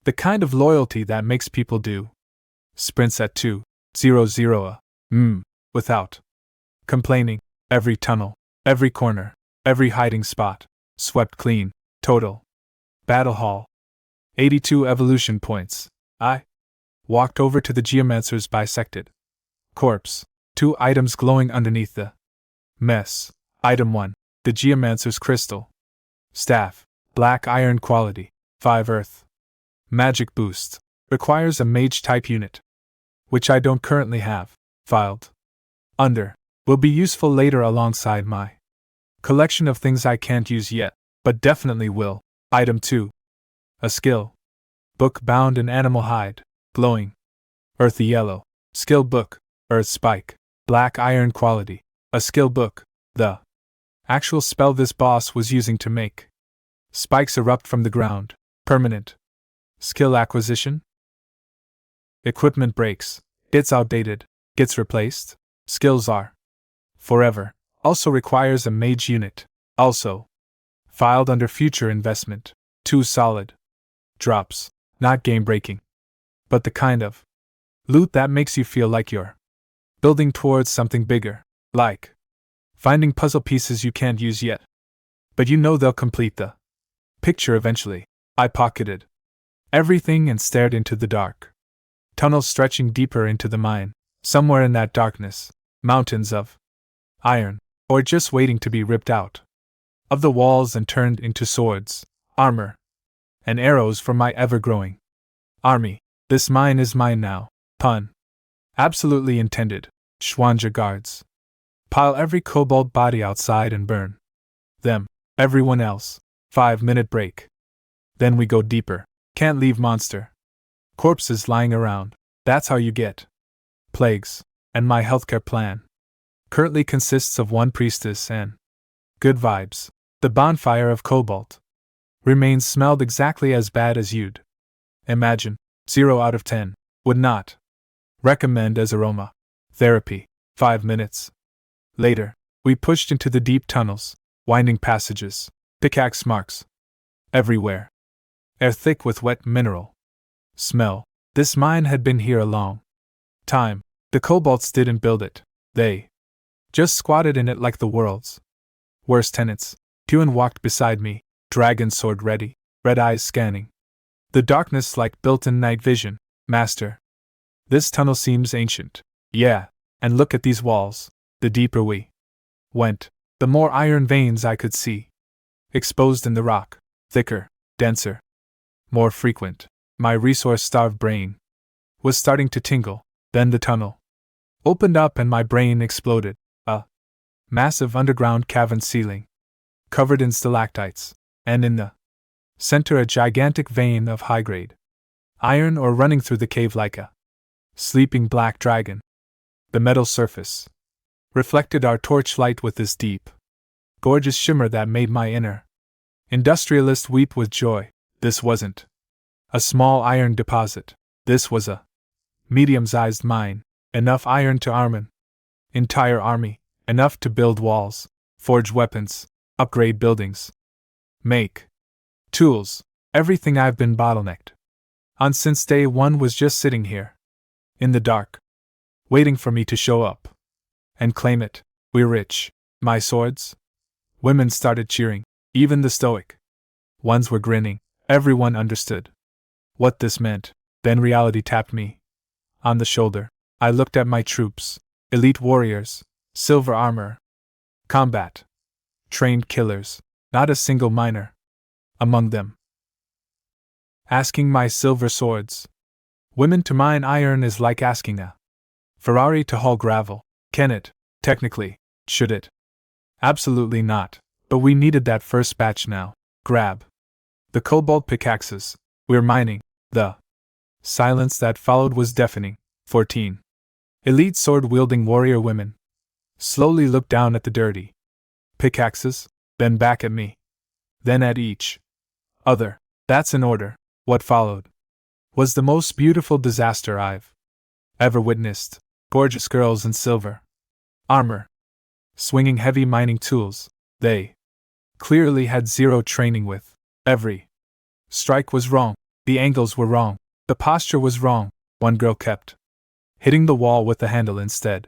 the kind of loyalty that makes people do sprints at 2:00 without complaining. Every tunnel, every corner, every hiding spot swept clean. Total battle hall 82 evolution points. I walked over to the geomancer's bisected corpse, 2 items glowing underneath the mess. Item 1, the geomancer's crystal staff, black iron quality, 5 earth. Magic boost, requires a mage type unit, which I don't currently have. Filed under, will be useful later alongside my collection of things I can't use yet, but definitely will. Item 2, a skill book bound in animal hide, glowing earthy yellow. Skill book, earth spike, black iron quality. A skill book, the actual spell this boss was using to make spikes erupt from the ground. Permanent skill acquisition. Equipment breaks, gets outdated, gets replaced. Skills are forever. Also requires a mage unit. Also filed under future investment. 2 solid drops, not game breaking, but the kind of loot that makes you feel like you're building towards something bigger, like finding puzzle pieces you can't use yet, but you know they'll complete the picture eventually. I pocketed everything and stared into the dark tunnels stretching deeper into the mine. Somewhere in that darkness, mountains of iron, or just waiting to be ripped out of the walls and turned into swords, armor, and arrows for my ever-growing army. This mine is mine now. Pun absolutely intended. Schwanja guards pile every kobold body outside and burn them. Everyone else. 5-minute break. Then we go deeper. Can't leave monster corpses lying around. That's how you get plagues. And my healthcare plan currently consists of 1 priestess and good vibes. The bonfire of cobalt remains smelled exactly as bad as you'd imagine. 0 out of 10. Would not recommend as aroma therapy. 5 minutes later, we pushed into the deep tunnels, winding passages, pickaxe marks everywhere. Air thick with wet mineral smell. This mine had been here a long time. The kobolds didn't build it. They just squatted in it like the world's worst tenants. Tuan walked beside me, dragon sword ready, red eyes scanning the darkness like built-in night vision. Master, this tunnel seems ancient. Yeah, and look at these walls. The deeper we went, the more iron veins I could see exposed in the rock. Thicker, denser, more frequent. My resource-starved brain was starting to tingle. Then the tunnel opened up and my brain exploded. A massive underground cavern ceiling, covered in stalactites, and in the center a gigantic vein of high-grade iron ore running through the cave like a sleeping black dragon. The metal surface reflected our torchlight with this deep, gorgeous shimmer that made my inner industrialist weep with joy. This wasn't a small iron deposit. This was a medium-sized mine, enough iron to arm an entire army, enough to build walls, forge weapons, upgrade buildings, make tools. Everything I've been bottlenecked on since day 1 was just sitting here, in the dark, waiting for me to show up and claim it. We're rich. My swords? Women started cheering. Even the stoic ones were grinning. Everyone understood what this meant. Then reality tapped me on the shoulder. I looked at my troops, elite warriors, silver armor, combat, trained killers, not a single miner among them. Asking my silver swords women to mine iron is like asking a Ferrari to haul gravel. Can it? Technically, should it? Absolutely not. But we needed that first batch now. Grab the cobalt pickaxes. We're mining. The silence that followed was deafening. 14. Elite sword-wielding warrior women slowly looked down at the dirty pickaxes, then back at me, then at each other. That's an order. What followed was the most beautiful disaster I've ever witnessed. Gorgeous girls in silver armor, swinging heavy mining tools. They clearly had zero training with. Every strike was wrong, the angles were wrong, the posture was wrong. One girl kept hitting the wall with the handle instead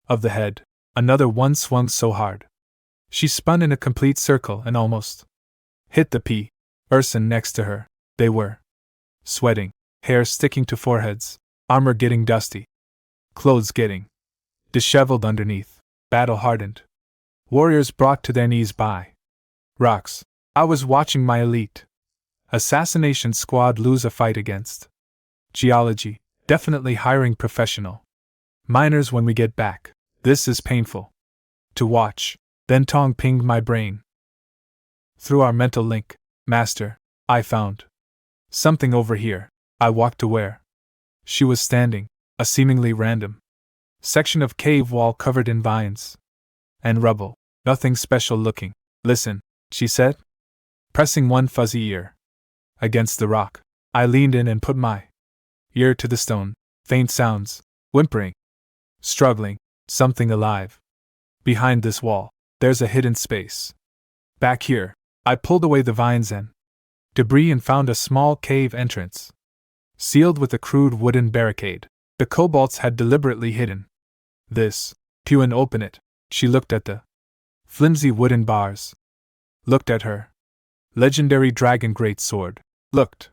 of the head. Another one swung so hard she spun in a complete circle and almost hit the person next to her. They were sweating, hair sticking to foreheads, armor getting dusty, clothes getting disheveled underneath. Battle-hardened warriors brought to their knees by rocks. I was watching my elite assassination squad lose a fight against geology, definitely hiring professional miners when we get back. This is painful to watch. Then Tong pinged my brain. Through our mental link, Master, I found something over here. I walked to where she was standing, a seemingly random section of cave wall covered in vines and rubble. Nothing special looking. Listen, she said, pressing one fuzzy ear against the rock. I leaned in and put my ear to the stone. Faint sounds, whimpering, struggling, something alive. Behind this wall, there's a hidden space. Back here, I pulled away the vines and debris and found a small cave entrance, sealed with a crude wooden barricade. The kobolds had deliberately hidden this. Pew and open it. She looked at the flimsy wooden bars, looked at her legendary dragon greatsword, looked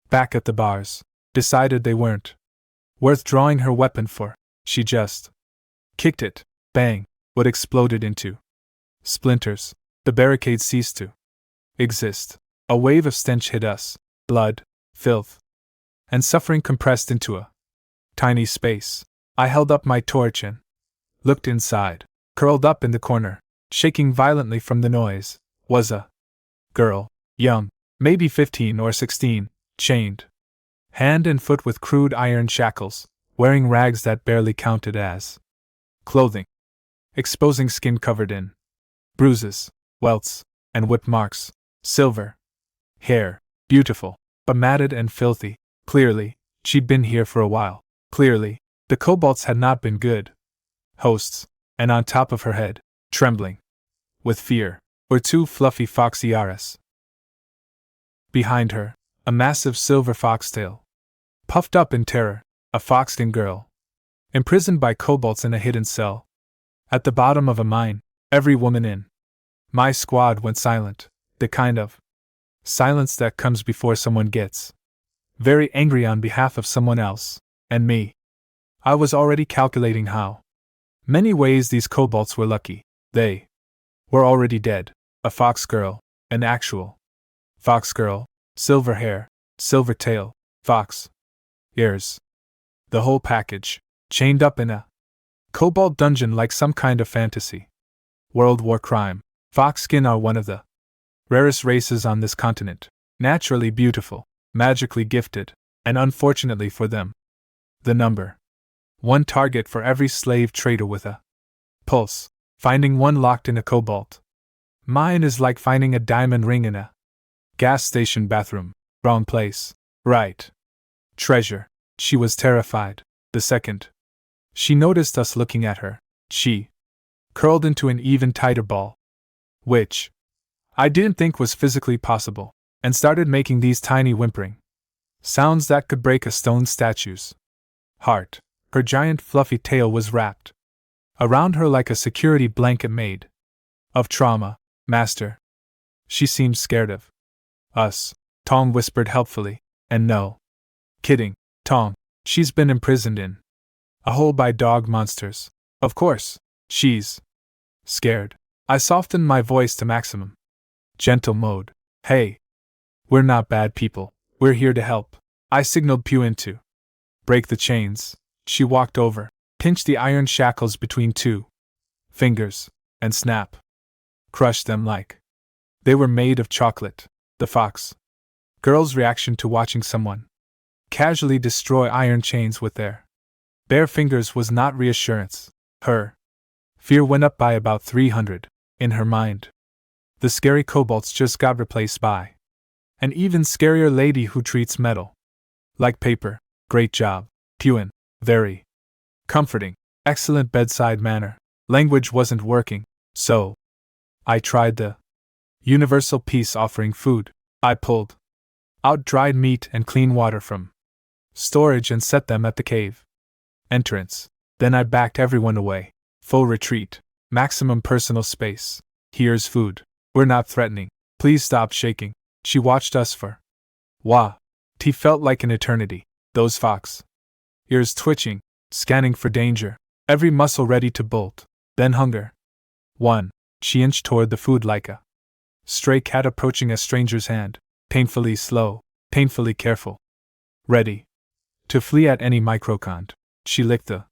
back at the bars, decided they weren't worth drawing her weapon for. She just kicked it. Bang! What exploded into splinters. The barricade ceased to exist. A wave of stench hit us. Blood, filth, and suffering compressed into a tiny space. I held up my torch and looked inside. Curled up in the corner, shaking violently from the noise, was a girl, young, maybe 15 or 16, chained hand and foot with crude iron shackles, wearing rags that barely counted as clothing, exposing skin covered in bruises, welts, and whip marks. Silver hair, beautiful, but matted and filthy. Clearly, she'd been here for a while. Clearly, the kobolds had not been good hosts. And on top of her head, trembling with fear, were two fluffy foxy arras. Behind her, a massive silver foxtail, puffed up in terror, a fox-skinned girl, imprisoned by kobolds in a hidden cell. At the bottom of a mine, every woman in my squad went silent, the kind of silence that comes before someone gets very angry on behalf of someone else, and me. I was already calculating how many ways these kobolds were lucky. They were already dead. A fox girl, an actual fox girl, silver hair, silver tail, fox ears. The whole package, chained up in a kobold dungeon like some kind of fantasy. World War crime. Fox-skin are one of the rarest races on this continent, naturally beautiful, magically gifted, and unfortunately for them, the number one target for every slave trader with a pulse. Finding one locked in a kobold mine is like finding a diamond ring in a gas station bathroom. Wrong place. Right treasure. She was terrified. The second she noticed us looking at her, she curled into an even tighter ball, which I didn't think was physically possible, and started making these tiny whimpering sounds that could break a stone statue's heart. Her giant fluffy tail was wrapped around her like a security blanket made of trauma. Master. She seemed scared of us, Tong whispered helpfully. And no kidding, Tong, she's been imprisoned in a hole by dog monsters. Of course, she's scared. I softened my voice to maximum gentle mode. Hey, we're not bad people. We're here to help. I signaled Pew in to break the chains. She walked over, pinched the iron shackles between two fingers, and snap. crushed them like they were made of chocolate. The fox girl's reaction to watching someone casually destroy iron chains with their bare fingers was not reassurance. Her fear went up by about 300. In her mind, the scary kobolds just got replaced by an even scarier lady who treats metal like paper. Great job, Puin. Very comforting. Excellent bedside manner. Language wasn't working, so I tried the universal peace offering food. I pulled out dried meat and clean water from storage and set them at the cave entrance. Then I backed everyone away. Full retreat. Maximum personal space. Here's food. We're not threatening. Please stop shaking. She watched us for T felt like an eternity. Those fox ears twitching, scanning for danger, every muscle ready to bolt. Then hunger. 1. She inched toward the food like a stray cat approaching a stranger's hand, painfully slow, painfully careful. Ready to flee at any microcond. She licked the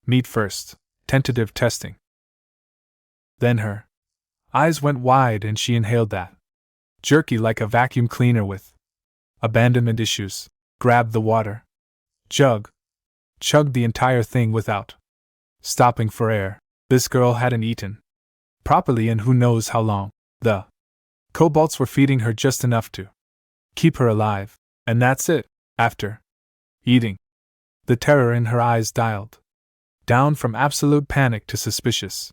meat first, tentative testing. Then her eyes went wide and she inhaled that jerky like a vacuum cleaner with abandonment issues, grabbed the water jug, chugged the entire thing without stopping for air. This girl hadn't eaten properly in who knows how long. The kobolds were feeding her just enough to keep her alive, and that's it. After eating, the terror in her eyes dialed down from absolute panic to suspicious.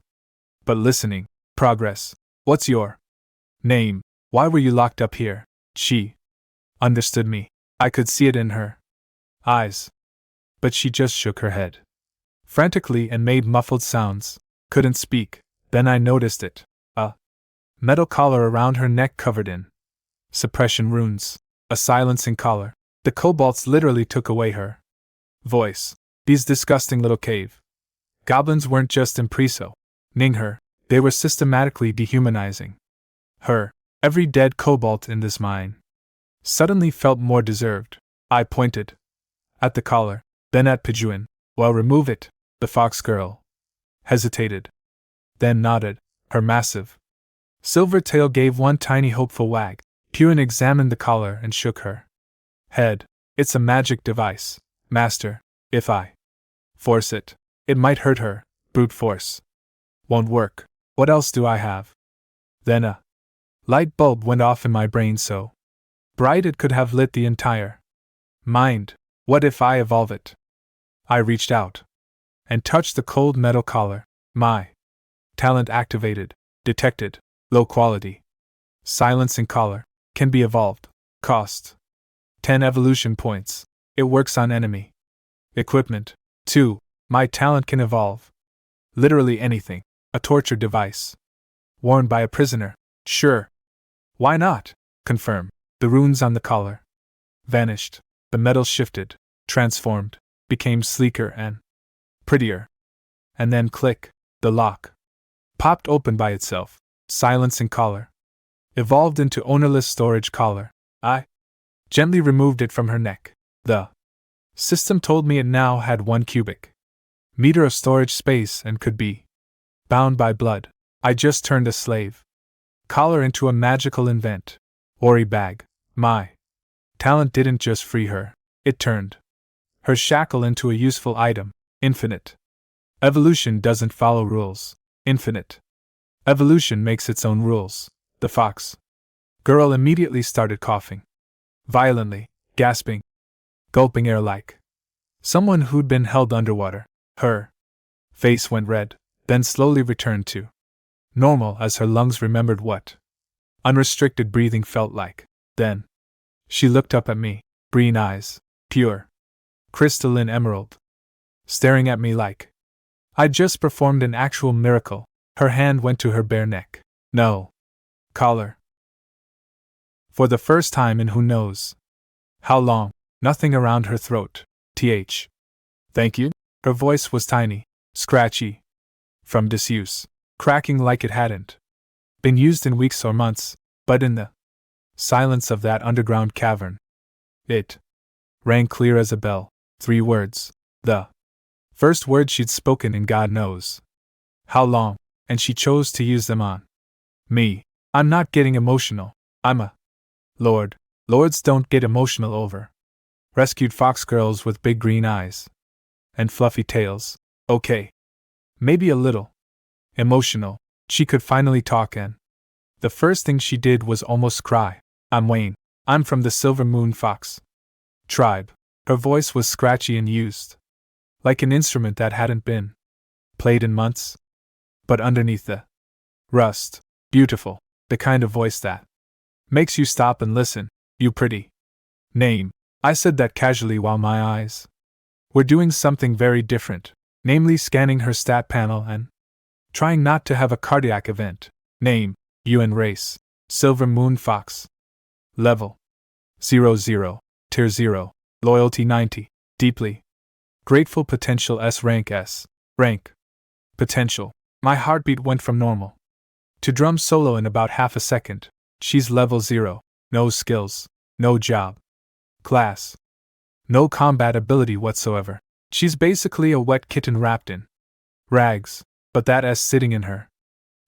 But listening. Progress. What's your name? Why were you locked up here? She understood me. I could see it in her eyes. But she just shook her head frantically and made muffled sounds. Couldn't speak. Then I noticed it. A metal collar around her neck covered in suppression runes. A silencing collar. The kobolds literally took away her voice. These disgusting little cave goblins weren't just imprisoning her, they were systematically dehumanizing her. Every dead kobold in this mine suddenly felt more deserved. I pointed at the collar, then at Pijuin. Well, remove it. The fox girl hesitated, then nodded. Her massive silver tail gave one tiny hopeful wag. Pijuin examined the collar and shook her head. It's a magic device, master. If I force it, it might hurt her. Brute force won't work. What else do I have? Then a light bulb went off in my brain so bright it could have lit the entire mind. What if I evolve it? I reached out and touched the cold metal collar. My talent activated. Detected. Low quality. Silencing collar. Can be evolved. Cost 10 evolution points. It works on enemy equipment. 2. My talent can evolve literally anything. A torture device worn by a prisoner. Sure. Why not? Confirm. The runes on the collar vanished. The metal shifted, transformed, became sleeker and prettier. And then click, the lock popped open by itself. Silencing collar evolved into ownerless storage collar. I gently removed it from her neck. The system told me it now had 1 cubic meter of storage space and could be bound by blood. I just turned a slave collar into a magical invent. Ori bag. My talent didn't just free her, it turned her shackle into a useful item. Infinite evolution doesn't follow rules. Infinite evolution makes its own rules. The fox girl immediately started coughing violently, gasping, gulping air like someone who'd been held underwater. Her face went red, then slowly returned to normal as her lungs remembered what unrestricted breathing felt like. Then she looked up at me, green eyes, pure crystalline emerald, staring at me like I'd just performed an actual miracle. Her hand went to her bare neck. No collar. For the first time in who knows how long, nothing around her throat. Thank you? Her voice was tiny, scratchy, from disuse, cracking like it hadn't been used in weeks or months, but in the silence of that underground cavern, it rang clear as a bell. 3 words. The first word she'd spoken in God knows how long, and she chose to use them on Me. I'm not getting emotional. I'm a lord. Lords don't get emotional over rescued fox girls with big green eyes and fluffy tails. Okay. Maybe a little emotional. She could finally talk, and the first thing she did was almost cry. I'm Wayne. I'm from the Silver Moon Fox tribe. Her voice was scratchy and used like an instrument that hadn't been played in months. But underneath the rust, beautiful, the kind of voice that makes you stop and listen. You pretty name. I said that casually while my eyes were doing something very different, namely scanning her stat panel and trying not to have a cardiac event. Name, UN race, Silver Moon Fox. Level 00, Tier 0, Loyalty 90, Deeply Grateful Potential S Rank S. Rank Potential. My heartbeat went from normal to drum solo in about half a second. She's level 0, no skills, no job class, no combat ability whatsoever. She's basically a wet kitten wrapped in rags, but that S sitting in her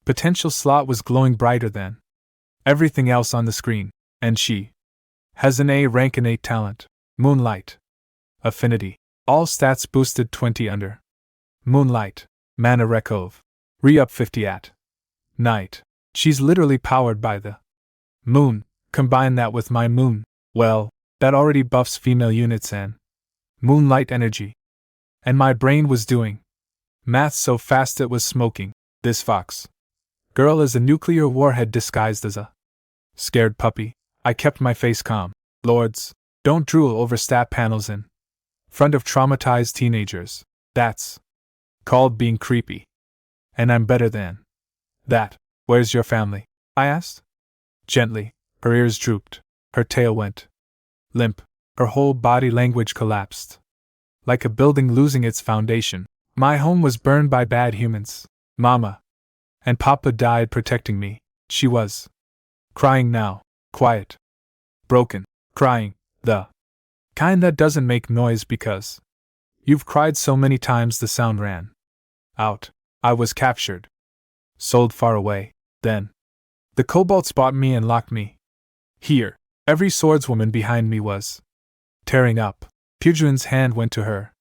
potential slot was glowing brighter than everything else on the screen, and she has an A rank innate talent, Moonlight. Affinity. All stats boosted 20 under. Moonlight. Mana Rekov. Re-up 50 at night. She's literally powered by the moon. Combine that with my moon. Well, that already buffs female units and moonlight energy. And my brain was doing math so fast it was smoking. This fox girl is a nuclear warhead disguised as a scared puppy. I kept my face calm. Lords, don't drool over stat panels in front of traumatized teenagers. That's called being creepy. And I'm better than that. Where's your family? I asked. Gently, her ears drooped, her tail went limp, her whole body language collapsed. Like a building losing its foundation. My home was burned by bad humans. Mama and Papa died protecting me. She was crying now, quiet, broken, crying, the kind that doesn't make noise because you've cried so many times the sound ran out. I was captured, sold far away. Then the kobolds bought me and locked me here. Every swordswoman behind me was tearing up. Pudrin's hand went to her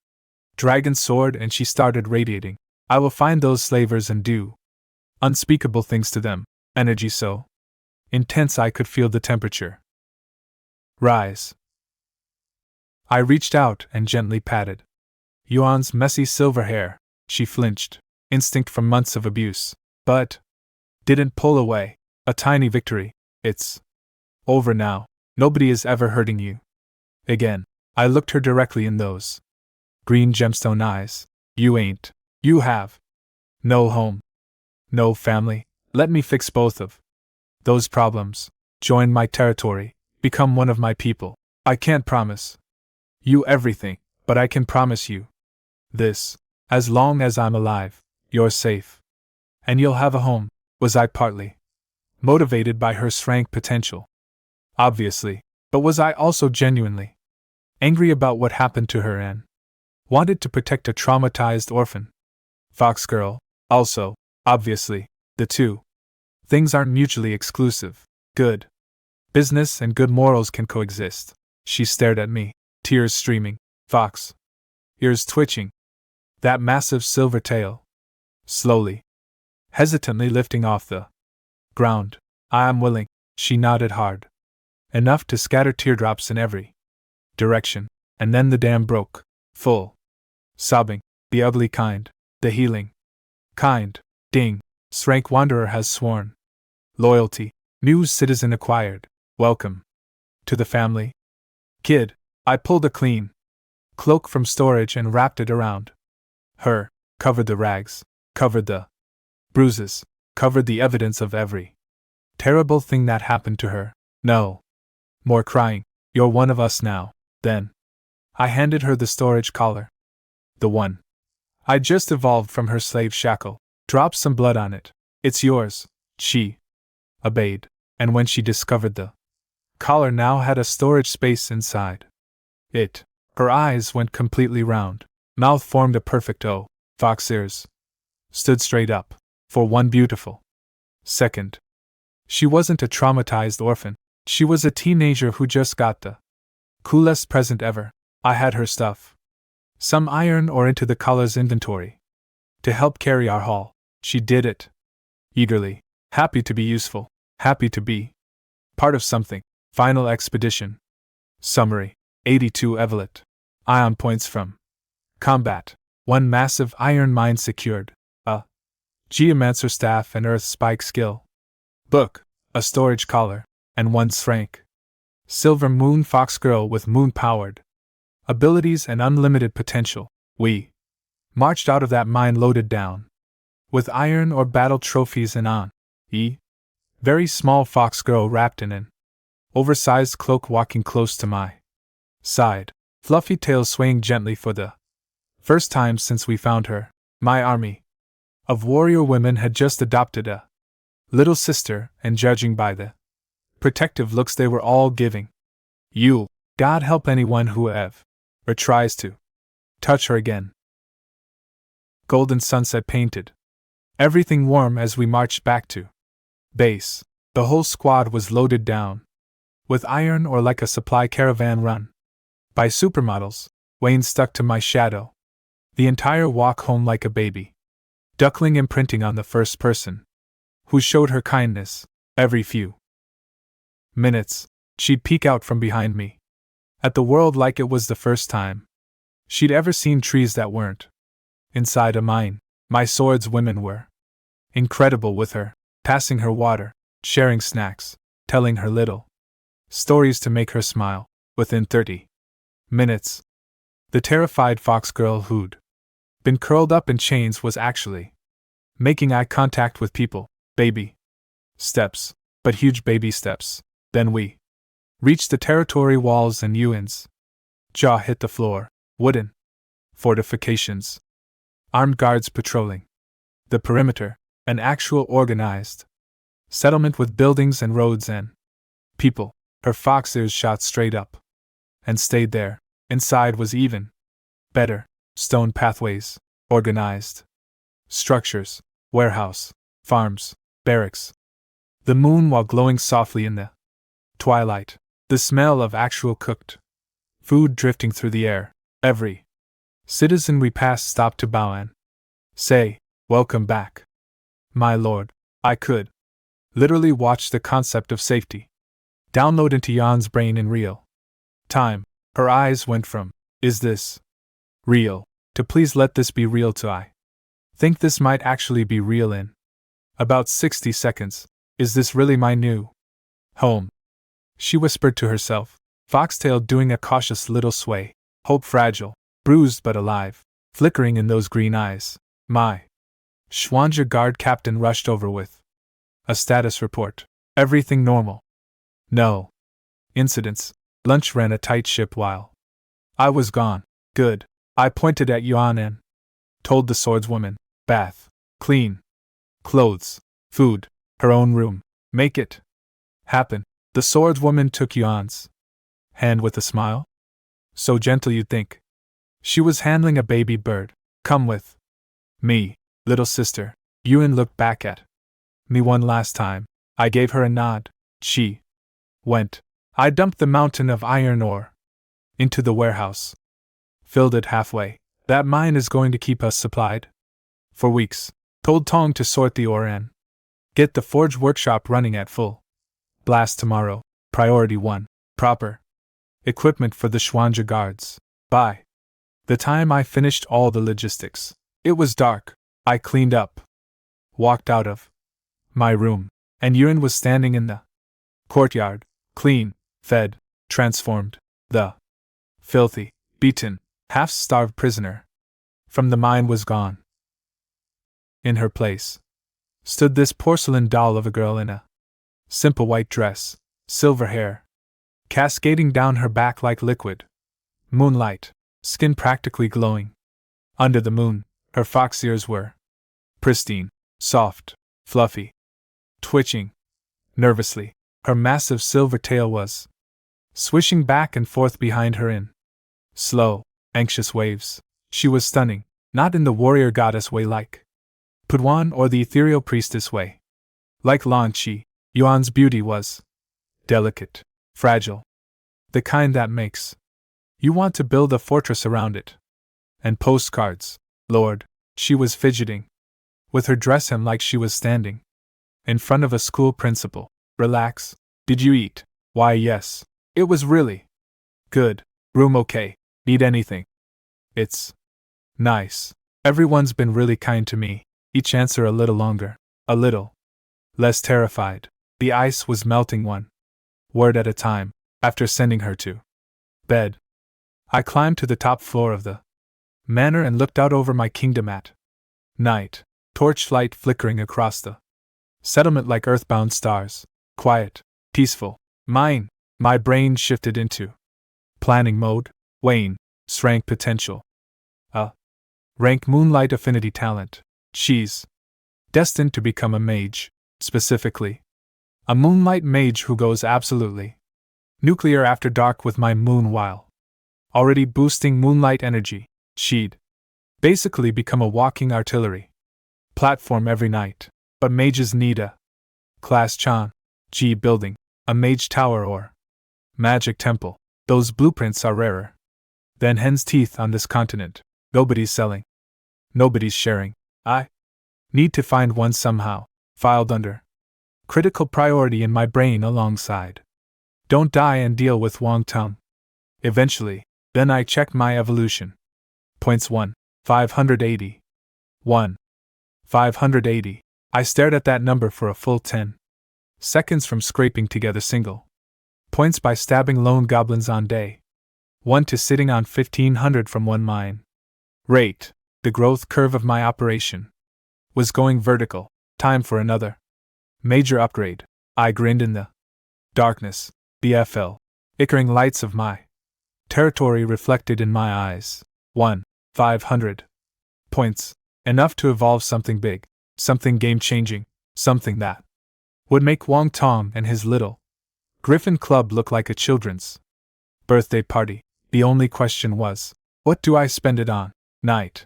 dragon sword and she started radiating. I will find those slavers and do unspeakable things to them. Energy so intense I could feel the temperature rise. I reached out and gently patted Yuan's messy silver hair. She flinched, instinct from months of abuse, but didn't pull away. A tiny victory. It's over now. Nobody is ever hurting you again. I looked her directly in those green gemstone eyes. You ain't. You have no home, no family. Let me fix both of those problems. Join my territory. Become one of my people. I can't promise you everything, but I can promise you this. As long as I'm alive, you're safe. And you'll have a home. Was I partly motivated by her strength potential? Obviously. But was I also genuinely angry about what happened to her and wanted to protect a traumatized orphan fox girl? Also, obviously, the two things aren't mutually exclusive. Good business and good morals can coexist. She stared at me, tears streaming, fox ears twitching, that massive silver tail slowly, hesitantly lifting off the ground. I am willing. She nodded hard, enough to scatter teardrops in every direction, and then the dam broke, full, sobbing, the ugly kind, the healing kind. Ding. Srank Wanderer has sworn loyalty. New citizen acquired. Welcome to the family. Kid. I pulled a clean cloak from storage and wrapped it around her, covered the rags, covered the bruises, covered the evidence of every terrible thing that happened to her. No more crying. You're one of us now. Then I handed her the storage collar. The one I just evolved from her slave shackle. Drop some blood on it. It's yours. She obeyed, and when she discovered the collar now had a storage space inside it, her eyes went completely round. Mouth formed a perfect O. Fox ears stood straight up. For one beautiful second, She wasn't a traumatized orphan. She was a teenager who just got the coolest present ever. I had her stuff. Some iron ore into the collar's inventory. To help carry our haul. She did it. Eagerly. Happy to be useful. Happy to be part of something. Final expedition. Summary. 82 Evelet. Ion points from combat. 1 massive iron mine secured. A geomancer staff and earth spike skill. Book. A storage collar. And 1 franc. Silver moon fox girl with moon powered abilities and unlimited potential. We marched out of that mine loaded down with iron or battle trophies and on. Very small fox girl wrapped in an oversized cloak walking close to my side, fluffy tail swaying gently for the first time since we found her. My army of warrior women had just adopted a little sister, and judging by the protective looks they were all giving, God help anyone who ever or tries to touch her again. Golden sunset painted everything warm as we marched back to base. The whole squad was loaded down with iron ore like a supply caravan run by supermodels. Wayne stuck to my shadow the entire walk home like a baby duckling, imprinting on the first person who showed her kindness. Every few minutes, she'd peek out from behind me at the world like it was the first time she'd ever seen trees that weren't inside a mine. My sword's women were incredible with her, passing her water, sharing snacks, telling her little stories to make her smile. Within 30 minutes, the terrified fox girl who'd been curled up in chains was actually making eye contact with people. Baby steps, but huge baby steps. Then we reached the territory walls and Ewan's jaw hit the floor. Wooden fortifications, armed guards patrolling the perimeter, an actual organized settlement with buildings and roads and people. Her fox ears shot straight up and stayed there. Inside was even better. Stone pathways, organized structures, warehouse, farms, barracks. The moon while glowing softly in the twilight. The smell of actual cooked food drifting through the air. Every citizen we passed stopped to bow and say, "Welcome back, my lord." I could literally watch the concept of safety download into Jan's brain in real time. Her eyes went from, "Is this real?" to "Please let this be real" to "I think this might actually be real" in about 60 seconds. "Is this really my new home?" she whispered to herself, foxtail doing a cautious little sway, hope fragile, bruised but alive, flickering in those green eyes. My Schwanger guard captain rushed over with a status report. Everything normal. No incidents. Lunch ran a tight ship while I was gone. Good. I pointed at Yuan and told the swordswoman, bath, clean, clothes, food, her own room. Make it happen. The swordswoman took Yuan's hand with a smile. So gentle you'd think she was handling a baby bird. Come with me, little sister. Yuan looked back at me one last time. I gave her a nod. She went. I dumped the mountain of iron ore into the warehouse. Filled it halfway. That mine is going to keep us supplied for weeks. Told Tong to sort the ore and get the forge workshop running at full blast tomorrow. Priority 1. Proper equipment for the Schwanger guards. By the time I finished all the logistics, it was dark. I cleaned up, walked out of my room, and Yuan was standing in the courtyard, clean, fed, transformed. The filthy, beaten, half-starved prisoner from the mine was gone. In her place stood this porcelain doll of a girl in a simple white dress, silver hair cascading down her back like liquid moonlight, skin practically glowing under the moon. Her fox ears were pristine, soft, fluffy, twitching nervously. Her massive silver tail was swishing back and forth behind her in slow, anxious waves. She was stunning, not in the warrior goddess way like Pudwan or the ethereal priestess way. Like Lan Chi, Yuan's beauty was delicate, fragile, the kind that makes you want to build a fortress around it. And postcards, Lord, she was fidgeting, with her dress hem like she was standing in front of a school principal. Relax. Did you eat? Why, yes. It was really good. Room okay. Need anything? It's nice. Everyone's been really kind to me. Each answer a little longer, a little less terrified. The ice was melting one word at a time, after sending her to bed. I climbed to the top floor of the manor and looked out over my kingdom at night, torchlight flickering across the settlement like earthbound stars. Quiet, peaceful. My brain shifted into planning mode. Wayne, rank potential. Rank moonlight affinity talent. She's destined to become a mage, specifically a moonlight mage who goes absolutely nuclear after dark with my moon while already boosting moonlight energy. She'd basically become a walking artillery platform every night. But mages need a class Chan G building, a mage tower or magic temple. Those blueprints are rarer than hen's teeth on this continent. Nobody's selling. Nobody's sharing. I need to find one somehow, filed under critical priority in my brain alongside Don't Die and Deal with Wong Tongue. Eventually, then I checked my evolution. Points 1, 580. 1. 580. I stared at that number for a full 10 seconds from scraping together single points by stabbing lone goblins on day 1 to sitting on 1500 from one mine rate. The growth curve of my operation was going vertical. Time for another major upgrade. I grinned in the darkness, the flickering lights of my territory reflected in my eyes. 500 points. Enough to evolve something big, something game-changing, something that would make Wong Tong and his little Griffin Club look like a children's birthday party. The only question was, what do I spend it on? Night.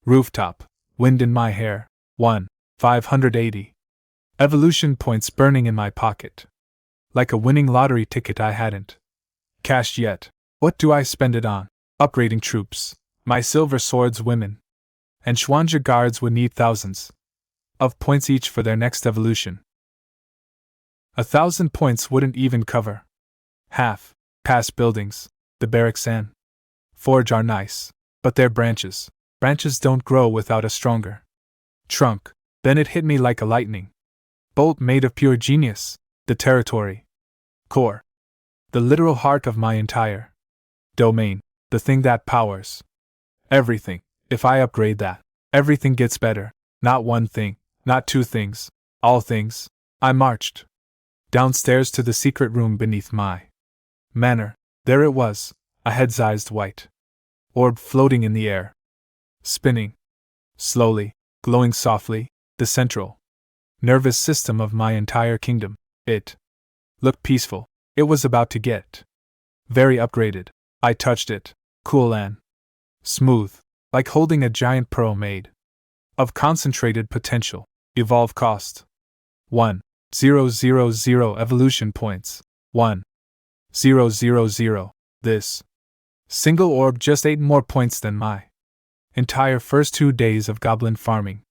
Rooftop. Wind in my hair. 580. Evolution points burning in my pocket. Like a winning lottery ticket I hadn't cashed yet. What do I spend it on? Upgrading troops. My silver swords women and Xuanja guards would need thousands of points each for their next evolution. 1,000 points wouldn't even cover half. Past buildings, the barracks and forge are nice, but they're branches. Branches don't grow without a stronger trunk. Then it hit me like a lightning bolt made of pure genius. The territory core, the literal heart of my entire domain, the thing that powers everything. If I upgrade that, everything gets better. Not one thing, not two things, all things. I marched downstairs to the secret room beneath my manor. There it was, a head-sized white orb floating in the air, spinning slowly, glowing softly, the central nervous system of my entire kingdom. It looked peaceful. It was about to get very upgraded. I touched it, cool and smooth, like holding a giant pearl made of concentrated potential. Evolve cost 1,000 evolution points. 1,000. This single orb just 8 more points than my entire first 2 days of goblin farming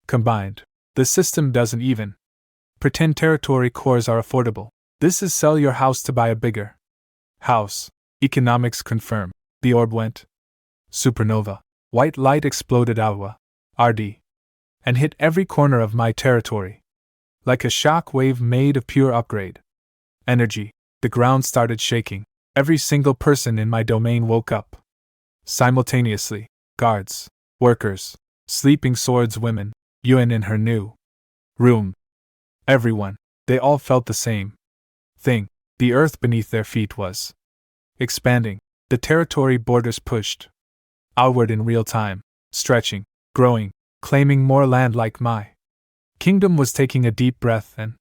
combined. The system doesn't even pretend territory cores are affordable. This is sell your house to buy a bigger house. Economics confirm. The orb went supernova. White light exploded outward, RD, and hit every corner of my territory. Like a shock wave made of pure upgrade energy, the ground started shaking. Every single person in my domain woke up simultaneously. Guards, workers, sleeping swords women, Yuan in her new room. Everyone, they all felt the same thing. The earth beneath their feet was expanding. The territory borders pushed outward in real time, stretching, growing, claiming more land. Like my kingdom was taking a deep breath and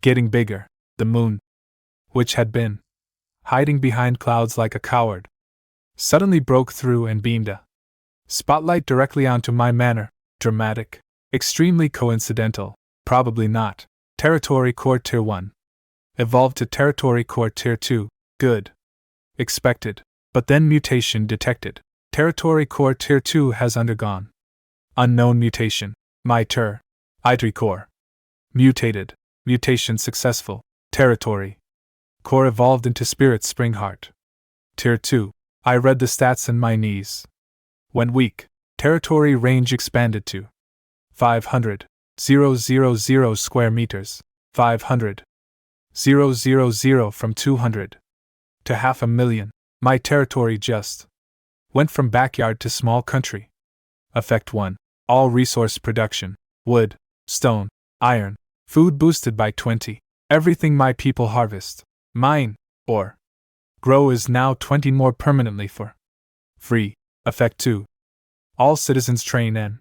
getting bigger. The moon, which had been hiding behind clouds like a coward, suddenly broke through and beamed a spotlight directly onto my manor. Dramatic, extremely coincidental, probably not. Territory Core Tier 1. Evolved to Territory Core Tier 2. Good. Expected. But then mutation detected. Territory Core Tier 2 has undergone unknown mutation. My Idri Core. Mutated. Mutation successful. Territory Core evolved into Spirit Spring Heart. Tier 2. I read the stats and my knees went weak. Territory range expanded to 500,000 square meters. 500,000 from 200 to 500,000. My territory just went from backyard to small country. Effect 1. All resource production. Wood, stone, iron, food boosted by 20. Everything my people harvest, mine, or grow is now 20 more permanently for free. Effect 2. All citizens train and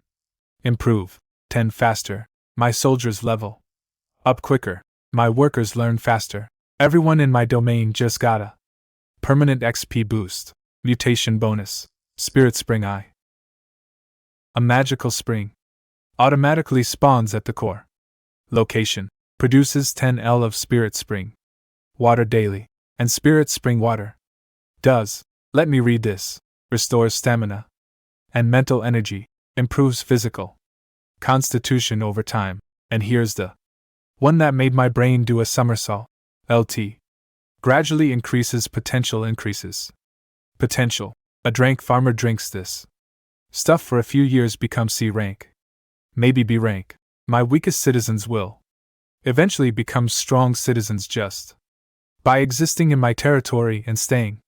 improve 10 faster. My soldiers level up quicker. My workers learn faster. Everyone in my domain just got a permanent XP boost. Mutation bonus. Spirit Spring Eye. A magical spring automatically spawns at the core location. Produces 10L of Spirit Spring water daily. And Spirit Spring water does, let me read this, restores stamina and mental energy, improves physical constitution over time. And here's the one that made my brain do a somersault. LT. Gradually increases potential increases. Potential. A drank farmer drinks this stuff for a few years becomes C rank. Maybe B rank. My weakest citizens will eventually become strong citizens just by existing in my territory and staying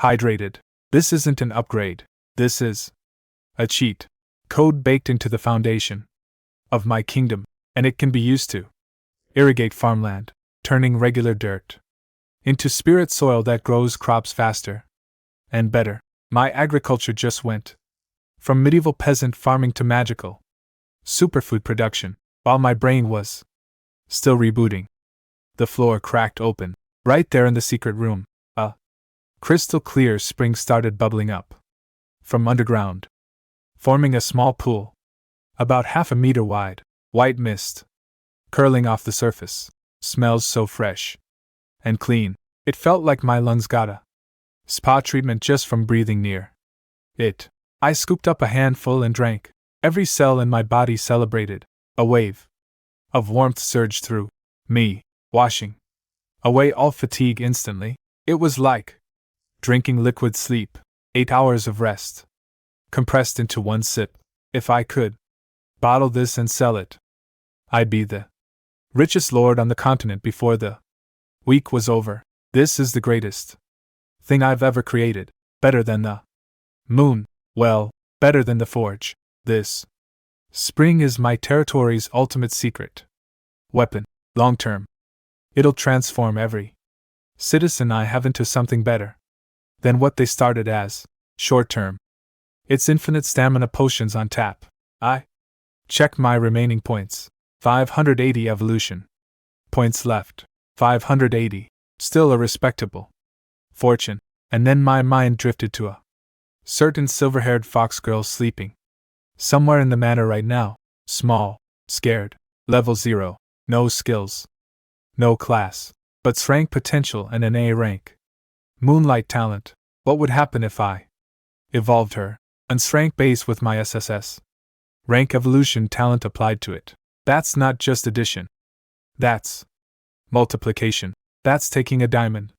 hydrated. This isn't an upgrade. This is a cheat code baked into the foundation of my kingdom, and it can be used to irrigate farmland, turning regular dirt into spirit soil that grows crops faster and better. My agriculture just went from medieval peasant farming to magical superfood production, while my brain was still rebooting. The floor cracked open. Right there in the secret room, a crystal clear spring started bubbling up from underground, forming a small pool about 1/2 meter wide. White mist curling off the surface. Smells so fresh and clean. It felt like my lungs got a spa treatment just from breathing near it. I scooped up a handful and drank. Every cell in my body celebrated. A wave of warmth surged through me, washing away all fatigue instantly. It was like drinking liquid sleep, 8 hours of rest, compressed into one sip. If I could bottle this and sell it, I'd be the richest lord on the continent before the week was over. This is the greatest thing I've ever created. Better than the moon. Well, better than the forge. This spring is my territory's ultimate secret weapon. Long term, it'll transform every citizen I have into something better than what they started as. Short term, it's infinite stamina potions on tap. I check my remaining points. 580 evolution points left. 580. Still a respectable fortune. And then my mind drifted to a certain silver-haired fox girl sleeping somewhere in the manor right now. Small, scared, level 0, no skills, no class, but S rank potential and an A rank moonlight talent. What would happen if I evolved her and S rank base with my SSS rank evolution talent applied to it? That's not just addition. That's multiplication. That's taking a diamond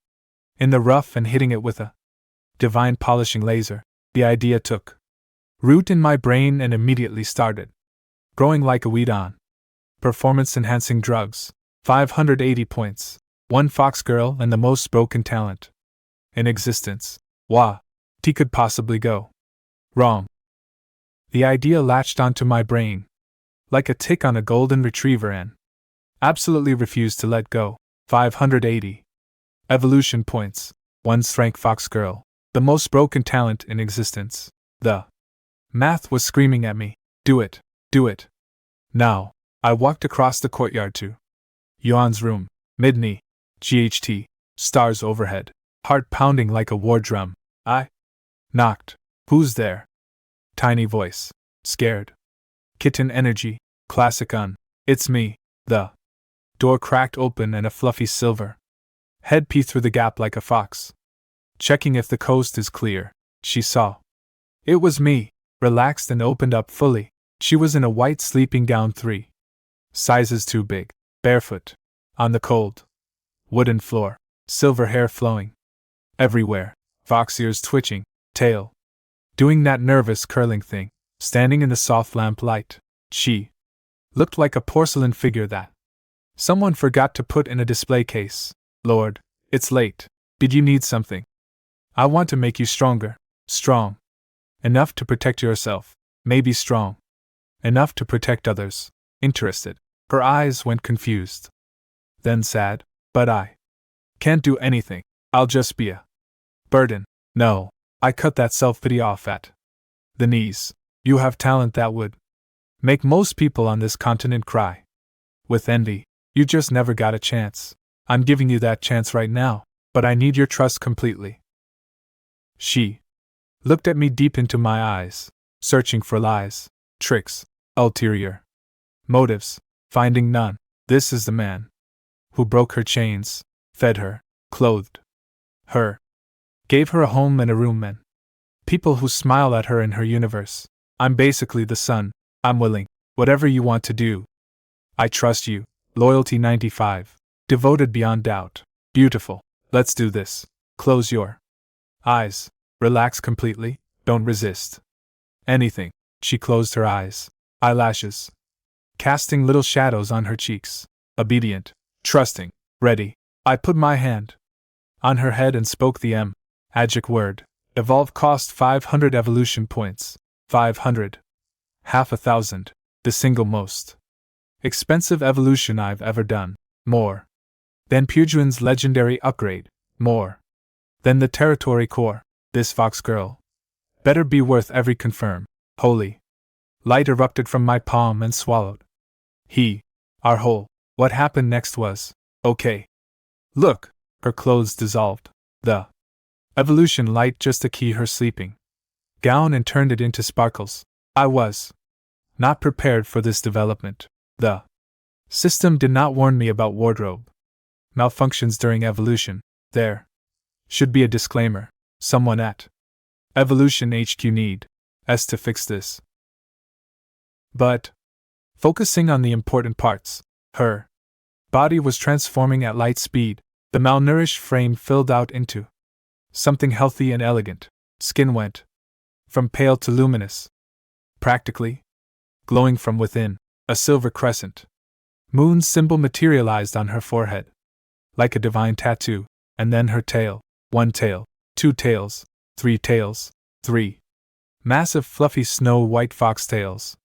in the rough and hitting it with a divine polishing laser. The idea took root in my brain and immediately started growing like a weed on performance-enhancing drugs. 580 points. One fox girl and the most broken talent in existence. What could possibly go wrong? The idea latched onto my brain like a tick on a golden retriever and absolutely refused to let go. 580 evolution points. One strength fox girl, the most broken talent in existence. The math was screaming at me. Do it. Do it. Now. I walked across the courtyard to Yuan's room. Midney. GHT. Stars overhead. Heart pounding like a war drum. I knocked. Who's there? Tiny voice. Scared. Kitten energy. Classic un. It's me. The Door cracked open and a fluffy silver head peeped through the gap like a fox. Checking if the coast is clear, she saw. It was me, relaxed and opened up fully. She was in a white sleeping gown 3 sizes too big, barefoot, on the cold wooden floor, silver hair flowing everywhere, fox ears twitching, tail doing that nervous curling thing, standing in the soft lamplight. She looked like a porcelain figure that someone forgot to put in a display case. Lord, it's late. Did you need something? I want to make you stronger. Strong enough to protect yourself. Maybe strong enough to protect others. Interested. Her eyes went confused. Then sad. But I can't do anything. I'll just be a burden. No. I cut that self-pity off at the knees. You have talent that would make most people on this continent cry with envy. You just never got a chance. I'm giving you that chance right now, but I need your trust completely. She looked at me deep into my eyes, searching for lies, tricks, ulterior motives, finding none. This is the man who broke her chains, fed her, clothed her, gave her a home and a room, and people who smile at her in her universe. I'm basically the sun. I'm willing. Whatever you want to do. I trust you. Loyalty 95. Devoted beyond doubt. Beautiful. Let's do this. Close your eyes. Relax completely. Don't resist anything. She closed her eyes. Eyelashes casting little shadows on her cheeks. Obedient. Trusting. Ready. I put my hand on her head and spoke the magic word. Evolve cost 500 evolution points. 500. Half 1,000. The single most expensive evolution I've ever done. More than Pujuan's legendary upgrade. More than the territory core. This fox girl better be worth every confirm. Holy light erupted from my palm and swallowed. Our whole. What happened next was, okay. Look, her clothes dissolved. The evolution light just to key her sleeping gown and turned it into sparkles. I was not prepared for this development. The system did not warn me about wardrobe malfunctions during evolution. There should be a disclaimer. Someone at Evolution HQ needs to fix this. But focusing on the important parts, her body was transforming at light speed. The malnourished frame filled out into something healthy and elegant. Skin went from pale to luminous, practically glowing from within. A silver crescent moon symbol materialized on her forehead, like a divine tattoo, and then her tail. 1 tail, 2 tails, 3 tails, 3 massive fluffy snow-white foxtails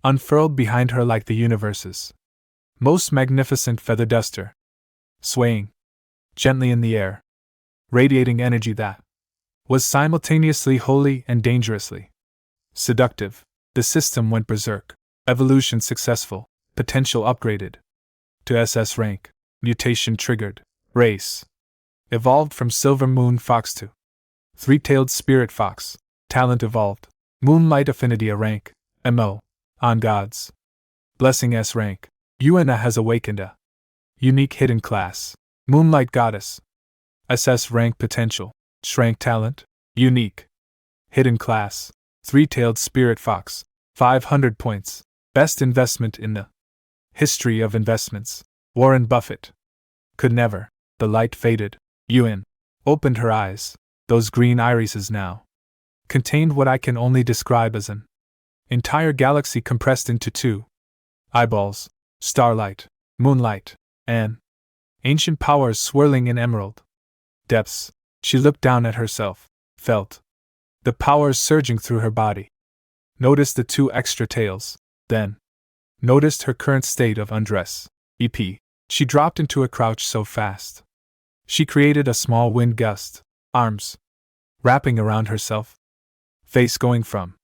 unfurled behind her like the universe's most magnificent feather duster, swaying gently in the air, radiating energy that was simultaneously holy and dangerously seductive. The system went berserk. Evolution successful. Potential upgraded to SS rank. Mutation triggered. Race evolved from Silver Moon Fox to Three-tailed Spirit Fox. Talent evolved. Moonlight Affinity A rank. MO. On Gods. Blessing S rank. UNA has awakened a unique hidden class. Moonlight Goddess. SS rank potential. Shrank talent. Unique. Hidden class. Three-tailed Spirit Fox. 500 points. Best investment in the history of investments. Warren Buffett. Could never. The light faded. Yuen opened her eyes. Those green irises now contained what I can only describe as an entire galaxy compressed into 2 eyeballs. Starlight, moonlight, and ancient powers swirling in emerald depths. She looked down at herself, felt the powers surging through her body, noticed the 2 extra tails, then noticed her current state of undress. EP. She dropped into a crouch so fast. She created a small wind gust, arms wrapping around herself, face going from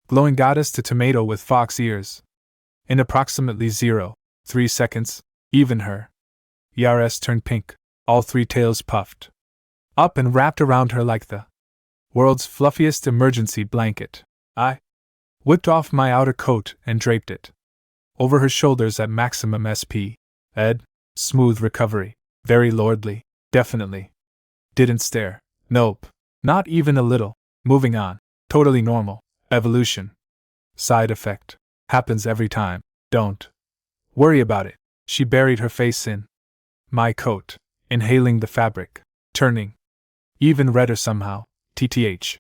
glowing goddess to tomato with fox ears. In approximately 0.3 seconds, even her ERS turned pink. All 3 tails puffed up and wrapped around her like the world's fluffiest emergency blanket. I whipped off my outer coat and draped it over her shoulders at maximum SP. Ed, Smooth recovery. Very lordly. Definitely. Didn't stare. Nope. Not even a little. Moving on. Totally normal. Evolution. Side effect. Happens every time. Don't worry about it. She buried her face in my coat, inhaling the fabric, turning even redder somehow. TTH.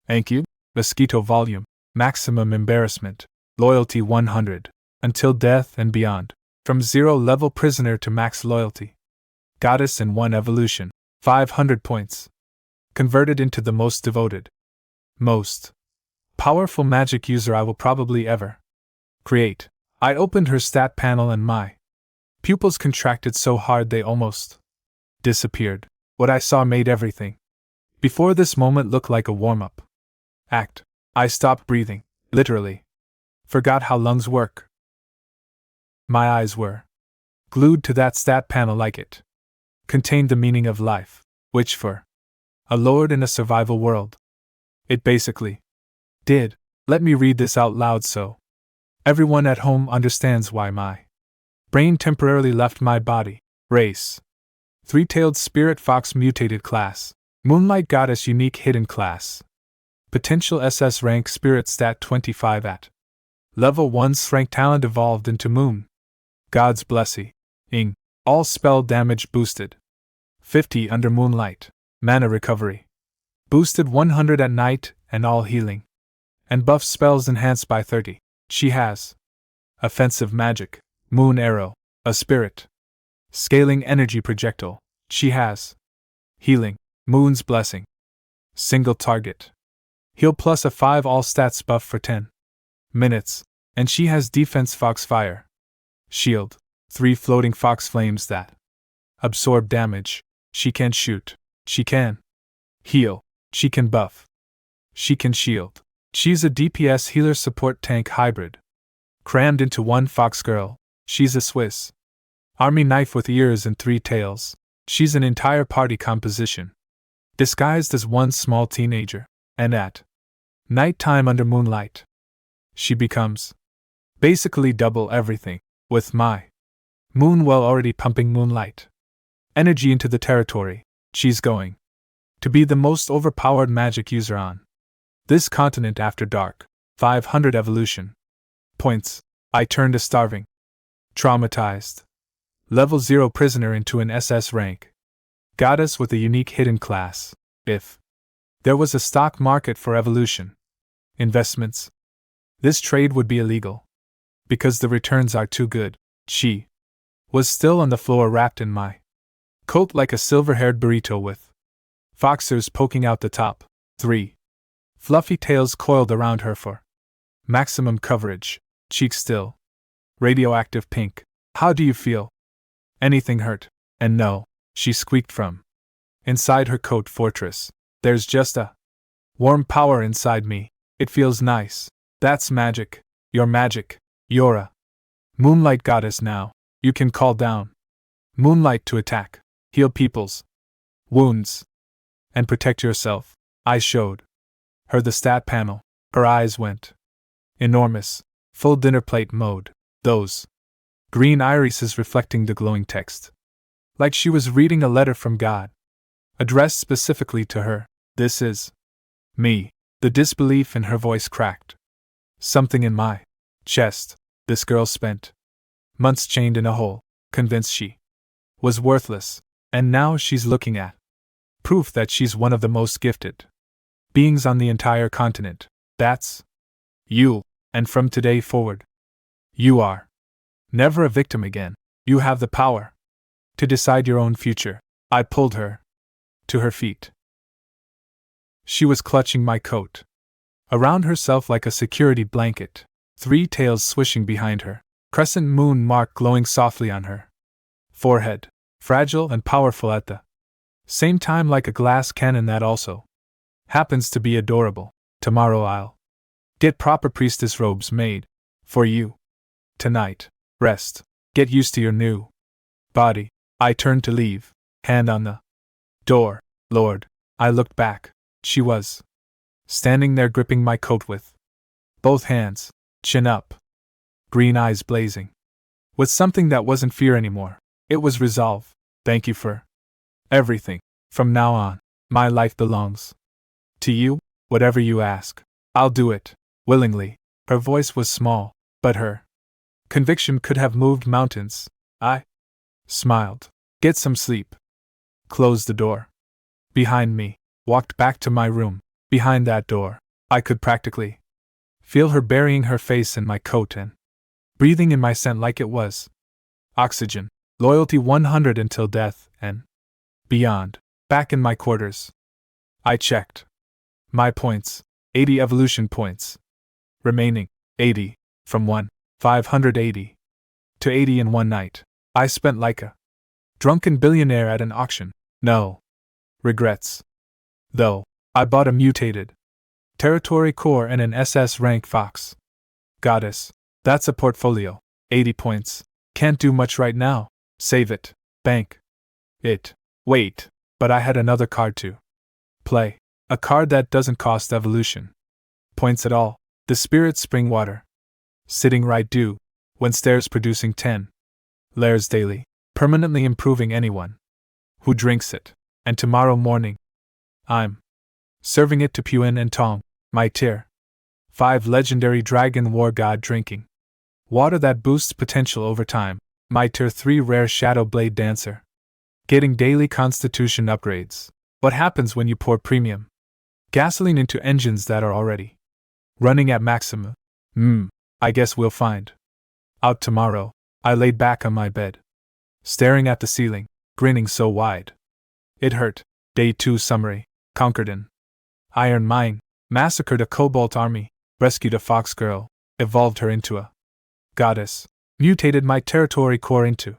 Thank you. Mosquito volume. Maximum embarrassment. Loyalty 100. Until death and beyond. From 0 level prisoner to max loyalty. Goddess in 1 evolution. 500 points. Converted into the most devoted, most powerful magic user I will probably ever create. I opened her stat panel and my pupils contracted so hard they almost disappeared. What I saw made everything before this moment look like a warm-up act. I stopped breathing, literally. Forgot how lungs work. My eyes were glued to that stat panel like it contained the meaning of life, which for a lord in a survival world, it basically did. Let me read this out loud so everyone at home understands why my brain temporarily left my body. Race. Three-tailed spirit fox mutated class. Moonlight goddess unique hidden class. Potential SS rank spirit stat 25 at level 1 strength talent evolved into moon. God's blessing. All spell damage boosted. 50 under moonlight. Mana recovery. Boosted 100 at night and all healing. And buff spells enhanced by 30. She has offensive magic. Moon arrow. A spirit. Scaling energy projectile. She has healing. Moon's blessing. Single target. Heal plus a 5 all stats buff for 10 minutes. And she has defense foxfire. Shield. 3 floating fox flames that absorb damage. She can shoot. She can heal. She can buff. She can shield. She's a DPS healer support tank hybrid. Crammed into one fox girl. She's a Swiss Army knife with ears and 3 tails. She's an entire party composition. Disguised as one small teenager. And at night time under moonlight, she becomes basically double everything. With my moon well already pumping moonlight energy into the territory, she's going to be the most overpowered magic user on this continent after dark. 500 evolution points. I turned a starving, traumatized, level 0 prisoner into an SS rank goddess with a unique hidden class. If there was a stock market for evolution investments, this trade would be illegal. Because the returns are too good. She was still on the floor wrapped in my coat like a silver-haired burrito with foxers poking out the top. 3 fluffy tails coiled around her for maximum coverage. Cheeks still radioactive pink. How do you feel? Anything hurt? And no, she squeaked from inside her coat fortress. There's just a warm power inside me. It feels nice. That's magic. Your magic. You're a moonlight goddess now. You can call down moonlight to attack, heal people's wounds, and protect yourself. I showed her the stat panel. Her eyes went enormous, full dinner plate mode, those green irises reflecting the glowing text. Like she was reading a letter from God, addressed specifically to her. This is me. The disbelief in her voice cracked. Something in my chest. This girl spent months chained in a hole, convinced she was worthless, and now she's looking at proof that she's one of the most gifted beings on the entire continent. That's you, and from today forward, you are never a victim again. You have the power to decide your own future. I pulled her to her feet. She was clutching my coat around herself like a security blanket. 3 tails swishing behind her. Crescent moon mark glowing softly on her forehead. Fragile and powerful at the same time, like a glass cannon that also happens to be adorable. Tomorrow I'll get proper priestess robes made for you. Tonight, rest. Get used to your new body. I turned to leave, hand on the door. Lord, I looked back. She was standing there gripping my coat with both hands. Chin up. Green eyes blazing. With something that wasn't fear anymore. It was resolve. Thank you for everything. From now on, my life belongs to you. Whatever you ask, I'll do it, willingly. Her voice was small, but her conviction could have moved mountains. I smiled. Get some sleep. Closed the door behind me, walked back to my room. Behind that door, I could practically feel her burying her face in my coat and breathing in my scent like it was oxygen. Loyalty 100 until death and beyond. Back in my quarters, I checked my points. 80 evolution points. Remaining 80 from 580 to 80 in one night. I spent like a drunken billionaire at an auction. No regrets. Though, I bought a mutated territory core and an SS rank Fox Goddess. That's a portfolio. 80 points. Can't do much right now. Save it. Bank it. Wait, but I had another card to play. A card that doesn't cost evolution points at all. The Spirit Spring Water. Sitting right due, when stairs producing 10 layers daily, permanently improving anyone who drinks it. And tomorrow morning, I'm serving it to Puin and Tong, my tier 5 legendary dragon war god drinking water that boosts potential over time, my tier 3 rare shadow blade dancer. Getting daily constitution upgrades. What happens when you pour premium gasoline into engines that are already running at maximum? I guess we'll find out tomorrow. I laid back on my bed, staring at the ceiling, grinning so wide it hurt. Day 2 summary. Conquered an iron mine, massacred a cobalt army, rescued a fox girl, evolved her into a goddess, mutated my territory core into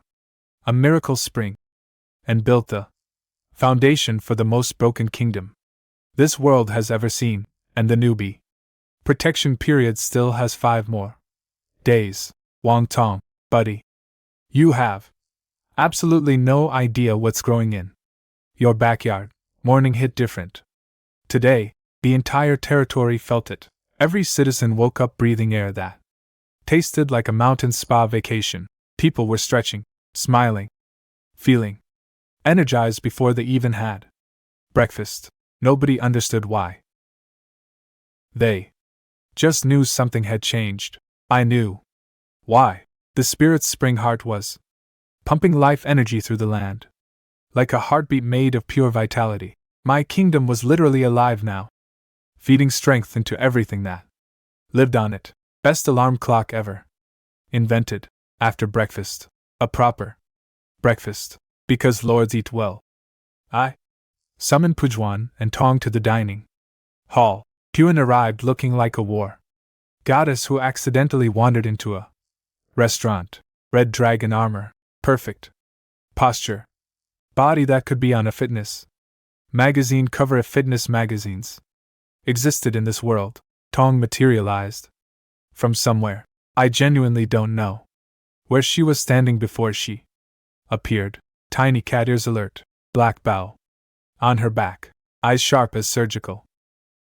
a miracle spring, and built the foundation for the most broken kingdom this world has ever seen. And the newbie protection period still has 5 more days. Wong Tong, buddy. You have absolutely no idea what's growing in your backyard. Morning hit different. Today, the entire territory felt it. Every citizen woke up breathing air that tasted like a mountain spa vacation. People were stretching, smiling, feeling energized before they even had breakfast. Nobody understood why. They just knew something had changed. I knew why. The Spirit's spring heart was pumping life energy through the land. Like a heartbeat made of pure vitality. My kingdom was literally alive now, feeding strength into everything that lived on it. Best alarm clock ever invented. After breakfast. A proper breakfast. Because lords eat well. I summoned Pujuan and Tong to the dining hall. Puan arrived looking like a war goddess who accidentally wandered into a restaurant. Red dragon armor. Perfect posture. Body that could be on a fitness magazine cover if fitness magazines existed in this world. Tong materialized from somewhere. I genuinely don't know where she was standing before she appeared. Tiny cat ears alert, black bow on her back, eyes sharp as surgical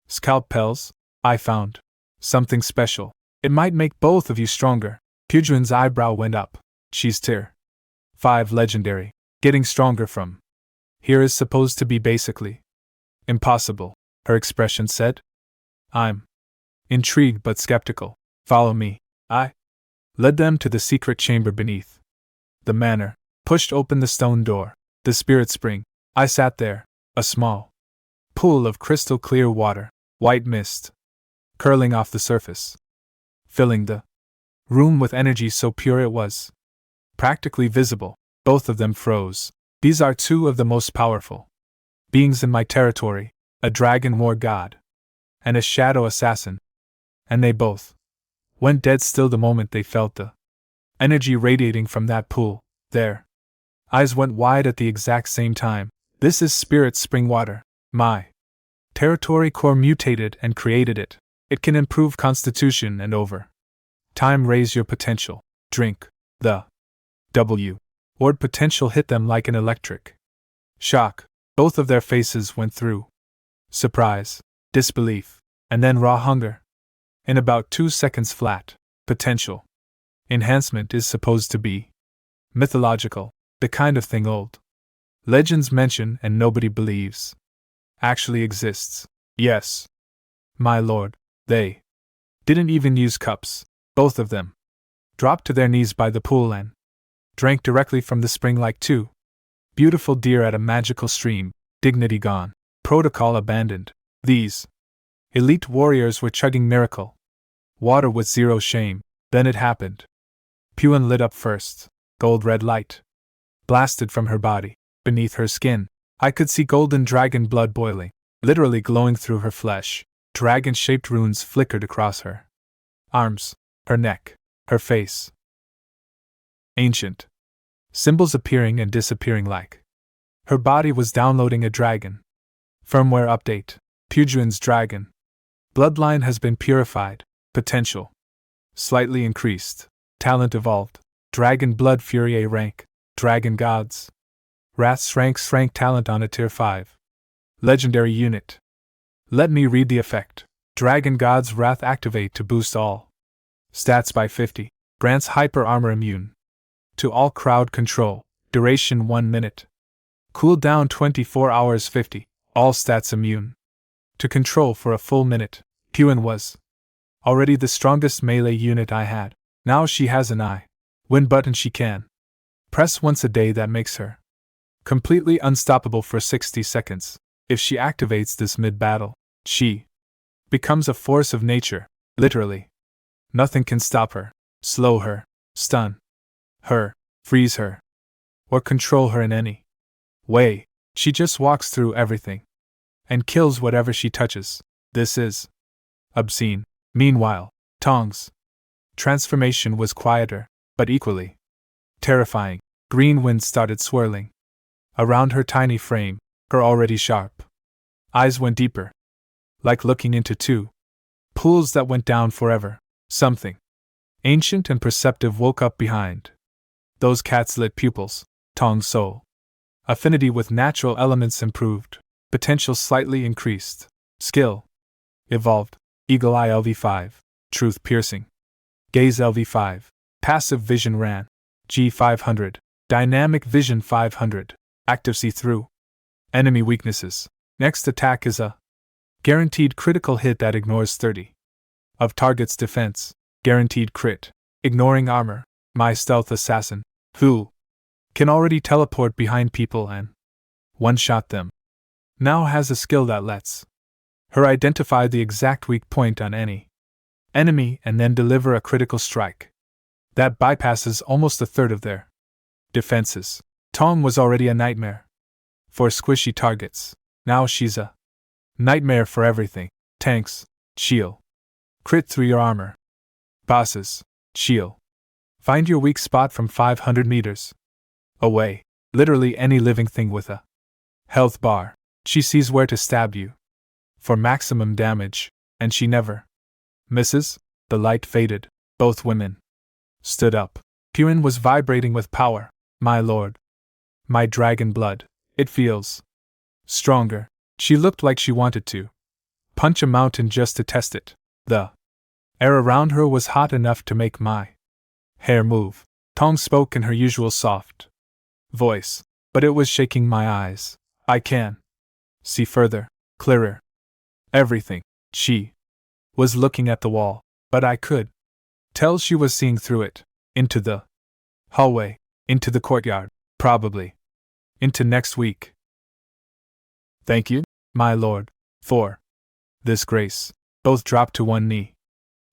scalpels. I found something special. It might make both of you stronger. Pujuan's eyebrow went up. She's tier 5 legendary. Getting stronger from here is supposed to be basically impossible, her expression said. I'm intrigued but skeptical. Follow me. I led them to the secret chamber beneath the manor, pushed open the stone door. The Spirit Spring. I sat there, a small pool of crystal clear water, white mist curling off the surface, filling the room with energy so pure it was practically visible. Both of them froze. These are 2 of the most powerful beings in my territory, a dragon war god and a shadow assassin, and they both went dead still the moment they felt the energy radiating from that pool. Their eyes went wide at the exact same time. This is Spirit Spring Water. My territory core mutated and created it. It can improve constitution and over time raise your potential. Drink. The word potential hit them like an electric shock. Both of their faces went through surprise, disbelief, and then raw hunger. In about 2 seconds flat. Potential enhancement is supposed to be Mythological, the kind of thing old legends mention and nobody believes. Actually exists. Yes. My lord, they didn't even use cups, both of them. Dropped to their knees by the pool and drank directly from the spring like two beautiful deer at a magical stream, dignity gone, protocol abandoned. These elite warriors were chugging miracle water with zero shame. Then it happened. Puan lit up first. Gold red light blasted from her body. Beneath her skin, I could see golden dragon blood boiling, literally glowing through her flesh. Dragon-shaped runes flickered across her arms, her neck, her face. Ancient symbols appearing and disappearing like her body was downloading a dragon. Firmware update. Pujuan's dragon bloodline has been purified. Potential slightly increased. Talent evolved. Dragon blood fury A rank. Dragon gods Wrath's rank talent on a tier 5. Legendary unit. Let me read the effect. Dragon God's Wrath activate to boost all stats by 50. Grants hyper armor immune to all crowd control. Duration 1 minute. Cooldown 24 hours 50. All stats immune to control for a full minute. Puan was already the strongest melee unit I had. Now she has an win button she can press once a day that makes her completely unstoppable for 60 seconds. If she activates this mid-battle, she becomes a force of nature, literally. Nothing can stop her, slow her, stun her, freeze her, or control her in any way. She just walks through everything and kills whatever she touches. This is obscene. Meanwhile, Tong's transformation was quieter, but equally terrifying. Green wind started swirling around her tiny frame. Her already sharp eyes went deeper, like looking into two pools that went down forever. Something ancient and perceptive woke up behind those cat-slit pupils. Tong's soul affinity with natural elements improved, potential slightly increased, skill evolved. Eagle Eye LV5, truth piercing, gaze LV5, passive vision ran, G500, dynamic vision 500, active see-through. Enemy weaknesses. Next attack is a guaranteed critical hit that ignores 30 of target's defense. Guaranteed crit, ignoring armor. My stealth assassin, who can already teleport behind people and one-shot them, now has a skill that lets her identify the exact weak point on any enemy and then deliver a critical strike that bypasses almost a third of their defenses. Tong was already a nightmare for squishy targets. Now she's a nightmare for everything. Tanks, shield, crit through your armor. Bosses, shield. Find your weak spot from 500 meters away. Literally any living thing with a health bar. She sees where to stab you for maximum damage, and she never misses. The light faded. Both women stood up. Puan was vibrating with power. My lord. My dragon blood. It feels stronger. She looked like she wanted to punch a mountain just to test it. The air around her was hot enough to make my hair move. Tong spoke in her usual soft voice, but it was shaking my eyes. I can see further, clearer. Everything. She was looking at the wall, but I could tell she was seeing through it. Into the hallway, into the courtyard, probably into next week. Thank you, my lord, for this grace. Both dropped to one knee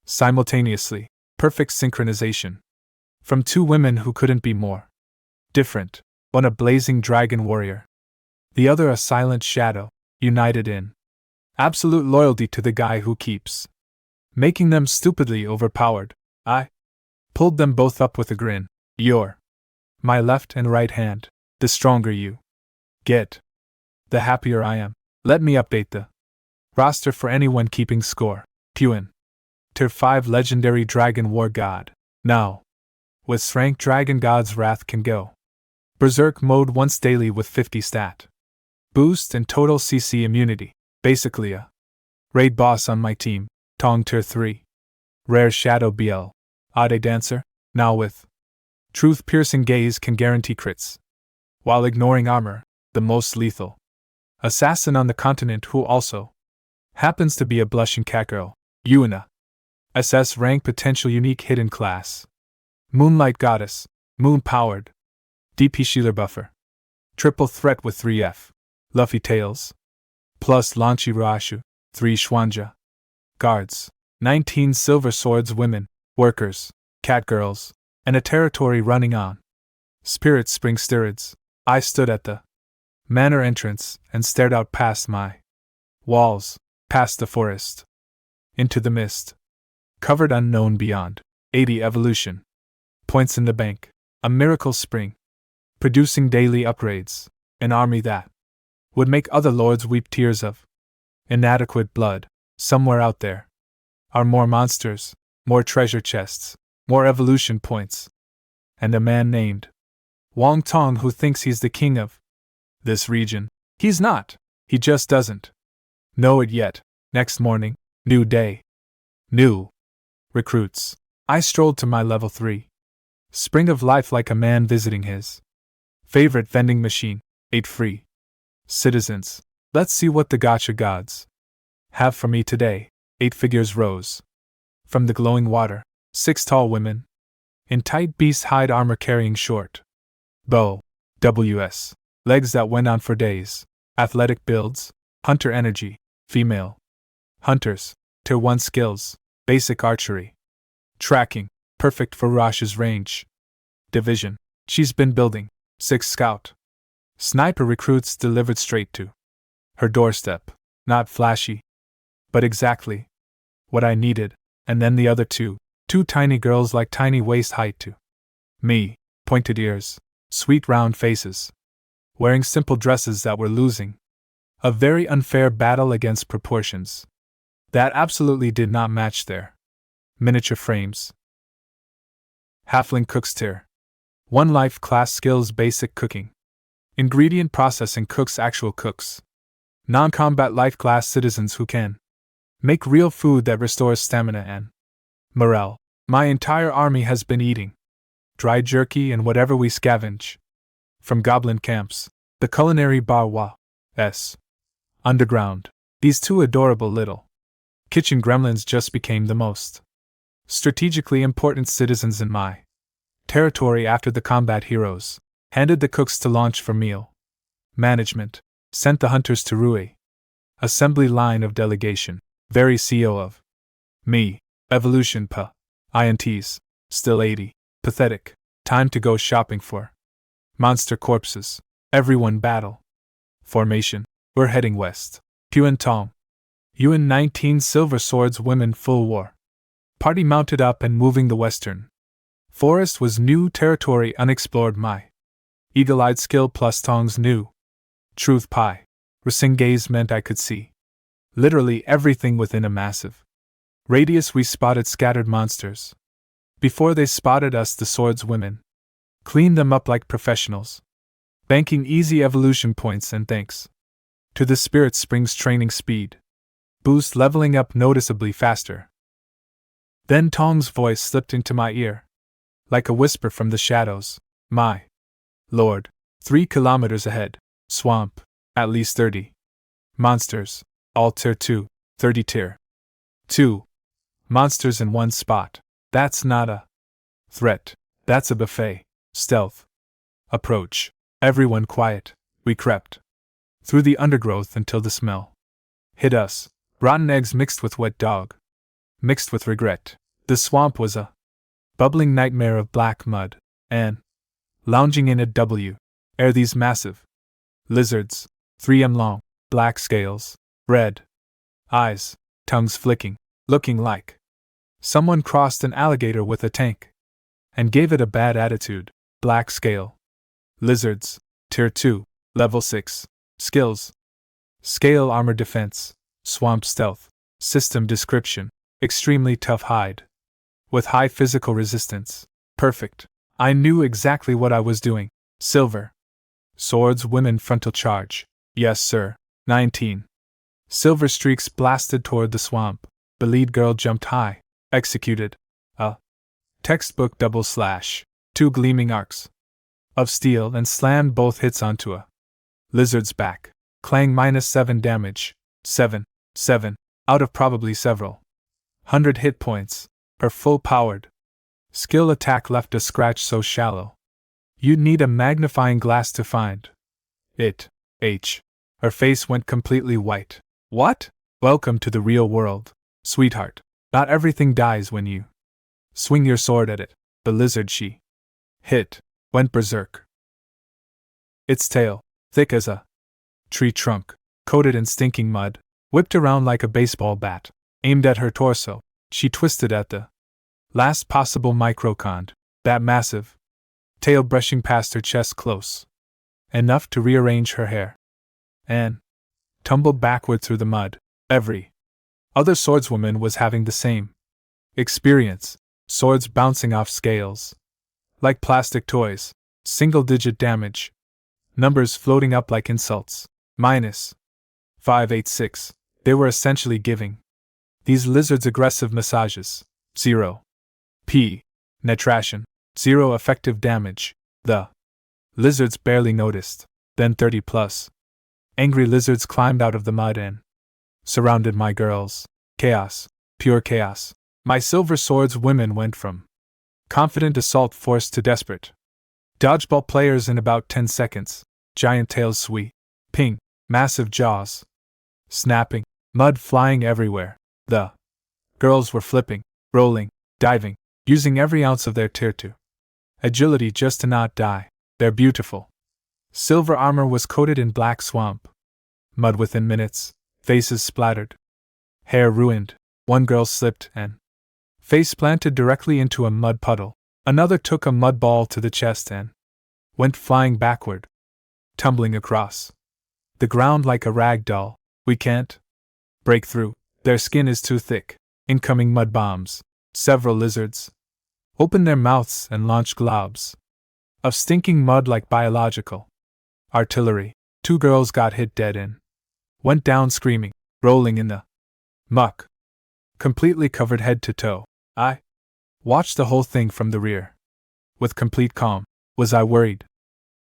simultaneously. Perfect synchronization from two women who couldn't be more different. One a blazing dragon warrior, the other a silent shadow, united in absolute loyalty to the guy who keeps making them stupidly overpowered. I pulled them both up with a grin. You're my left and right hand. The stronger you get, the happier I am. Let me update the roster for anyone keeping score. Puan, Tier 5 Legendary Dragon War God. Now, with rank Dragon God's Wrath can go Berserk mode once daily with 50 stat boost and total CC immunity. Basically a raid boss on my team. Tong Tier 3 Rare Shadow BL Ade Dancer, now with Truth-piercing gaze can guarantee crits, while ignoring armor, the most lethal. Assassin on the continent who also happens to be a blushing catgirl. Yuina. SS rank potential unique hidden class. Moonlight Goddess, moon-powered. DP Shealer Buffer. Triple threat with 3F. Luffy Tails. Plus Lanchi Ruashu, 3 Schwanja. Guards. 19 silver swords women, workers, catgirls, and a territory running on. Spirit Spring Steroids. I stood at the manor entrance and stared out past my walls, past the forest, into the mist. Covered unknown beyond. 80 evolution points in the bank. A miracle spring. Producing daily upgrades. An army that would make other lords weep tears of inadequate blood. Somewhere out there are more monsters, more treasure chests, more evolution points. And a man named Wong Tong who thinks he's the king of this region. He's not. He just doesn't know it yet. Next morning, new day. New recruits. I strolled to my level 3. Spring of life like a man visiting his favorite vending machine. 8 free citizens. Let's see what the gotcha gods have for me today. 8 figures rose from the glowing water. 6 tall women in tight beast hide armor carrying short bow. WS. Legs that went on for days. Athletic builds. Hunter energy. Female hunters. Tier 1 skills. Basic archery. Tracking. Perfect for Rosh's range. Division. She's been building. 6 scout. Sniper recruits delivered straight to her doorstep. Not flashy, but exactly what I needed. And then the other two tiny girls like tiny waist height to me. Pointed ears. Sweet round faces. Wearing simple dresses that were losing a very unfair battle against proportions that absolutely did not match their miniature frames. Halfling Cooks Tier 1 Life Class Skills Basic Cooking. Ingredient Processing Cooks Actual cooks. Non-combat life class citizens who can make real food that restores stamina and morale. My entire army has been eating dry jerky and whatever we scavenge from goblin camps. The culinary bar was underground. These 2 adorable little kitchen gremlins just became the most strategically important citizens in my territory after the combat heroes handed the cooks to launch for meal management, sent the hunters to Rui. Assembly line of delegation. Very CO of me. Evolution INTs. Still 80. Pathetic. Time to go shopping for monster corpses. Everyone battle formation. We're heading west. Puan Tong. Yuan 19 silver swords women full war. Party mounted up and moving the western forest was new territory unexplored. My eagle-eyed skill plus Tong's new truth pie. Racing gaze meant I could see literally everything within a massive radius. We spotted scattered monsters. Before they spotted us, the swords women cleaned them up like professionals, banking easy evolution points and thanks to the Spirit Springs training speed boost leveling up noticeably faster. Then Tong's voice slipped into my ear like a whisper from the shadows. My lord, 3 kilometers ahead, swamp, at least 30 monsters, all tier 2, 30 tier 2 monsters in one spot. That's not a threat, that's a buffet. Stealth approach. Everyone quiet. We crept through the undergrowth until the smell hit us. Rotten eggs mixed with wet dog, mixed with regret. The swamp was a bubbling nightmare of black mud, and lounging in it are these massive lizards, 3m long, black scales, red eyes, tongues flicking, looking like someone crossed an alligator with a tank and gave it a bad attitude. Black scale lizards, tier 2, level 6, skills, scale armor defense, swamp stealth, system description, extremely tough hide, with high physical resistance. Perfect. I knew exactly what I was doing. Silver swords women frontal charge. Yes sir. 19. Silver streaks blasted toward the swamp. The lead girl jumped high. Executed. A textbook // 2 gleaming arcs of steel and slammed both hits onto a lizard's back. Clang -7 damage. 7 out of probably several 100 hit points. Her full-powered skill attack left a scratch so shallow you'd need a magnifying glass to find it. Her face went completely white. What? Welcome to the real world, sweetheart. Not everything dies when you swing your sword at it. The lizard she hit went berserk. Its tail, thick as a tree trunk, coated in stinking mud, whipped around like a baseball bat, aimed at her torso. She twisted at the last possible microcond, that massive tail brushing past her chest close enough to rearrange her hair, and tumbled backward through the mud. Every other swordswoman was having the same experience, swords bouncing off scales like plastic toys, single-digit damage, numbers floating up like insults. -586. They were essentially giving these lizards aggressive massages. 0 penetration, 0 effective damage. The lizards barely noticed. Then 30 plus angry lizards climbed out of the mud and surrounded my girls. Chaos, pure chaos. My silver swords women went from confident assault force to desperate dodgeball players in about 10 seconds. Giant tails sweeping, massive jaws snapping, mud flying everywhere. The girls were flipping, rolling, diving, using every ounce of their tier 2 agility just to not die. Their beautiful silver armor was coated in black swamp mud within minutes, faces splattered, hair ruined. One girl slipped and face planted directly into a mud puddle. Another took a mud ball to the chest and went flying backward, tumbling across the ground like a rag doll. We can't break through. Their skin is too thick. Incoming mud bombs. Several lizards opened their mouths and launched globs of stinking mud like biological artillery. 2 girls got hit dead and went down screaming, rolling in the muck, completely covered head to toe. I watched the whole thing from the rear with complete calm. Was I worried?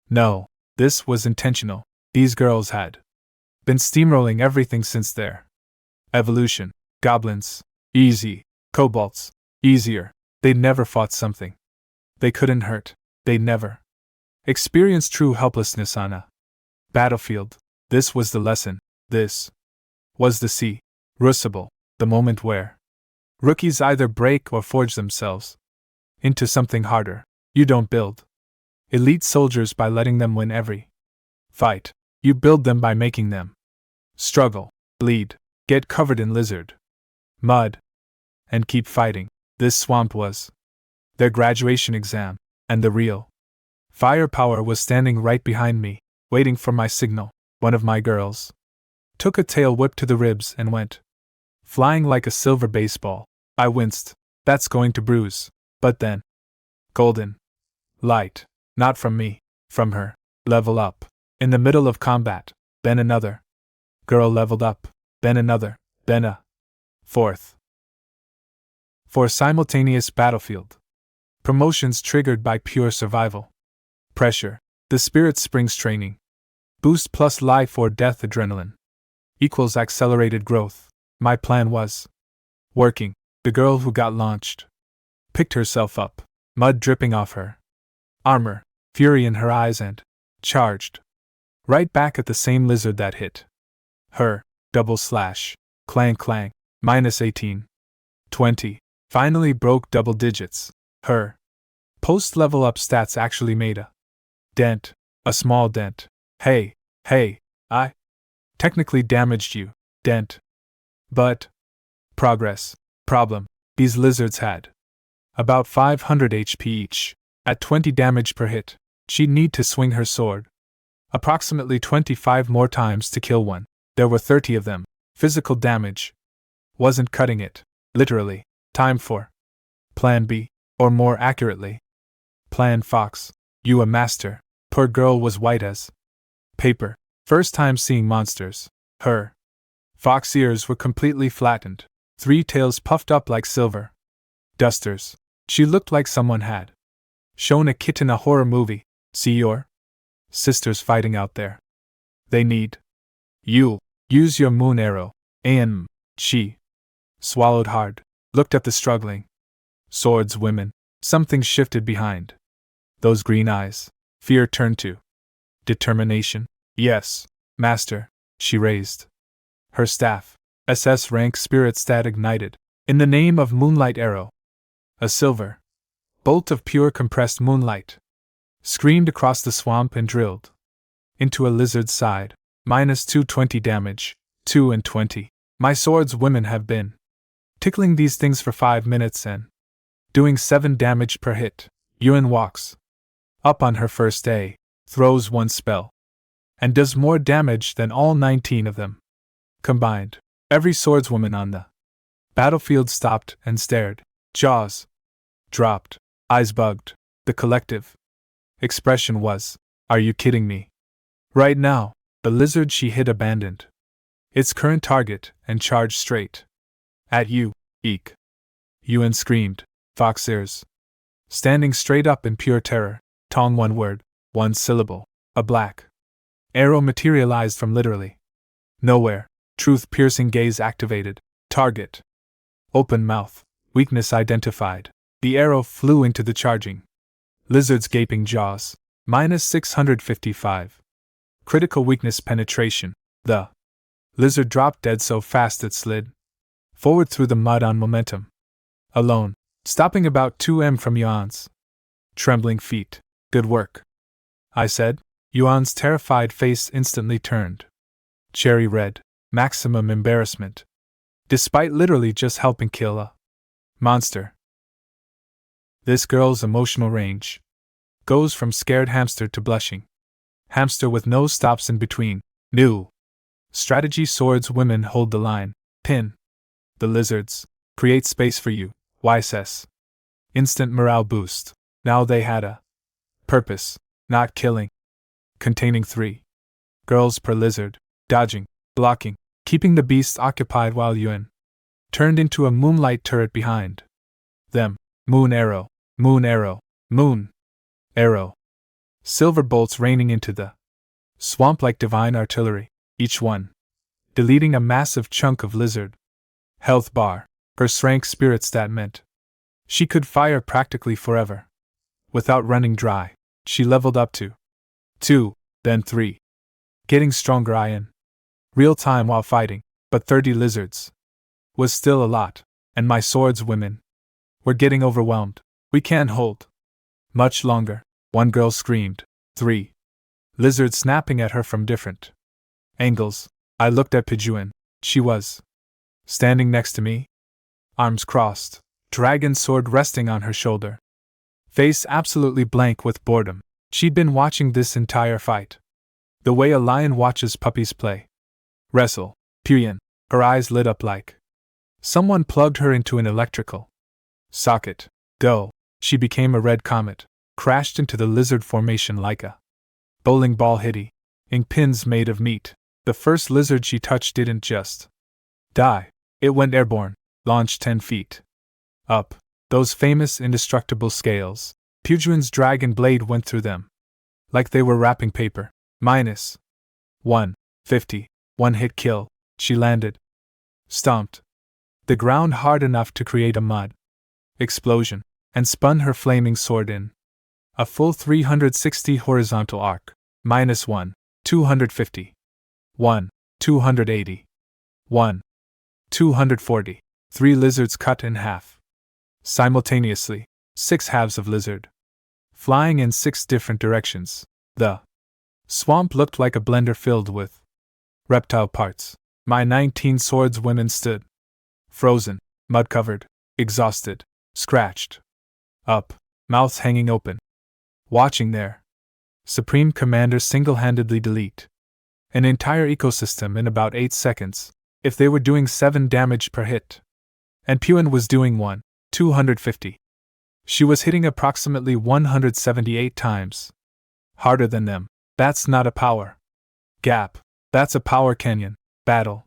No, this was intentional. These girls had been steamrolling everything since their evolution. Goblins, easy. Kobolds, easier. They'd never fought something they couldn't hurt. They'd never experienced true helplessness on a battlefield. This was the lesson. This was the crucible, the moment where rookies either break or forge themselves into something harder. You don't build elite soldiers by letting them win every fight. You build them by making them struggle, bleed, get covered in lizard mud, and keep fighting. This swamp was their graduation exam, and the real firepower was standing right behind me, waiting for my signal. One of my girls took a tail whip to the ribs and went flying like a silver baseball. I winced. That's going to bruise. But then, golden light, not from me, from her, level up. In the middle of combat, then another girl leveled up, then another, then a fourth. For simultaneous battlefield promotions triggered by pure survival pressure. The Spirit Springs training boost plus life or death adrenaline equals accelerated growth. My plan was working. The girl who got launched picked herself up, mud dripping off her armor, fury in her eyes, and charged right back at the same lizard that hit her. Double slash, clang clang, -18, 20, finally broke double digits. Her post-level up stats actually made a dent, a small dent. Hey, I technically damaged you, dent. But progress. Problem. These lizards had about 500 HP each. At 20 damage per hit, she'd need to swing her sword approximately 25 more times to kill one. There were 30 of them. Physical damage wasn't cutting it. Literally. Time for Plan B, or more accurately, Plan Fox. You a master. Poor girl was white as paper. First time seeing monsters. Her fox ears were completely flattened, 3 tails puffed up like silver dusters. She looked like someone had Shown a kid in a horror movie. See your sisters fighting out there. They need you. Use your moon arrow. She swallowed hard, looked at the struggling swordswomen. Something shifted behind those green eyes. Fear turned to determination. Yes, master, she raised her staff. SS rank spirit stat ignited. In the name of Moonlight Arrow. A silver bolt of pure compressed moonlight screamed across the swamp and drilled into a lizard's side. -220 damage. 2 and 20. My swordswomen have been tickling these things for 5 minutes and doing 7 damage per hit. Yuen walks up on her first day, throws one spell, and does more damage than all 19 of them combined. Every swordswoman on the battlefield stopped and stared. Jaws dropped, eyes bugged. The collective expression was, "Are you kidding me?" Right now, the lizard she hit abandoned its current target and charged straight at you. Eek! Yuen screamed, fox ears. Standing straight up in pure terror, Tong one word, one syllable, a black arrow materialized from literally nowhere. Truth-piercing gaze activated. Target. Open mouth. Weakness identified. The arrow flew into the charging lizard's gaping jaws. -655. Critical weakness penetration. The lizard dropped dead so fast it slid forward through the mud on momentum alone, stopping about 2 m from Yuan's trembling feet. Good work, I said. Yuan's terrified face instantly turned cherry red. Maximum embarrassment. Despite literally just helping kill a monster. This girl's emotional range goes from scared hamster to blushing hamster with no stops in between. New strategy. Swordswomen hold the line. Pin the lizards. Create space for you. YSS. Instant morale boost. Now they had a purpose, not killing. Containing 3 girls per lizard. Dodging, blocking, keeping the beast occupied while Yuen turned into a moonlight turret behind them. Moon arrow, moon arrow, moon arrow. Silver bolts raining into the swamp like divine artillery, each one deleting a massive chunk of lizard health bar. Her rank spirit stat meant she could fire practically forever without running dry. She leveled up to 2, then 3, getting stronger in real time while fighting, but 30 lizards was still a lot, and my swordswomen were getting overwhelmed. We can't hold much longer, one girl screamed. 3 lizards snapping at her from different angles. I looked at Pijuan. She was standing next to me, arms crossed, dragon sword resting on her shoulder, face absolutely blank with boredom. She'd been watching this entire fight the way a lion watches puppies play. Wrestle. Pijuan. Her eyes lit up like someone plugged her into an electrical socket. Go. She became a red comet, crashed into the lizard formation like a bowling ball hitting pins made of meat. The first lizard she touched didn't just die. It went airborne, launched 10 feet up. Those famous indestructible scales. Pijuan's dragon blade went through them like they were wrapping paper. -150. One hit kill. She landed. Stomped the ground hard enough to create a mud explosion, and spun her flaming sword in a full 360 horizontal arc. -1, 250. 1, 280. 1, 240. 3 lizards cut in half. Simultaneously, 6 halves of lizard flying in 6 different directions. The swamp looked like a blender filled with reptile parts. My 19 swordswomen stood frozen, mud-covered, exhausted, scratched up, mouths hanging open, watching their Supreme Commander single-handedly delete an entire ecosystem in about 8 seconds, if they were doing 7 damage per hit. And Pijuan was doing 1, 250. She was hitting approximately 178 times harder than them. That's not a power gap, that's a power canyon. Battle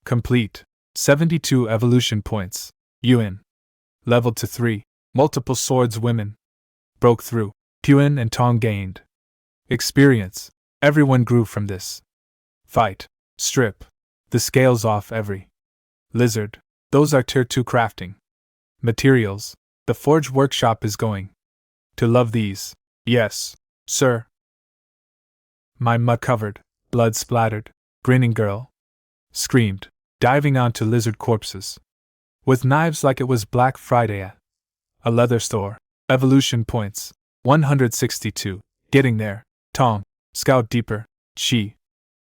complete. 72 evolution points. Yuen leveled to 3. Multiple swordswomen broke through. Puin and Tong gained experience. Everyone grew from this fight. Strip the scales off every lizard. Those are tier 2 crafting materials. The forge workshop is going to love these. Yes, sir. My mud-covered, blood-splattered, grinning girl screamed, diving onto lizard corpses with knives like it was Black Friday at a leather store. Evolution points 162. Getting there. Tong. Scout deeper. She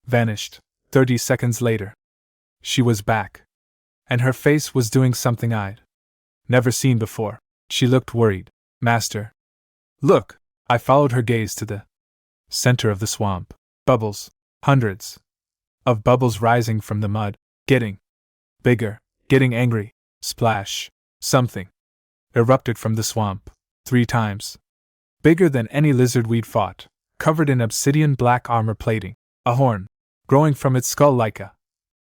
vanished. 30 seconds later, she was back, and her face was doing something I'd never seen before. She looked worried. Master. Look! I followed her gaze to the center of the swamp. Bubbles. Hundreds of bubbles rising from the mud. Getting bigger. Getting angry. Splash. Something erupted from the swamp. 3 times bigger than any lizard we'd fought. Covered in obsidian black armor plating. A horn growing from its skull like a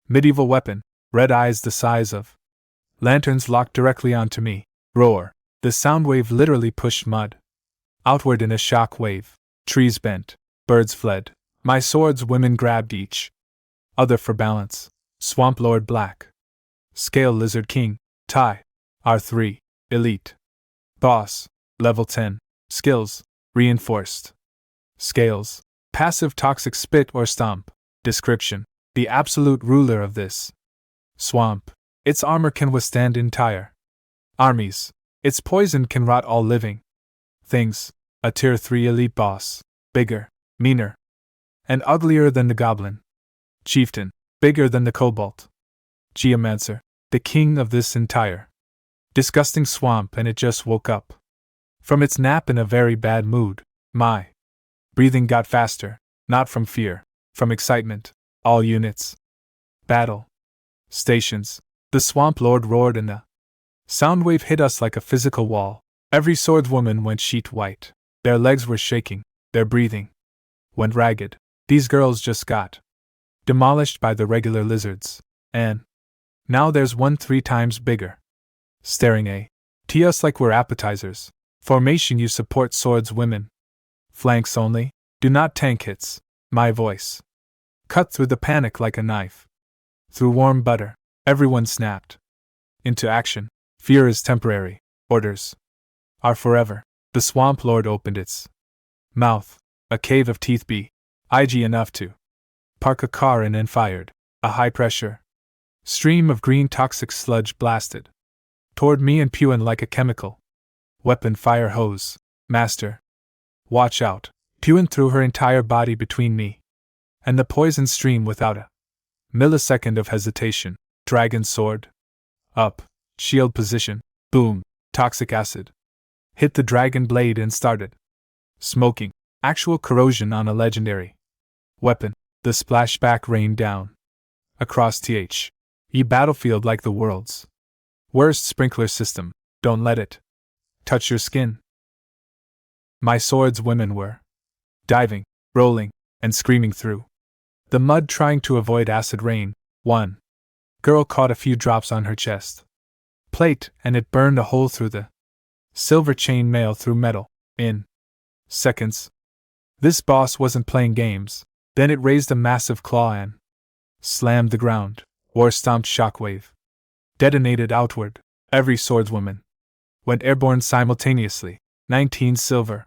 medieval weapon. Red eyes the size of lanterns locked directly onto me. Roar. The sound wave literally pushed mud outward in a shock wave. Trees bent. Birds fled. My swords women grabbed each other for balance. Swamp Lord Black. Scale Lizard King. Tai. R3. Elite. Boss. Level 10. Skills. Reinforced. Scales. Passive toxic spit or stomp. Description. The absolute ruler of this swamp. Its armor can withstand entire armies. Its poison can rot all living things. A tier 3 elite boss. Bigger, meaner, and uglier than the goblin chieftain. Bigger than the kobold geomancer. The king of this entire disgusting swamp, and it just woke up from its nap in a very bad mood. My breathing got faster, not from fear, from excitement. All units. Battle stations. The swamp lord roared and the sound wave hit us like a physical wall. Every swordswoman went sheet white. Their legs were shaking. Their breathing went ragged. These girls just got demolished by the regular lizards. And now there's one 3 times bigger, staring at us like we're appetizers. Formation. You support swords women. Flanks only. Do not tank hits. My voice cut through the panic like a knife through warm butter. Everyone snapped into action. Fear is temporary. Orders are forever. The swamp lord opened its mouth. A cave of teeth big enough to park a car in and fired. A high-pressure stream of green toxic sludge blasted toward me and Puin like a chemical weapon fire hose. Master. Watch out. Puin threw her entire body between me and the poison stream without a millisecond of hesitation. Dragon sword. Up. Shield position. Boom. Toxic acid hit the dragon blade and started smoking. Actual corrosion on a legendary weapon. The splashback rained down across the battlefield like the world's worst sprinkler system. Don't let it touch your skin. My swords women were diving, rolling, and screaming through the mud trying to avoid acid rain. One girl caught a few drops on her chest plate, and it burned a hole through the silver chain mail through metal. In seconds. This boss wasn't playing games. Then it raised a massive claw and slammed the ground. War-stomped shockwave detonated outward. Every swordswoman went airborne simultaneously. 19 silver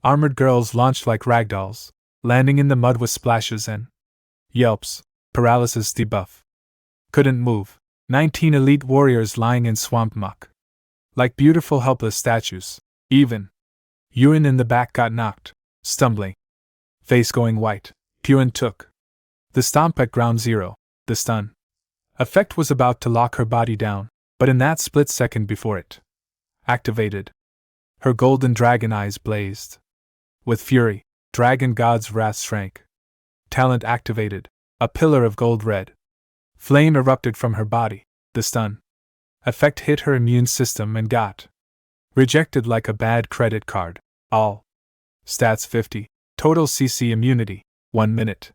armored girls launched like ragdolls, landing in the mud with splashes and yelps. Paralysis debuff. Couldn't move. 19 elite warriors lying in swamp muck like beautiful helpless statues. Even Ewan in the back got knocked, stumbling, face going white. Puin took the stomp at ground zero. The stun effect was about to lock her body down, but in that split second before it activated, her golden dragon eyes blazed with fury. Dragon God's wrath shrank. Talent activated. A pillar of gold red flame erupted from her body. The stun effect hit her immune system and got rejected like a bad credit card. All stats 50. Total CC immunity. 1 minute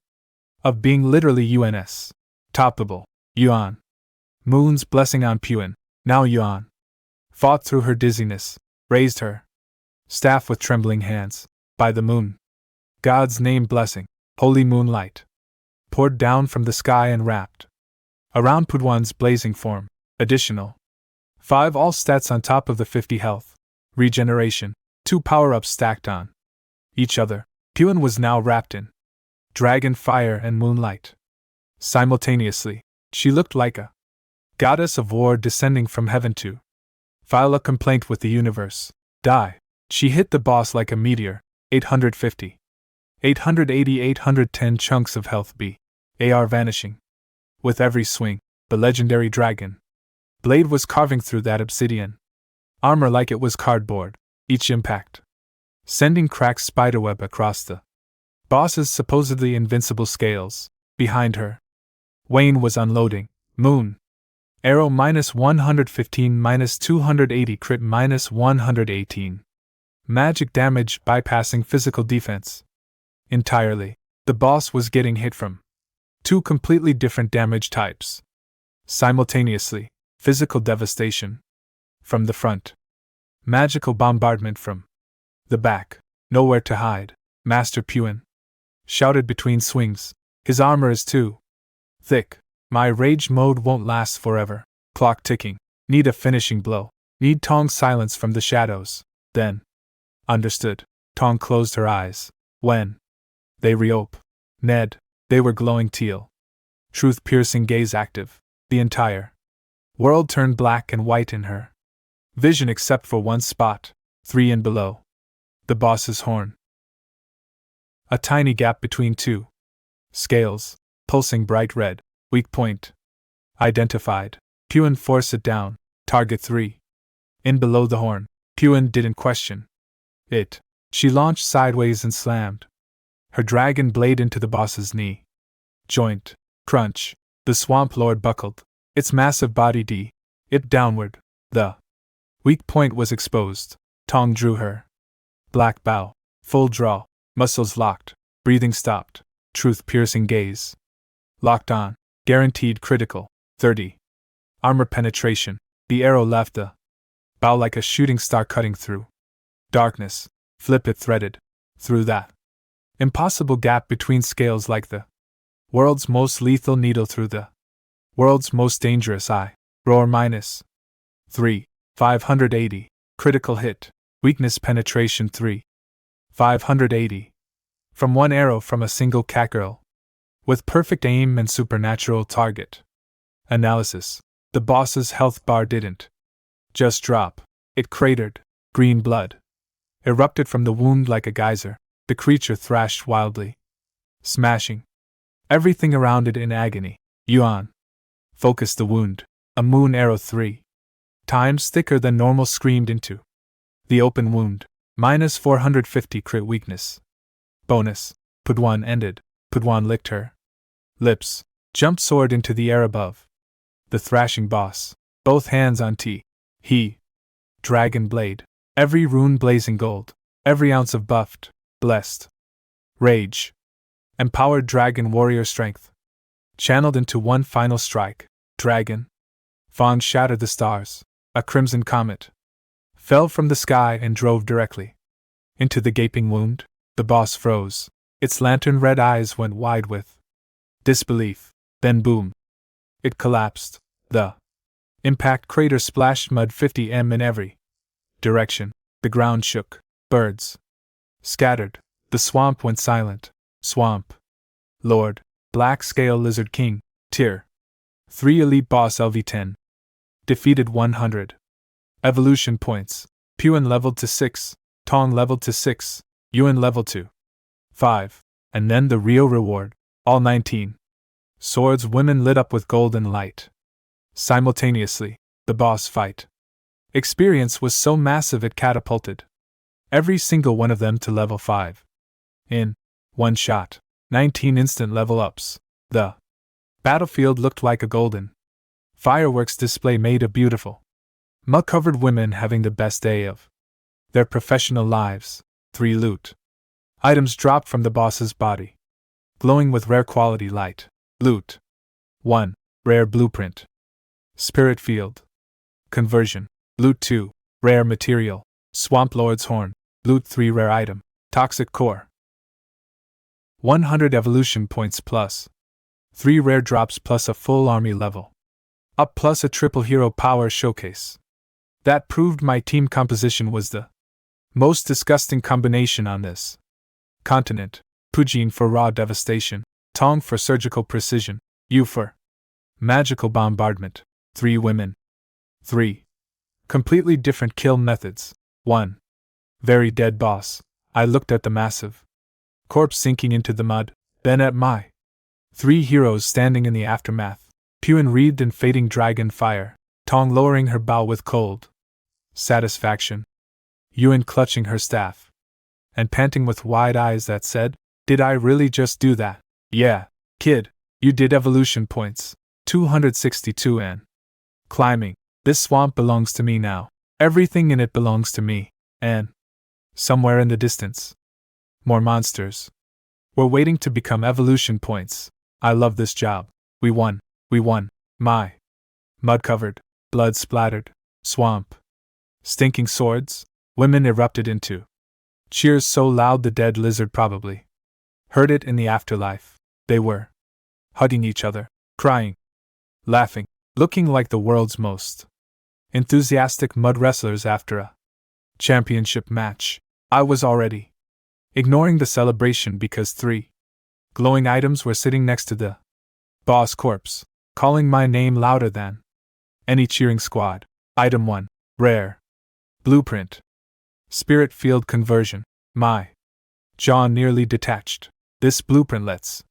of being literally UNS. Toppable. Yuan. Moon's blessing on Puin. Now Yuan fought through her dizziness, raised her Staff with trembling hands. By the moon. God's name blessing. Holy moonlight. Poured down from the sky and wrapped around Pudwan's blazing form. Additional 5 all stats on top of the 50 health. Regeneration. 2 power-ups stacked on each other. Pudwan was now wrapped in dragon fire and moonlight. Simultaneously, she looked like a goddess of war descending from heaven to file a complaint with the universe. Die. She hit the boss like a meteor. 850. 880, 810 chunks of health B. AR vanishing. With every swing, the legendary dragon blade was carving through that obsidian armor like it was cardboard, each impact sending cracked spiderweb across the boss's supposedly invincible scales. Behind her, Wayne was unloading. Moon. Arrow -115 -280 crit -118. Magic damage bypassing physical defense. Entirely, the boss was getting hit from 2 completely different damage types. Simultaneously, physical devastation from the front, magical bombardment from the back. Nowhere to hide. Master Pudwan shouted between swings. His armor is too thick. My rage mode won't last forever. Clock ticking. Need a finishing blow. Need Tong's silence from the shadows. Then. Understood. Tong closed her eyes. When they reopened, Ned, they were glowing teal. Truth-piercing gaze active. The entire world turned black and white in her vision except for one spot. 3 and below. The boss's horn. A tiny gap between 2 scales, pulsing bright red. Weak point. Identified. Pudwan forced it down. Target 3. In below the horn. Pudwan didn't question it. She launched sideways and slammed her dragon blade into the boss's knee joint. Crunch. The swamp lord buckled its massive body it downward. The weak point was exposed. Tong drew her black bow. Full draw. Muscles locked. Breathing stopped. Truth-piercing gaze locked on. Guaranteed critical. 30. Armor penetration. The arrow left the bow like a shooting star cutting through darkness. Flip it threaded through that impossible gap between scales like the world's most lethal needle through the world's most dangerous eye. Roar -3. 580. Critical hit. Weakness penetration 3. 580. From one arrow from a single catgirl. With perfect aim and supernatural target analysis. The boss's health bar didn't just drop. It cratered. Green blood erupted from the wound like a geyser. The creature thrashed wildly, smashing everything around it in agony. Yuan focused the wound. A moon arrow 3 times thicker than normal screamed into the open wound. -450 crit weakness. Bonus. Pudwan ended. Pudwan licked her lips, jumped sword into the air above the thrashing boss. Both hands on T. He. Dragon blade. Every rune blazing gold. Every ounce of buffed, blessed rage. Empowered dragon warrior strength. Channeled into one final strike. Dragon. Fong shattered the stars. A crimson comet fell from the sky and drove directly into the gaping wound. The boss froze. Its lantern red eyes went wide with disbelief. Then boom. It collapsed. The impact crater splashed mud 50 m in every direction. The ground shook. Birds scattered. The swamp went silent. Swamp Lord. Black Scale Lizard King. Tier 3 Elite Boss LV10. Defeated 100. Evolution points. Pudwan leveled to 6. Tong leveled to 6. Yuan leveled to 5. And then the real reward. All 19 swords women lit up with golden light. Simultaneously, the boss fight experience was so massive it catapulted every single one of them to level 5. In one shot. 19 instant level ups. The battlefield looked like a golden fireworks display made of beautiful mud-covered women having the best day of their professional lives. 3 loot items dropped from the boss's body, glowing with rare quality light. Loot 1. Rare blueprint. Spirit field. Conversion. Loot 2. Rare material. Swamp Lord's horn. Loot 3 rare item. Toxic core. 100 evolution points plus. 3 rare drops plus a full army level. Up plus a triple hero power showcase. That proved my team composition was the most disgusting combination on this continent. Pujin for raw devastation, Tong for surgical precision, Yu for magical bombardment. 3 women. 3 completely different kill methods. 1 very dead boss. I looked at the massive corpse sinking into the mud, then at my 3 heroes standing in the aftermath. Puan wreathed in fading dragon fire, Tong lowering her bow with cold satisfaction, Yuan clutching her staff and panting with wide eyes that said, "Did I really just do that?" "Yeah, kid, you did evolution points. 262 and climbing. This swamp belongs to me now. Everything in it belongs to me." And somewhere in the distance, more monsters were waiting to become evolution points. I love this job. We won. We won. My mud-covered, blood-splattered swamp. Stinking swords. Women erupted into cheers so loud the dead lizard probably heard it in the afterlife. They were hugging each other, crying, laughing, looking like the world's most enthusiastic mud wrestlers after a championship match. I was already ignoring the celebration because 3 glowing items were sitting next to the boss corpse, calling my name louder than any cheering squad. Item 1. Rare. Blueprint. Spirit field conversion. My jaw nearly detached. This blueprint lets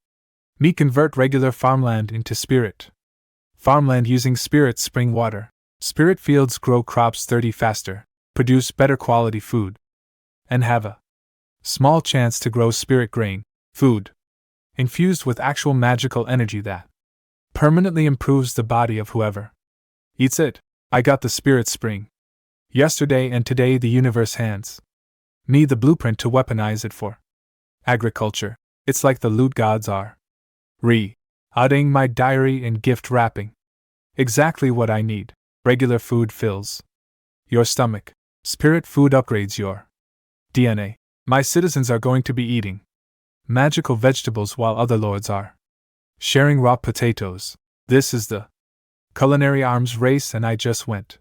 me convert regular farmland into spirit farmland using spirit spring water. Spirit fields grow crops 30 faster, produce better quality food, and have a small chance to grow spirit grain, food, infused with actual magical energy that permanently improves the body of whoever eats it. I got the spirit spring yesterday, and today the universe hands me the blueprint to weaponize it for agriculture. It's like the loot gods are re-adding my diary and gift wrapping. Exactly what I need. Regular food fills your stomach. Spirit food upgrades your DNA. My citizens are going to be eating magical vegetables while other lords are sharing raw potatoes. This is the culinary arms race, and I just went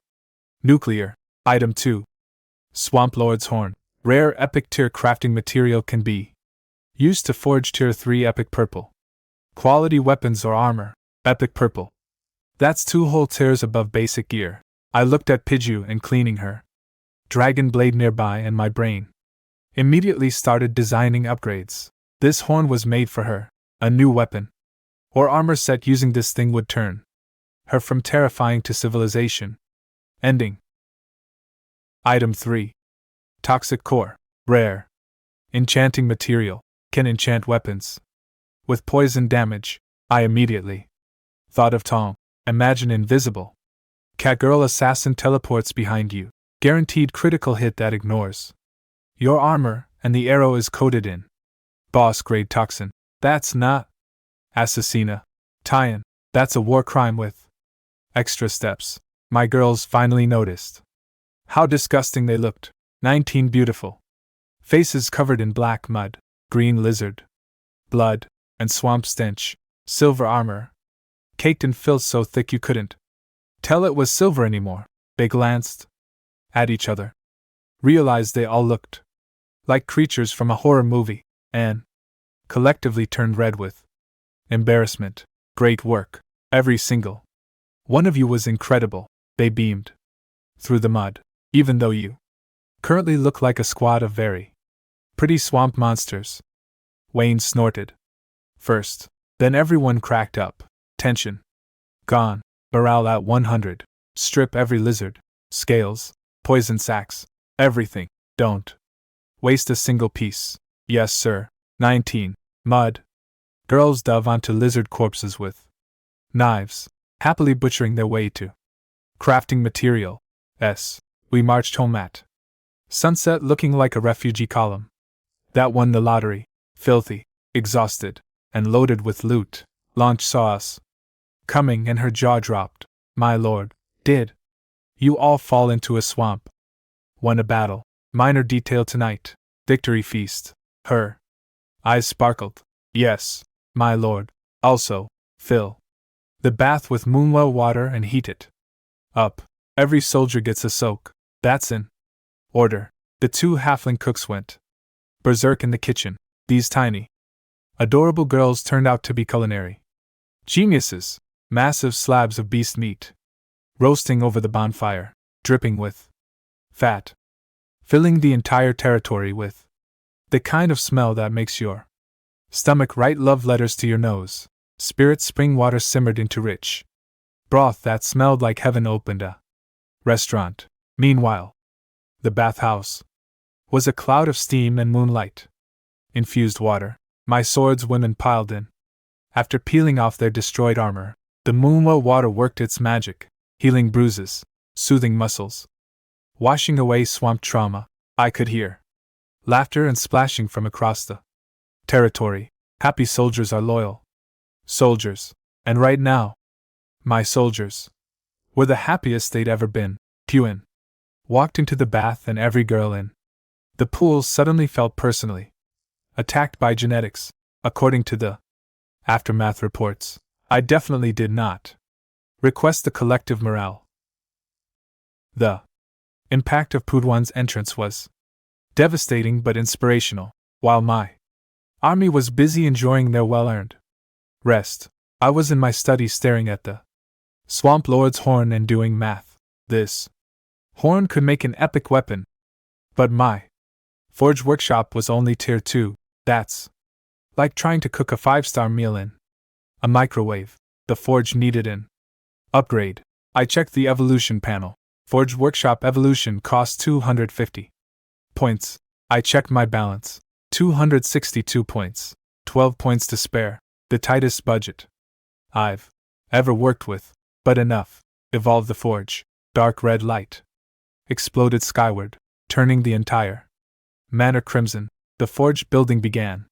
nuclear. Item 2. Swamp Lord's Horn. Rare epic tier crafting material can be used to forge tier 3 epic purple quality weapons or armor. Epic purple. That's 2 whole tiers above basic gear. I looked at Piju and cleaning her dragon blade nearby, and my brain immediately started designing upgrades. This horn was made for her. A new weapon or armor set using this thing would turn her from terrifying to civilization ending. Item 3. Toxic core. Rare. Enchanting material. Can enchant weapons with poison damage. I immediately thought of Tong. Imagine invisible Catgirl assassin teleports behind you. Guaranteed critical hit that ignores your armor, and the arrow is coated in boss grade toxin. That's not Assassina. Tie-in. That's a war crime with extra steps. My girls finally noticed how disgusting they looked. 19 beautiful faces covered in black mud, green lizard blood, and swamp stench. Silver armor caked in filth so thick you couldn't tell it was silver anymore. They glanced at each other, realized they all looked like creatures from a horror movie, and collectively turned red with embarrassment. Great work. Every single one of you was incredible. They beamed through the mud. Even though you currently look like a squad of very pretty swamp monsters. Wayne snorted first, then everyone cracked up. Tension gone. Morale at 100. Strip every lizard, scales, poison sacs, everything. Don't waste a single piece. Yes, sir. 19. Mud. Girls dove onto lizard corpses with knives, happily butchering their way to crafting material. We marched home at sunset looking like a refugee column that won the lottery. Filthy, exhausted, and loaded with loot. Launch saw us coming, and her jaw dropped. My lord, did you all fall into a swamp? Won a battle? Minor detail tonight. Victory feast. Her eyes sparkled. Yes, my lord. Also, fill the bath with moonwell water and heat it up. Every soldier gets a soak. That's in order. The two halfling cooks went berserk in the kitchen. These tiny, adorable girls turned out to be culinary geniuses. Massive slabs of beast meat roasting over the bonfire, dripping with fat, filling the entire territory with the kind of smell that makes your stomach write love letters to your nose. Spirit spring water simmered into rich broth that smelled like heaven opened a restaurant. Meanwhile, the bathhouse was a cloud of steam and moonlight. Infused water. My swordswomen piled in. After peeling off their destroyed armor, the moonwell water worked its magic, healing bruises, soothing muscles, washing away swamp trauma. I could hear laughter and splashing from across the territory. Happy soldiers are loyal soldiers, and right now, my soldiers were the happiest they'd ever been. Puin walked into the bath, and every girl in the pool suddenly felt personally attacked by genetics. According to the aftermath reports, I definitely did not request the collective morale. The impact of Pudwan's entrance was devastating but inspirational. While my army was busy enjoying their well-earned rest, I was in my study staring at the Swamp Lord's horn and doing math. This horn could make an epic weapon, but my forge workshop was only tier 2. That's like trying to cook a 5-star meal in a microwave. The forge needed an upgrade. I checked the evolution panel. Forge workshop evolution cost 250 points. I checked my balance. 262 points. 12 points to spare. The tightest budget I've ever worked with, but enough. Evolve the forge. Dark red light exploded skyward, turning the entire manor crimson. The forge building began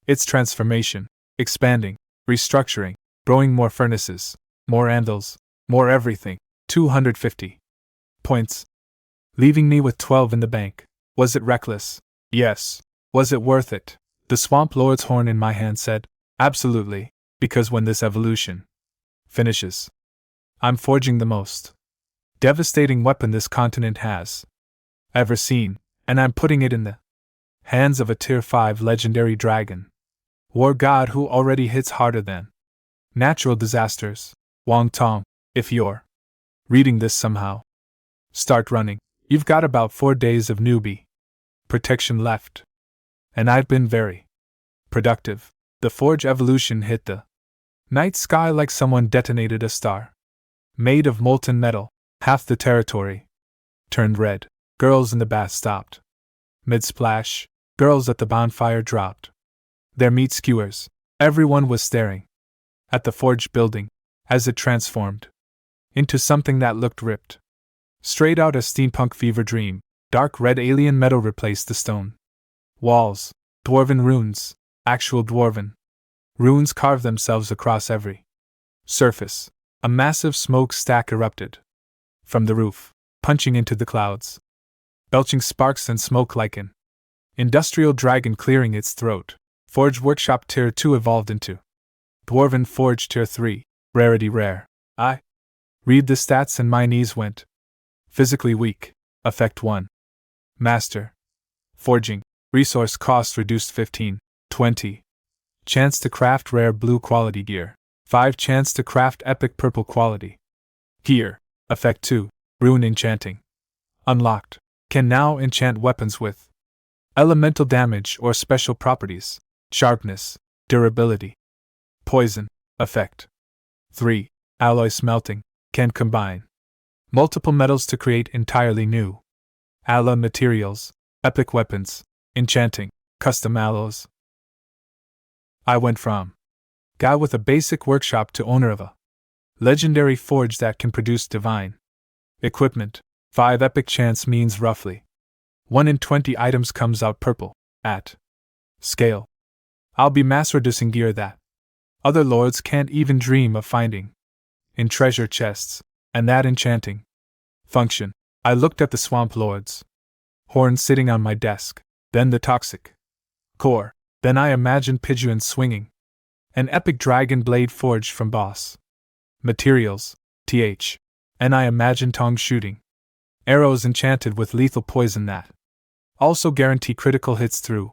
its transformation, expanding, restructuring, growing more furnaces, more anvils, more everything. 250 points, leaving me with 12 in the bank. Was it reckless? Yes. Was it worth it? The Swamp Lord's horn in my hand said, absolutely, because when this evolution finishes, I'm forging the most devastating weapon this continent has ever seen, and I'm putting it in the hands of a tier 5 legendary dragon war god who already hits harder than natural disasters. Wong Tong, if you're reading this somehow, start running. You've got about 4 days of newbie protection left. And I've been very productive. The forge evolution hit the night sky like someone detonated a star made of molten metal. Half the territory turned red. Girls in the bath stopped mid-splash. Girls at the bonfire dropped their meat skewers. Everyone was staring at the forge building as it transformed into something that looked ripped straight out a steampunk fever dream. Dark red alien metal replaced the stone walls. Dwarven runes, actual dwarven runes carved themselves across every surface. A massive smoke stack erupted from the roof, punching into the clouds, belching sparks and smoke like an industrial dragon clearing its throat. Forge Workshop Tier 2 evolved into Dwarven Forge Tier 3, Rarity Rare. I read the stats and my knees went physically weak. Effect 1. Master. Forging. Resource cost reduced 15. 20. Chance to craft rare blue quality gear. 5. Chance to craft epic purple quality gear. Effect 2. Rune enchanting. Unlocked. Can now enchant weapons with elemental damage or special properties. Sharpness. Durability. Poison. Effect 3. Alloy smelting. Can combine multiple metals to create entirely new alloy materials. Epic weapons. Enchanting. Custom alloys. I went from guy with a basic workshop to owner of a legendary forge that can produce divine equipment. 5 epic chance means roughly 1 in 20 items comes out purple at scale. I'll be mass reducing gear that other lords can't even dream of finding in treasure chests, and that enchanting function. I looked at the swamp lords Horn sitting on my desk, then the toxic core, then I imagined Pidgeon swinging. An epic dragon blade forged from boss materials, and I imagined Tong shooting arrows enchanted with lethal poison that also guarantee critical hits through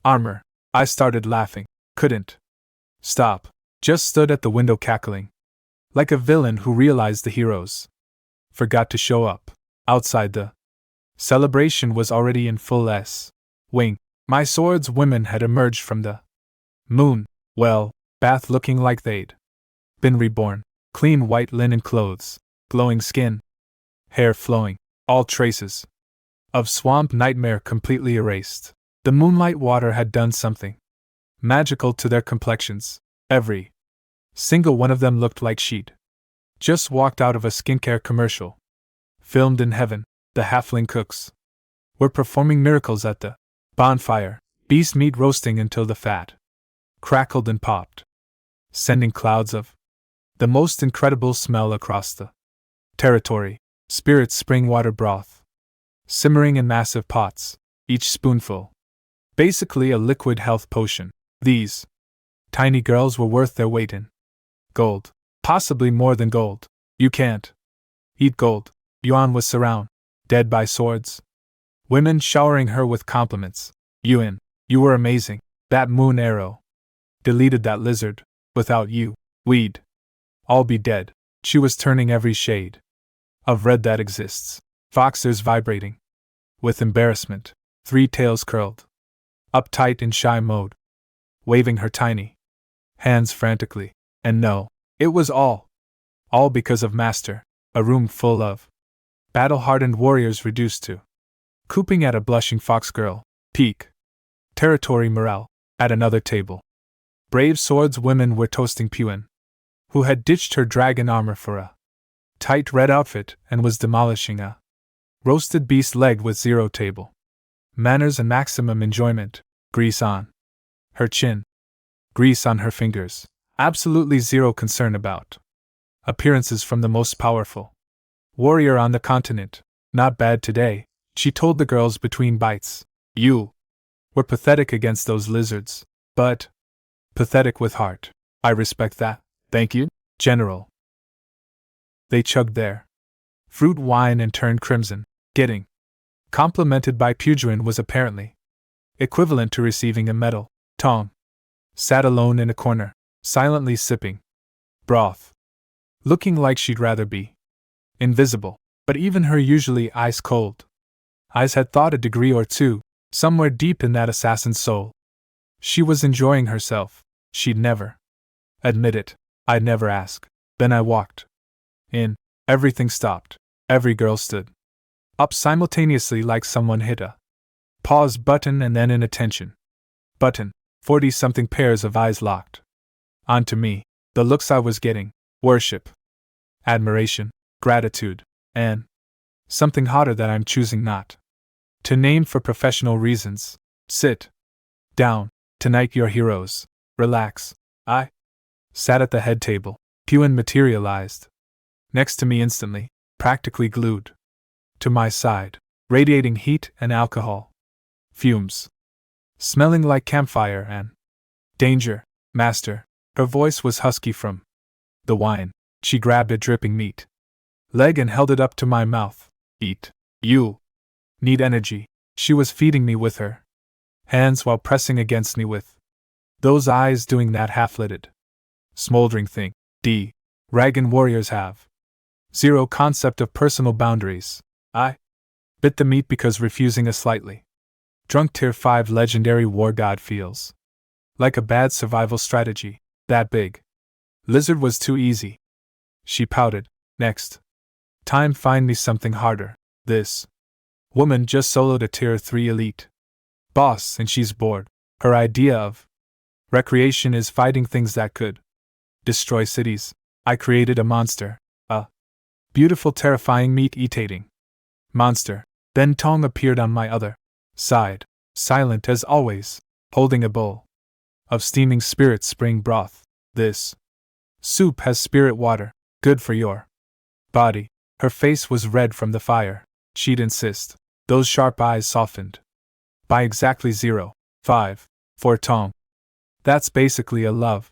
armor. I started laughing, couldn't stop, just stood at the window cackling. Like a villain who realized the heroes forgot to show up. Outside, the celebration was already in full swing. My sword's women had emerged from the moon, bath looking like they'd been reborn. Clean white linen clothes, glowing skin, hair flowing, all traces of swamp nightmare completely erased. The moonlight water had done something magical to their complexions. Every single one of them looked like she'd just walked out of a skincare commercial. Filmed in heaven, the halfling cooks were performing miracles at the bonfire, beast meat roasting until the fat crackled and popped, sending clouds of the most incredible smell across the territory. Spirit spring water broth, simmering in massive pots, each spoonful basically a liquid health potion. These tiny girls were worth their weight in gold, possibly more than gold. You can't eat gold. Yuan was surrounded, dead by swords. Women showering her with compliments. Yuan, you were amazing. That moon arrow deleted that lizard. Without you, we'd all be dead. She was turning every shade of red that exists. Fox ears vibrating with embarrassment, 3 tails curled, uptight in shy mode, waving her tiny hands frantically. And no, it was all because of Master, a room full of battle-hardened warriors reduced to cooping at a blushing fox girl. Peak territory morale. At another table, brave swords women were toasting Puan, who had ditched her dragon armor for a tight red outfit and was demolishing a roasted beast leg with 0 table manners and maximum enjoyment. Grease on her chin, grease on her fingers, absolutely 0 concern about appearances from the most powerful warrior on the continent. Not bad today, she told the girls between bites. You were pathetic against those lizards, but pathetic with heart. I respect that, thank you, General. They chugged their fruit wine and turned crimson. Getting complimented by Pudgerin was apparently equivalent to receiving a medal. Tong sat alone in a corner, silently sipping broth, looking like she'd rather be invisible, but even her usually ice-cold eyes had thought a degree or two, somewhere deep in that assassin's soul. She was enjoying herself. She'd never admit it. I'd never ask. Then I walked in. Everything stopped. Every girl stood up simultaneously like someone hit a pause button and then an attention button. 40-something pairs of eyes locked onto me. The looks I was getting: worship, admiration, gratitude, and something hotter that I'm choosing not to name for professional reasons. Sit down. Tonight you're heroes. Relax. I sat at the head table. Puan materialized next to me instantly, practically glued to my side, radiating heat and alcohol fumes, smelling like campfire and danger. Master. Her voice was husky from the wine. She grabbed a dripping meat leg and held it up to my mouth. Eat. You need energy. She was feeding me with her hands while pressing against me with those eyes, doing that half-lidded, smoldering thing. Dragon warriors have 0 concept of personal boundaries. I bit the meat because refusing a slightly drunk Tier 5 legendary war god feels like a bad survival strategy. That big lizard was too easy. She pouted. Next time find me something harder. This woman just soloed a Tier 3 elite boss and she's bored. Her idea of recreation is fighting things that could destroy cities. I created a monster. A beautiful, terrifying, meat-eating monster. Then Tong appeared on my other side, silent as always, holding a bowl of steaming spirit spring broth. This soup has spirit water, good for your body. Her face was red from the fire. She'd insist Those sharp eyes softened. By exactly 0.5 for Tong. That's basically a love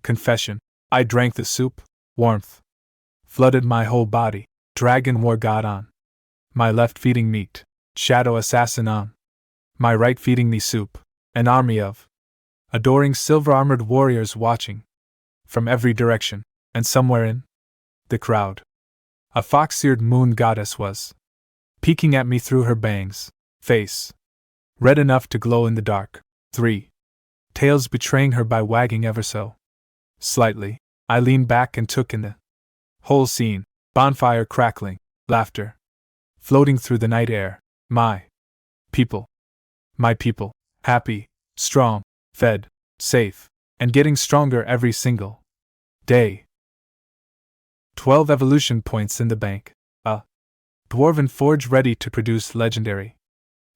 confession. I drank the soup, warmth flooded my whole body. Dragon War God on. My left feeding meat, shadow assassin on. My right feeding me soup, an army of adoring silver-armored warriors watching from every direction, and somewhere in the crowd, a fox-eared moon goddess was peeking at me through her bangs, face red enough to glow in the dark, 3 tails betraying her by wagging ever so slightly. I leaned back and took in the whole scene, bonfire crackling, laughter floating through the night air. My people, happy, strong, fed, safe, and getting stronger every single day. 12 evolution points in the bank, a dwarven forge ready to produce legendary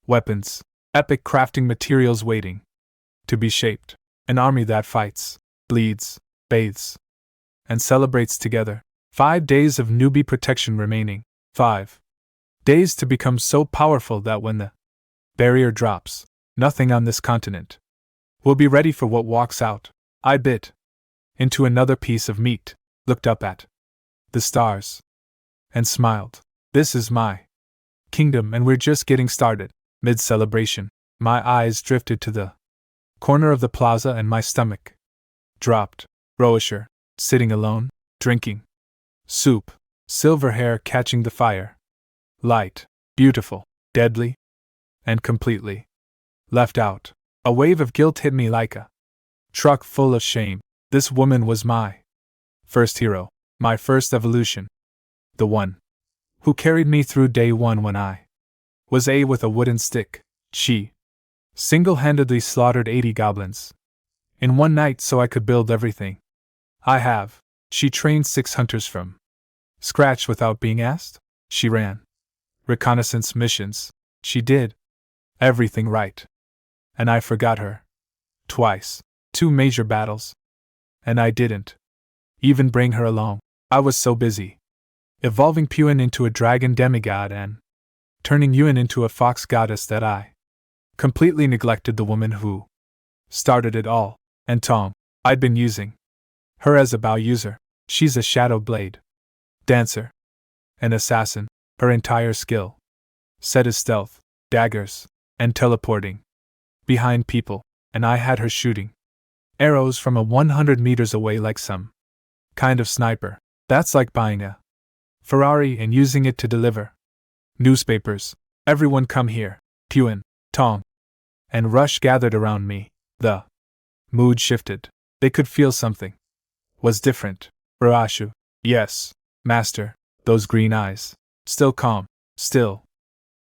weapons, epic crafting materials waiting to be shaped, an army that fights, bleeds, bathes, and celebrates together. 5 days of newbie protection remaining, 5 days to become so powerful that when the barrier drops, nothing on this continent will be ready for what walks out. I bit into another piece of meat, looked up at the stars, and smiled. This is my kingdom and we're just getting started. Mid-celebration, my eyes drifted to the corner of the plaza and my stomach dropped. Roasher, sitting alone, drinking soup, silver hair catching the fire. Light, beautiful, deadly, and completely left out. A wave of guilt hit me like a truck full of shame. This woman was my first hero, my first evolution. The one who carried me through day one when I was with a wooden stick. She single-handedly slaughtered 80 goblins in one night so I could build everything I have. She trained 6 hunters from scratch without being asked. She ran reconnaissance missions. She did everything right. And I forgot her. Twice. 2 major battles. And I didn't even bring her along. I was so busy evolving Puan into a dragon demigod and turning Yuan into a fox goddess that I completely neglected the woman who started it all. And Tong, I'd been using her as a bow user. She's a shadow blade dancer, an assassin. Her entire skill set is stealth, daggers, and teleporting behind people, and I had her shooting arrows from 100 meters away like some kind of sniper. That's like buying a Ferrari and using it to deliver newspapers. Everyone come here. Puan, Tong, and Rush gathered around me. The mood shifted. They could feel something was different. Raashu, yes, master, those green eyes. Still calm, still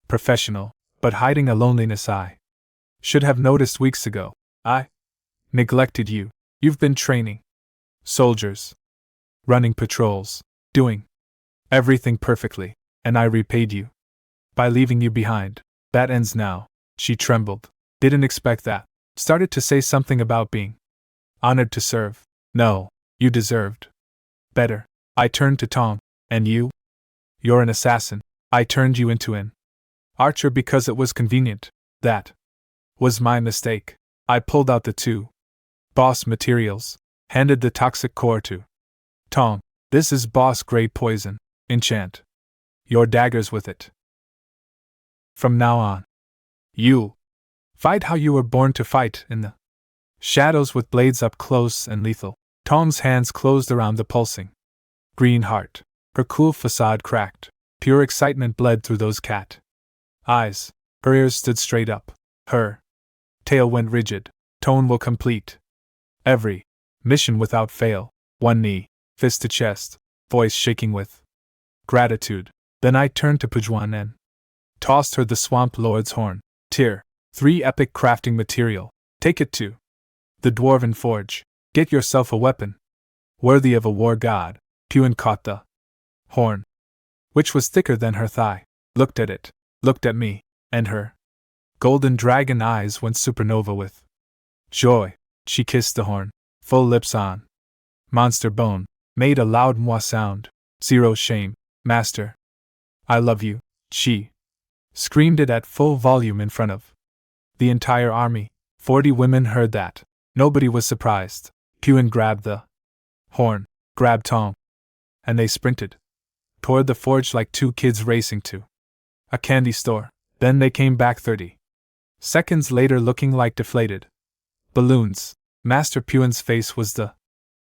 professional, but hiding a loneliness I should have noticed weeks ago. I neglected you. You've been training soldiers, running patrols, doing everything perfectly, and I repaid you by leaving you behind. That ends now. She trembled. Didn't expect that. Started to say something about being honored to serve. No, you deserved better. I turned to Tong. And you? You're an assassin. I turned you into an archer because it was convenient. That was my mistake. I pulled out the 2 boss materials, handed the toxic core to Tong. This is boss grade poison. Enchant your daggers with it. From now on, you fight how you were born to fight, in the shadows with blades up close and lethal. Tong's hands closed around the pulsing green heart. Her cool facade cracked. Pure excitement bled through those cat eyes. Her ears stood straight up. Her tail went rigid. Tone will complete every mission without fail. One knee, fist to chest, voice shaking with gratitude. Then I turned to Pujuan and tossed her the Swamp Lord's horn. Tier 3 epic crafting material. Take it to the Dwarven Forge. Get yourself a weapon worthy of a war god. Puan caught the horn, which was thicker than her thigh, looked at it, looked at me, and her golden dragon eyes went supernova with joy. She kissed the horn, full lips on monster bone, made a loud mwah sound. Zero shame, master. I love you. She screamed it at full volume in front of the entire army. 40 women heard that. Nobody was surprised. Puan grabbed the horn, grabbed Tom, and they sprinted toward the forge like two kids racing to a candy store. Then they came back 30 seconds later looking like deflated balloons. Master Puan's face was the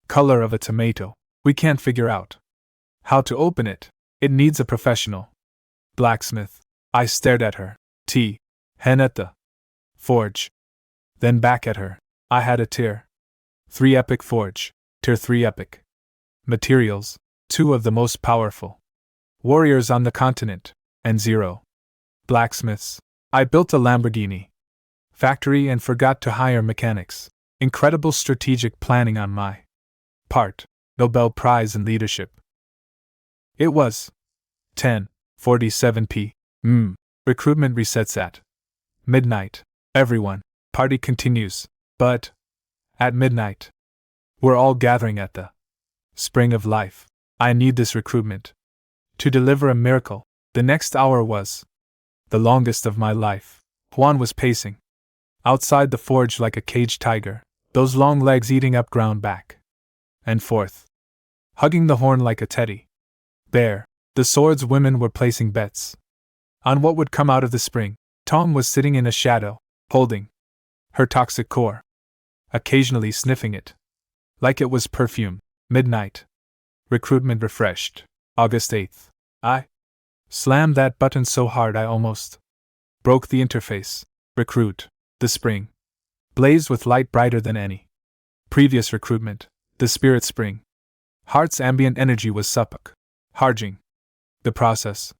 color of a tomato. We can't figure out how to open it. It needs a professional blacksmith. I stared at her. Hen at the forge. Then back at her. I had a tier 3 epic forge. Tier 3 epic. Materials, 2 of the most powerful warriors on the continent, and 0 blacksmiths. I built a Lamborghini factory and forgot to hire mechanics. Incredible strategic planning on my part. Nobel Prize in Leadership. It was 10:47 p.m. Recruitment resets at midnight. Everyone. Party continues. But at midnight, we're all gathering at the Spring of Life. I need this recruitment to deliver a miracle. The next hour was the longest of my life. Juan was pacing outside the forge like a caged tiger, those long legs eating up ground back and forth, hugging the horn like a teddy bear. The swords women were placing bets on what would come out of the spring. Tom was sitting in a shadow, holding her toxic core, occasionally sniffing it like it was perfume. Midnight. Recruitment refreshed. August 8th. I slammed that button so hard I almost broke the interface. Recruit. The spring blazed with light brighter than any previous recruitment. The spirit spring. Heart's ambient energy was supuk, harging the process.